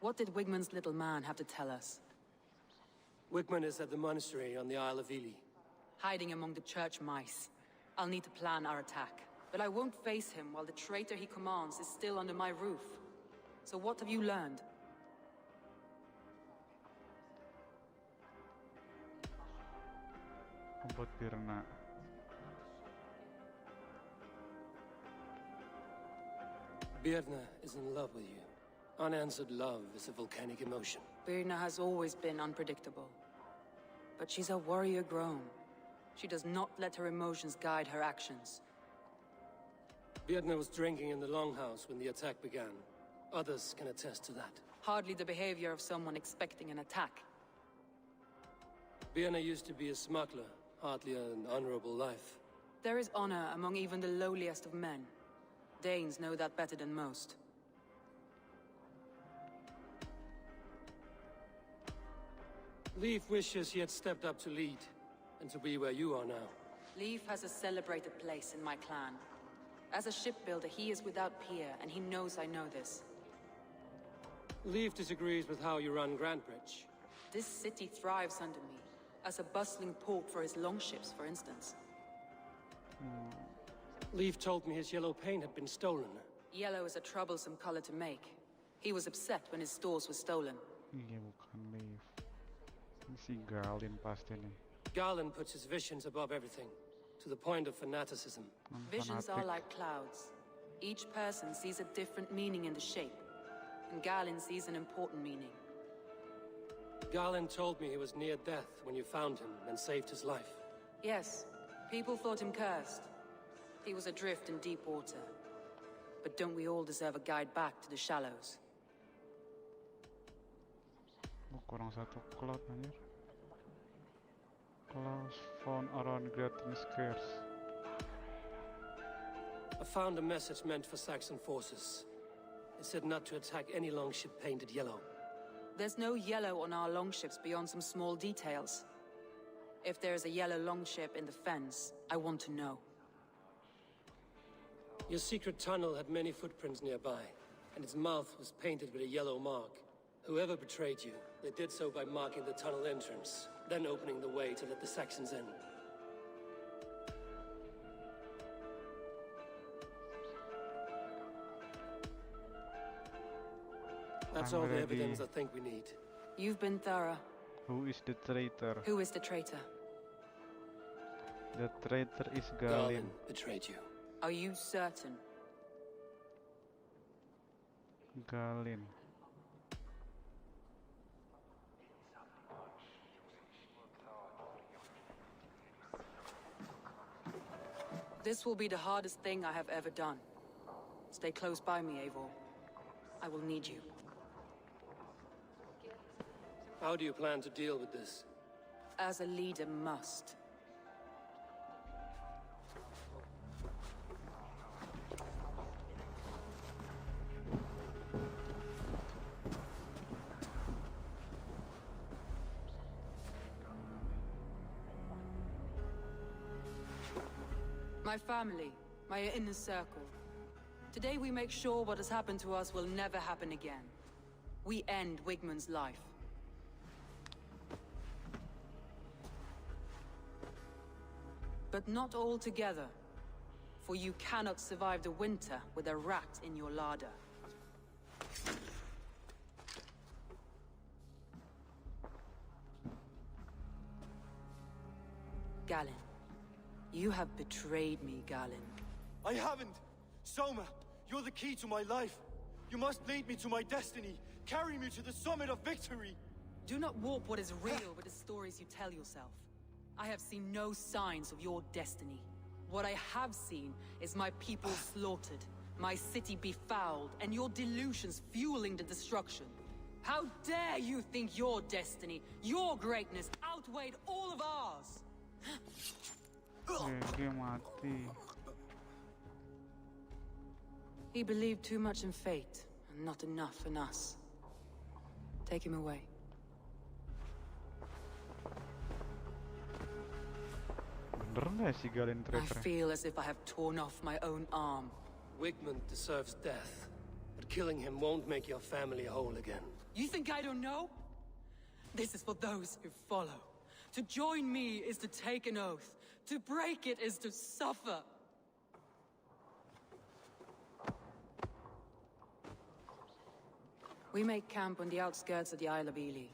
what did Wigmund's little man have to tell us? Wickman is at the monastery on the Isle of Ely. Hiding among the church mice. I'll need to plan our attack. But I won't face him while the traitor he commands is still under my roof. So what have you learned? Obat Pirna. Birna is in love with you. Unanswered love is a volcanic emotion. Birna has always been unpredictable. But she's a warrior grown. She does not let her emotions guide her actions. Birna was drinking in the longhouse when the attack began. Others can attest to that. Hardly the behavior of someone expecting an attack. Birna used to be a smuggler, hardly an honorable life. There is honor among even the lowliest of men. Danes know that better than most. Leif wishes he had stepped up to lead, and to be where you are now. Leif has a celebrated place in my clan. As a shipbuilder, he is without peer, and he knows I know this. Leif disagrees with how you run Grantebridge. This city thrives under me, as a bustling port for his longships, for instance. Leif told me his yellow paint had been stolen. Yellow is a troublesome color to make. He was upset when his stores were stolen. Iya bukan Leif. Ini si Galin pasti nih. Garland puts his visions above everything, to the point of fanaticism. Visions are like clouds. Each person sees a different meaning in the shape, and Galin sees an important meaning. Garland told me he was near death when you found him and saved his life. Yes, people thought him cursed. He was adrift in deep water. But don't we all deserve a guide back to the shallows? Oh, kurang satu cloud anjir. Clouds found around Grantebridgescire. I found a message meant for Saxon forces. It said not to attack any longship painted yellow. There's no yellow on our longships beyond some small details. If there's a yellow longship in the fens, I want to know. Your secret tunnel had many footprints nearby, and its mouth was painted with a yellow mark. Whoever betrayed you, they did so by marking the tunnel entrance, then opening the way to let the Saxons in. That's all the evidence I think we need. You've been thorough. Who is the traitor? Who is the traitor? The traitor is Galin. Garland betrayed you. Are you certain? Galin. This will be the hardest thing I have ever done. Stay close by me, Eivor. I will need you. How do you plan to deal with this? As a leader must. My family, my inner circle. Today we make sure what has happened to us will never happen again. We end Wigmund's life. But not all together. For you cannot survive the winter with a rat in your larder. Galen. You have betrayed me, Galen. I haven't! Soma, you're the key to my life. You must lead me to my destiny. Carry me to the summit of victory. Do not warp what is real with the stories you tell yourself. I have seen no signs of your destiny. What I have seen is my people slaughtered, my city befouled, and your delusions fueling the destruction. How dare you think your destiny, your greatness, outweighed all of ours? Dia mati. He believed too much in fate, and not enough in us. Take him away. Bener nggak sih Galen I traitor? feel as if I have torn off my own arm. Wigmund deserves death, but killing him won't make your family whole again. You think I don't know? This is for those who follow. To join me is to take an oath. To break it is to suffer. We make camp on the outskirts of the Isle of Ely.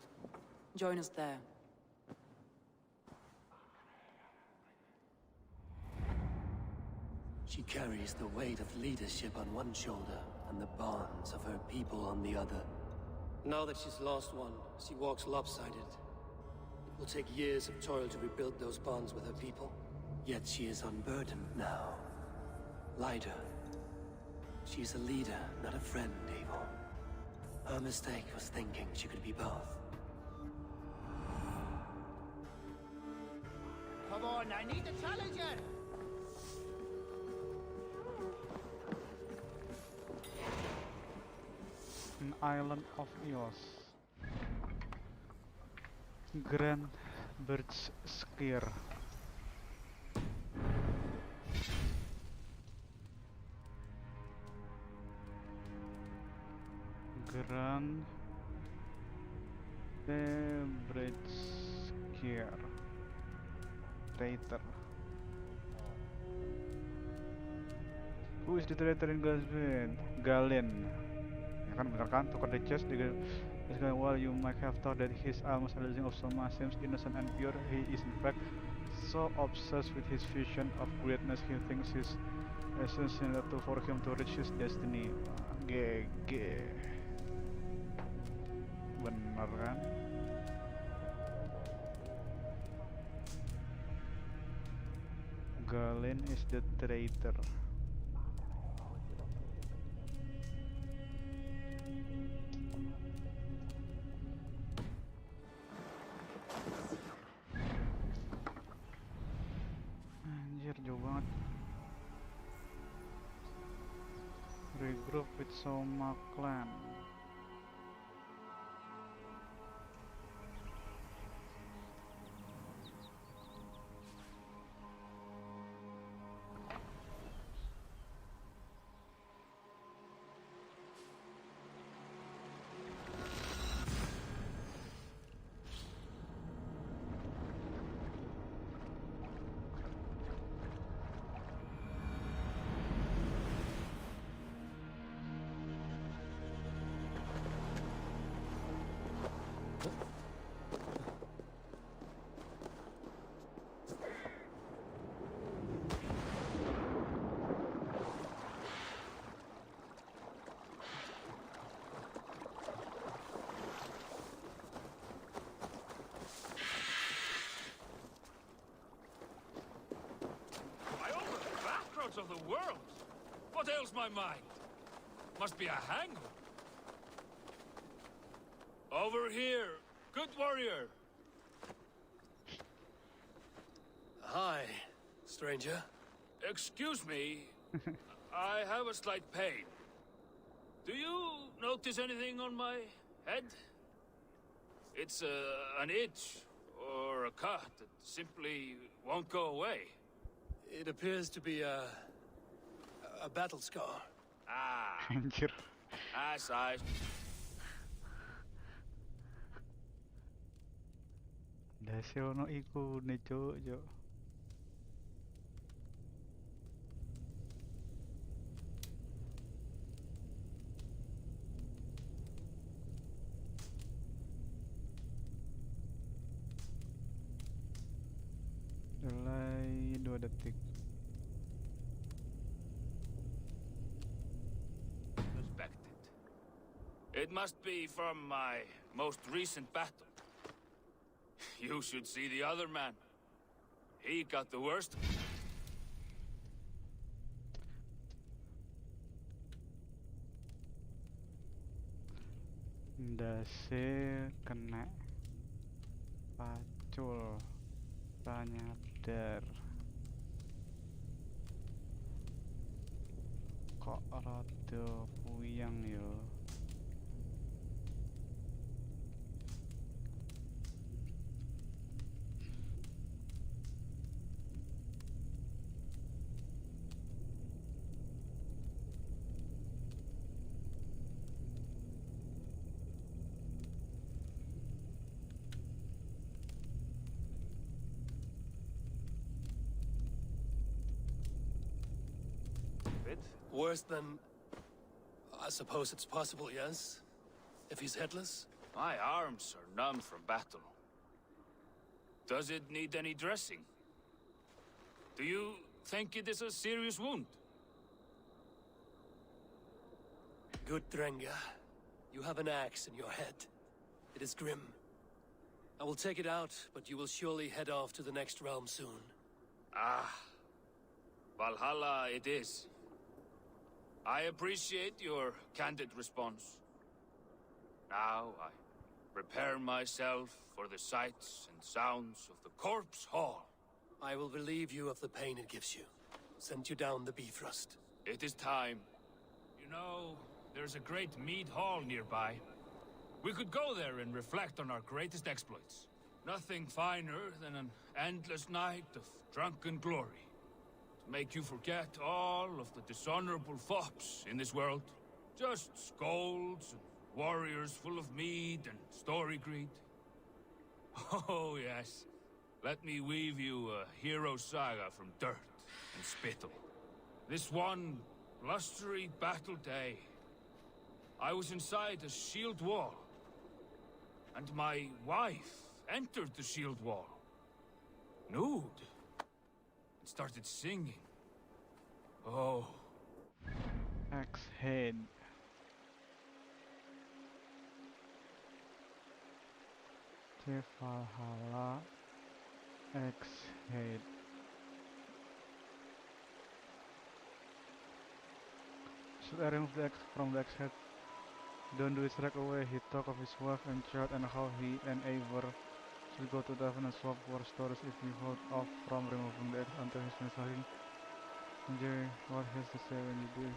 Join us there. She carries the weight of leadership on one shoulder and the bonds of her people on the other. Now that she's lost one, she walks lopsided. It will take years of toil to rebuild those bonds with her people. Yet she is unburdened now. Lighter. She's a leader, not a friend, Abel. Her mistake was thinking she could be both. Come on, I need a challenger! An island of Eos. Grantebridgescire. Grantebridgescire. Traitor. Who is the traitor in Galen? Ya kan bener kan, tukar the chest juga. While you might have thought that his almost illusion of Soma seems innocent and pure, he is in fact so obsessed with his vision of greatness he thinks his essential for him to reach his destiny. GG. Bener kan? Galen is the traitor. Anjir, jauh banget. Regroup with Soma clan. Of the world? What ails my mind? Must be a hangover. Over here, good warrior. Hi, stranger. Excuse me, I have a slight pain. Do you notice anything on my head? It's an itch or a cut that simply won't go away. It appears to be a battle scar. Ah. Anjir. As I... Dasi ono iku nih cuk. The detik. Suspected. It must be from my most recent battle. You should see the other man. He got the worst. Dase kena pacul, nyadar. Kok rada puyeng ya. Worse than... I suppose it's possible, yes? If he's headless? My arms are numb from battle. Does it need any dressing? Do you think it is a serious wound? Good, Drenga. You have an axe in your head. It is grim. I will take it out, but you will surely head off to the next realm soon. Ah. Valhalla it is. I appreciate your candid response. Now I prepare myself for the sights and sounds of the Corpse Hall. I will relieve you of the pain it gives you. Send you down the Bifrost. It is time. You know, there's a great mead hall nearby. We could go there and reflect on our greatest exploits. Nothing finer than an endless night of drunken glory. To make you forget all of the dishonorable fops in this world. Just scolds and warriors full of mead and story greed. Oh, yes. Let me weave you a hero saga from dirt and spittle. This one blustery battle day, I was inside a shield wall, and my wife entered the shield wall, nude, and started singing. Oh. Axe head. Valhalla. Axe head. Should I remove the axe from the axe head? Don't do it straight away. He talked of his wife and child and how he and Eivor should go to Devon and swap war stories if we hold off from removing the axe until he's finished talking. Enjoy what he has to say when you do it.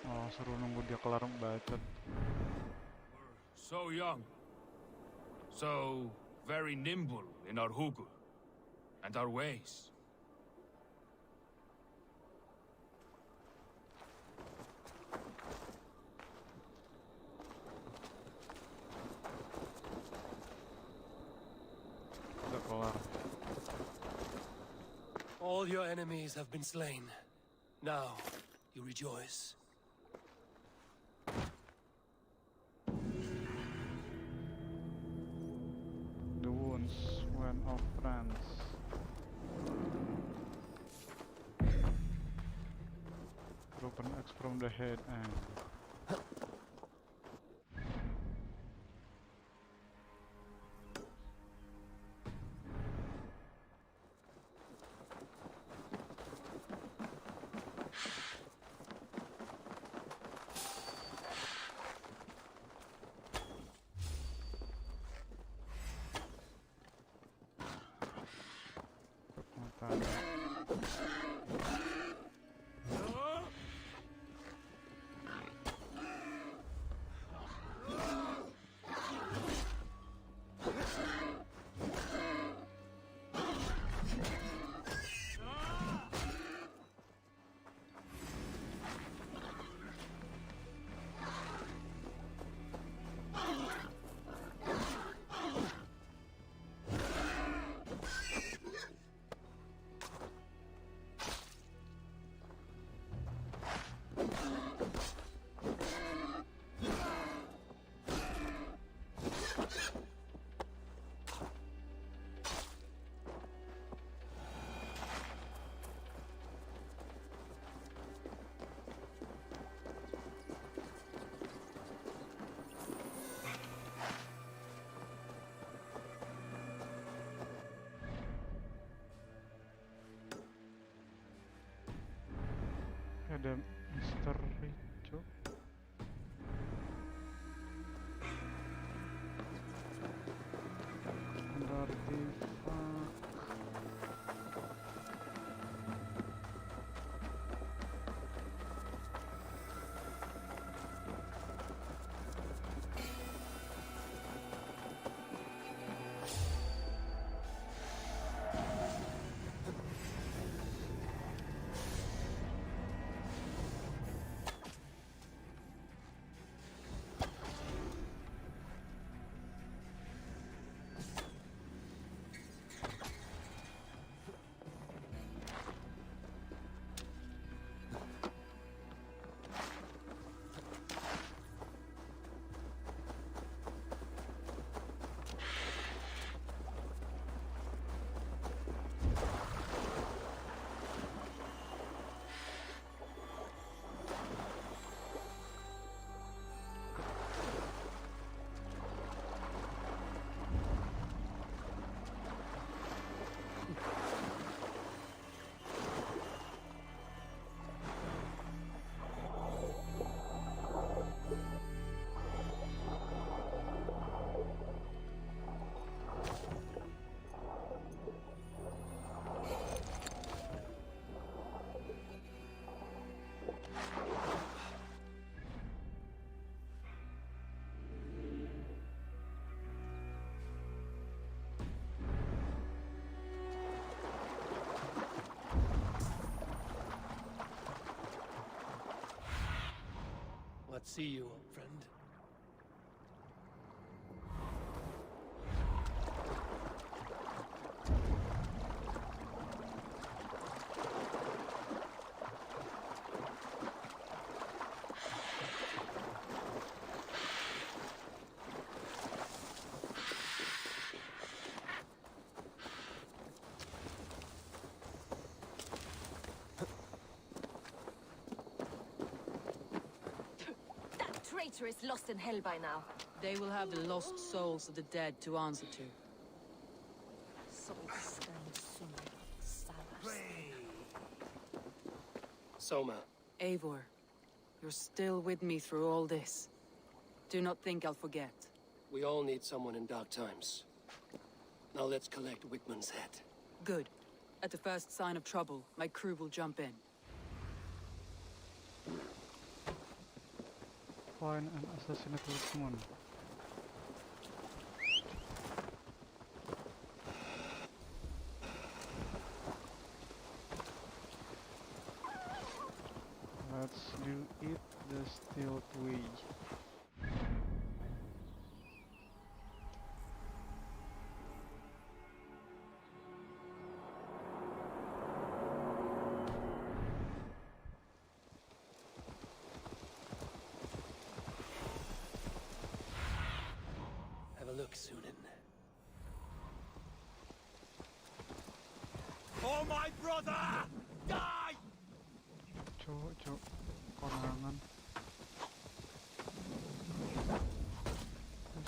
Oh, seru nunggu dia kelar bacot. So young. So very nimble in our hugul and our ways. Udah kelar. All your enemies have been slain. Now, you rejoice. The wounds went off friends. Drop an axe from the head and Ada misteri, cok. Ada artifak. Let's see you, old friend. Traitor is lost in hell by now. They will have the lost souls of the dead to answer to. Soma. Eivor, you're still with me through all this. Do not think I'll forget. We all need someone in dark times. Now let's collect Wigmund's head. Good. At the first sign of trouble, my crew will jump in. Find and assassinate Wigmund. Let's do it the stealth way. Have a look, Sunan. Oh, my brother! Die! Cok, konangan.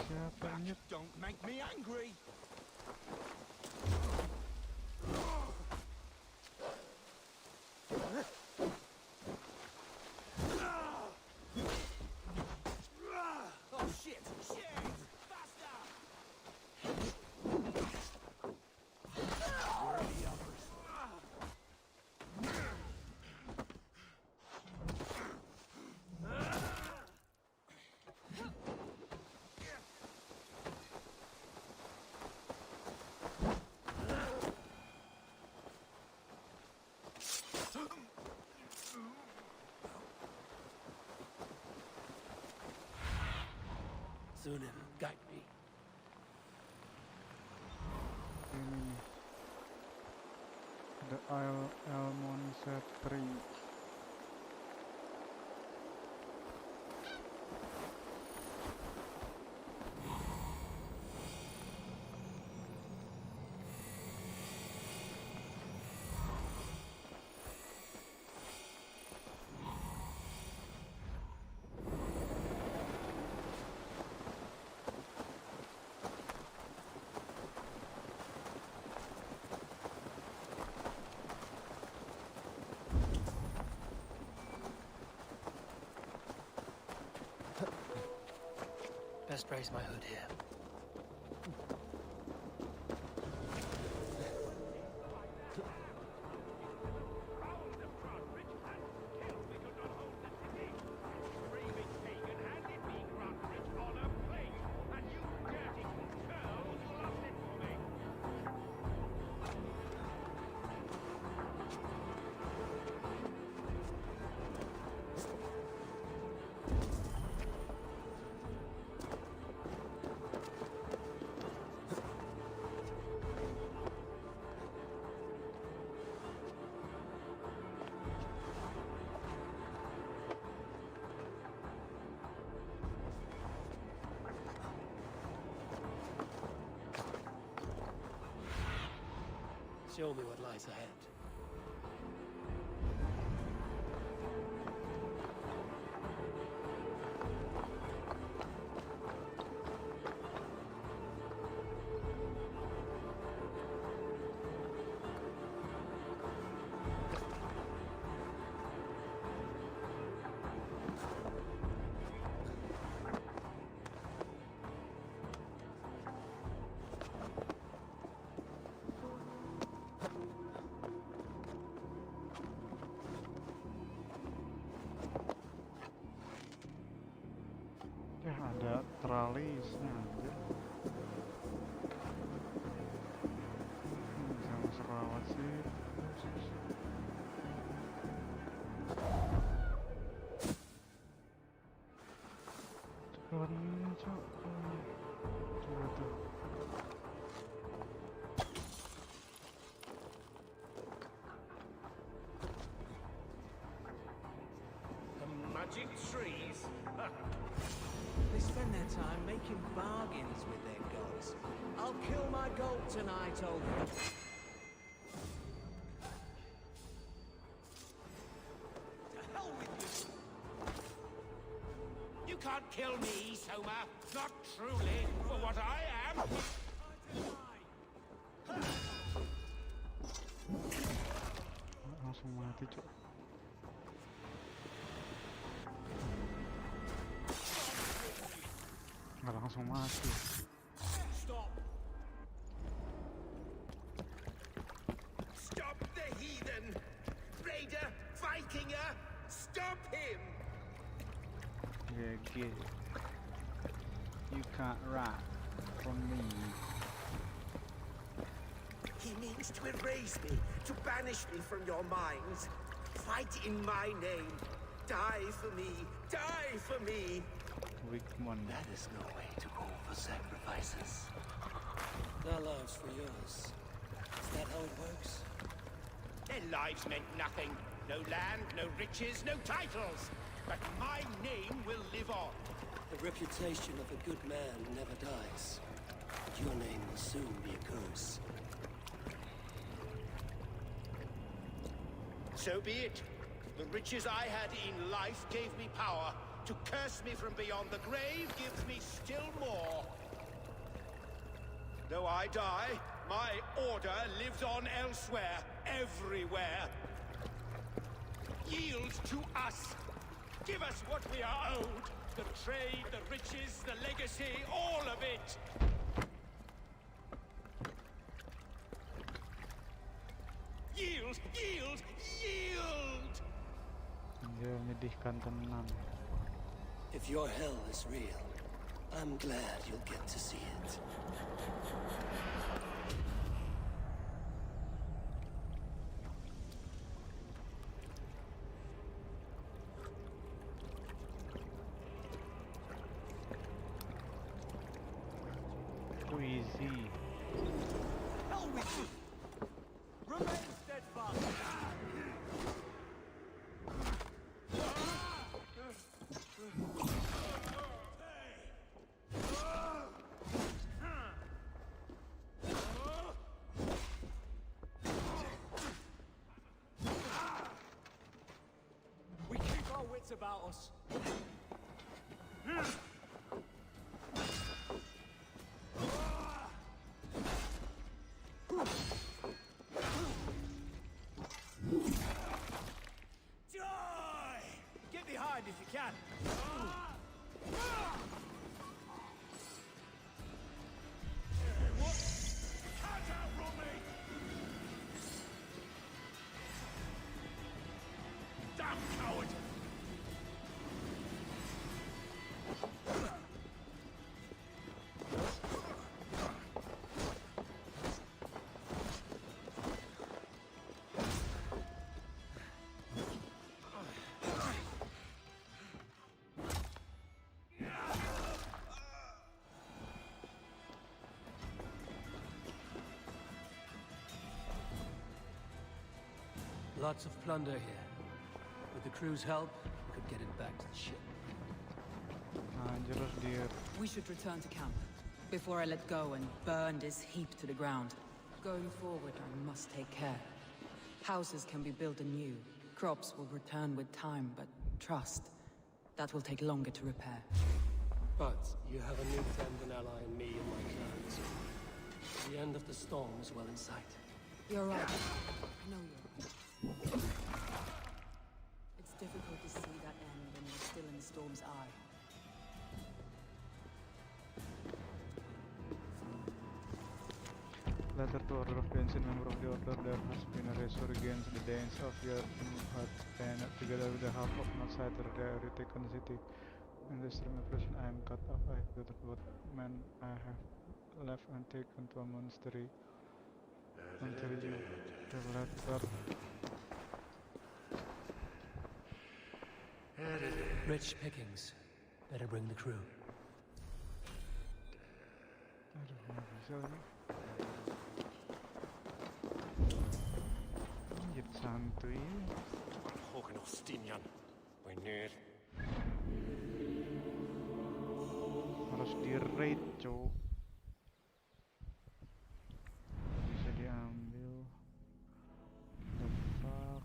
Siapa ini? Don't make me angry! Oh shit! Shit! Faster! Where are the others? Sunan, guide me. Ini nih. The Almond Tree. best raise my hood here. Show me what lies ahead. Ya ada tralisnya anjir. Bisa masuk lewat sih. Lewat ini cok. Coba tuh. The magic trees? They spend their time making bargains with their gods. I'll kill my goat tonight, old man. To hell with you! You can't kill me, Soma. Not truly, for what I am. Langsung mati cok. Nggak langsung mati. Stop! Stop the heathen! Raider! Vikinger! Stop him! GG. You can't run from me. He means to erase me, to banish me from your minds. Fight in my name. Die for me. Die for me. Wigmund. That is no way to call for sacrifices. Their lives for yours. Is that how it works? Their lives meant nothing. No land, no riches, no titles. But my name will live on. The reputation of a good man never dies. But your name will soon be a curse. So be it. The riches I had in life gave me power. To curse me from beyond the grave gives me still more. Though I die, my order lives on elsewhere, everywhere. Yield to us. Give us what we are owed. The trade, the riches, the legacy, all of it. Yield, yield, yield! Dia menyedihkan tenan. If your hell is real, I'm glad you'll get to see it. Too easy. Hell with you! Remain steadfast! We keep our wits about us. Die! Get behind if you can. Lots of plunder here. With the crew's help, we could get it back to the ship. Angelos dear. We should return to camp, before I let go and burn this heap to the ground. Going forward, I must take care. Houses can be built anew. Crops will return with time, but trust, that will take longer to repair. But you have a new friend and ally in me and my clans. The end of the storm is well in sight. You're right. I know you're right. It's difficult to see that end when you're still in the storm's eye. Letter to Order of the Ancient member of the Order, there has been a resort against the Danes of your and together with the half of Northsider, they have retaken the city. In this operation I am cut off. I have gathered what men I have left and taken to a monastery until you the letter. Rich pickings. Better bring the crew. Santuy. Hogan Ostinian. Wanneer? Harus di-raid, cowok. Bisa diambil. Depak.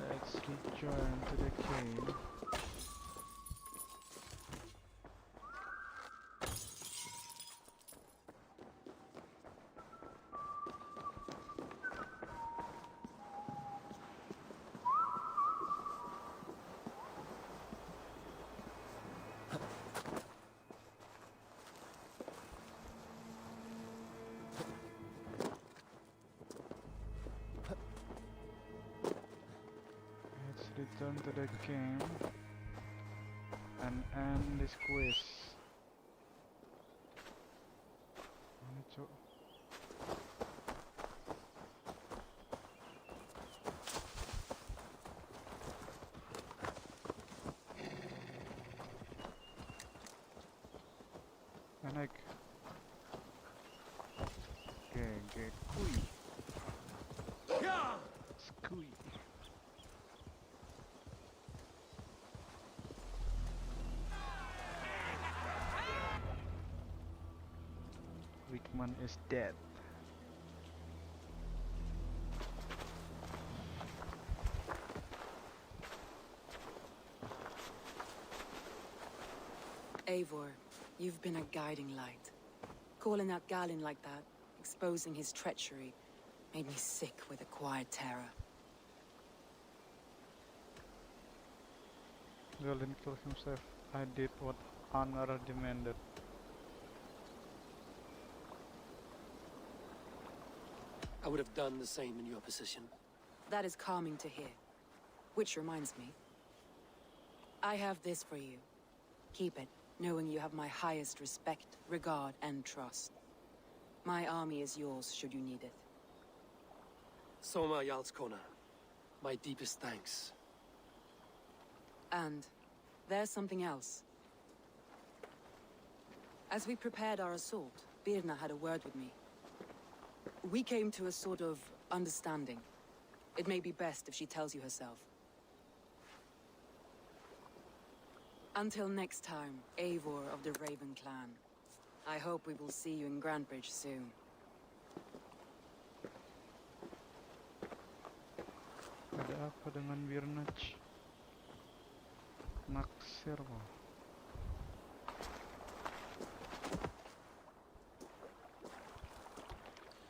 Let's rejoin to the cave. Return to the game and end this quest. Mana cok? Naik. Oke, kui. Skui. Wigman is dead. Eivor, you've been a guiding light. Calling out Galin like that, exposing his treachery, made me sick with a quiet terror. Galin killed himself. I did what honor demanded. I would have done the same in your position. That is calming to hear. Which reminds me, I have this for you. Keep it, knowing you have my highest respect, regard, and trust. My army is yours, should you need it. Soma Yalskona, my deepest thanks. And there's something else. As we prepared our assault, Birna had a word with me. We came to a sort of understanding. It may be best if she tells you herself. Until next time, Eivor of the Raven Clan. I hope we will see you in Grantebridge soon. Ada apa dengan Birna? Naksir loh.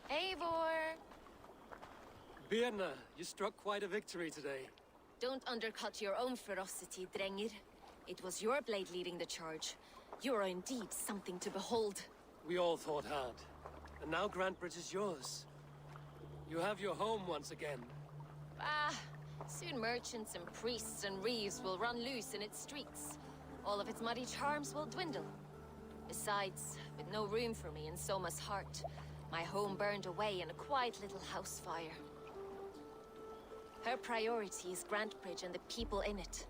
Eivor! Birna, you struck quite a victory today. Don't undercut your own ferocity, Drengir. It was your blade leading the charge. You are indeed something to behold. We all fought hard. And now Grantebridge is yours. You have your home once again. Ah, soon merchants and priests and reeves will run loose in its streets. All of its muddy charms will dwindle. Besides, with no room for me in Soma's heart, my home burned away in a quiet little house fire. Her priority is Grantebridge and the people in it.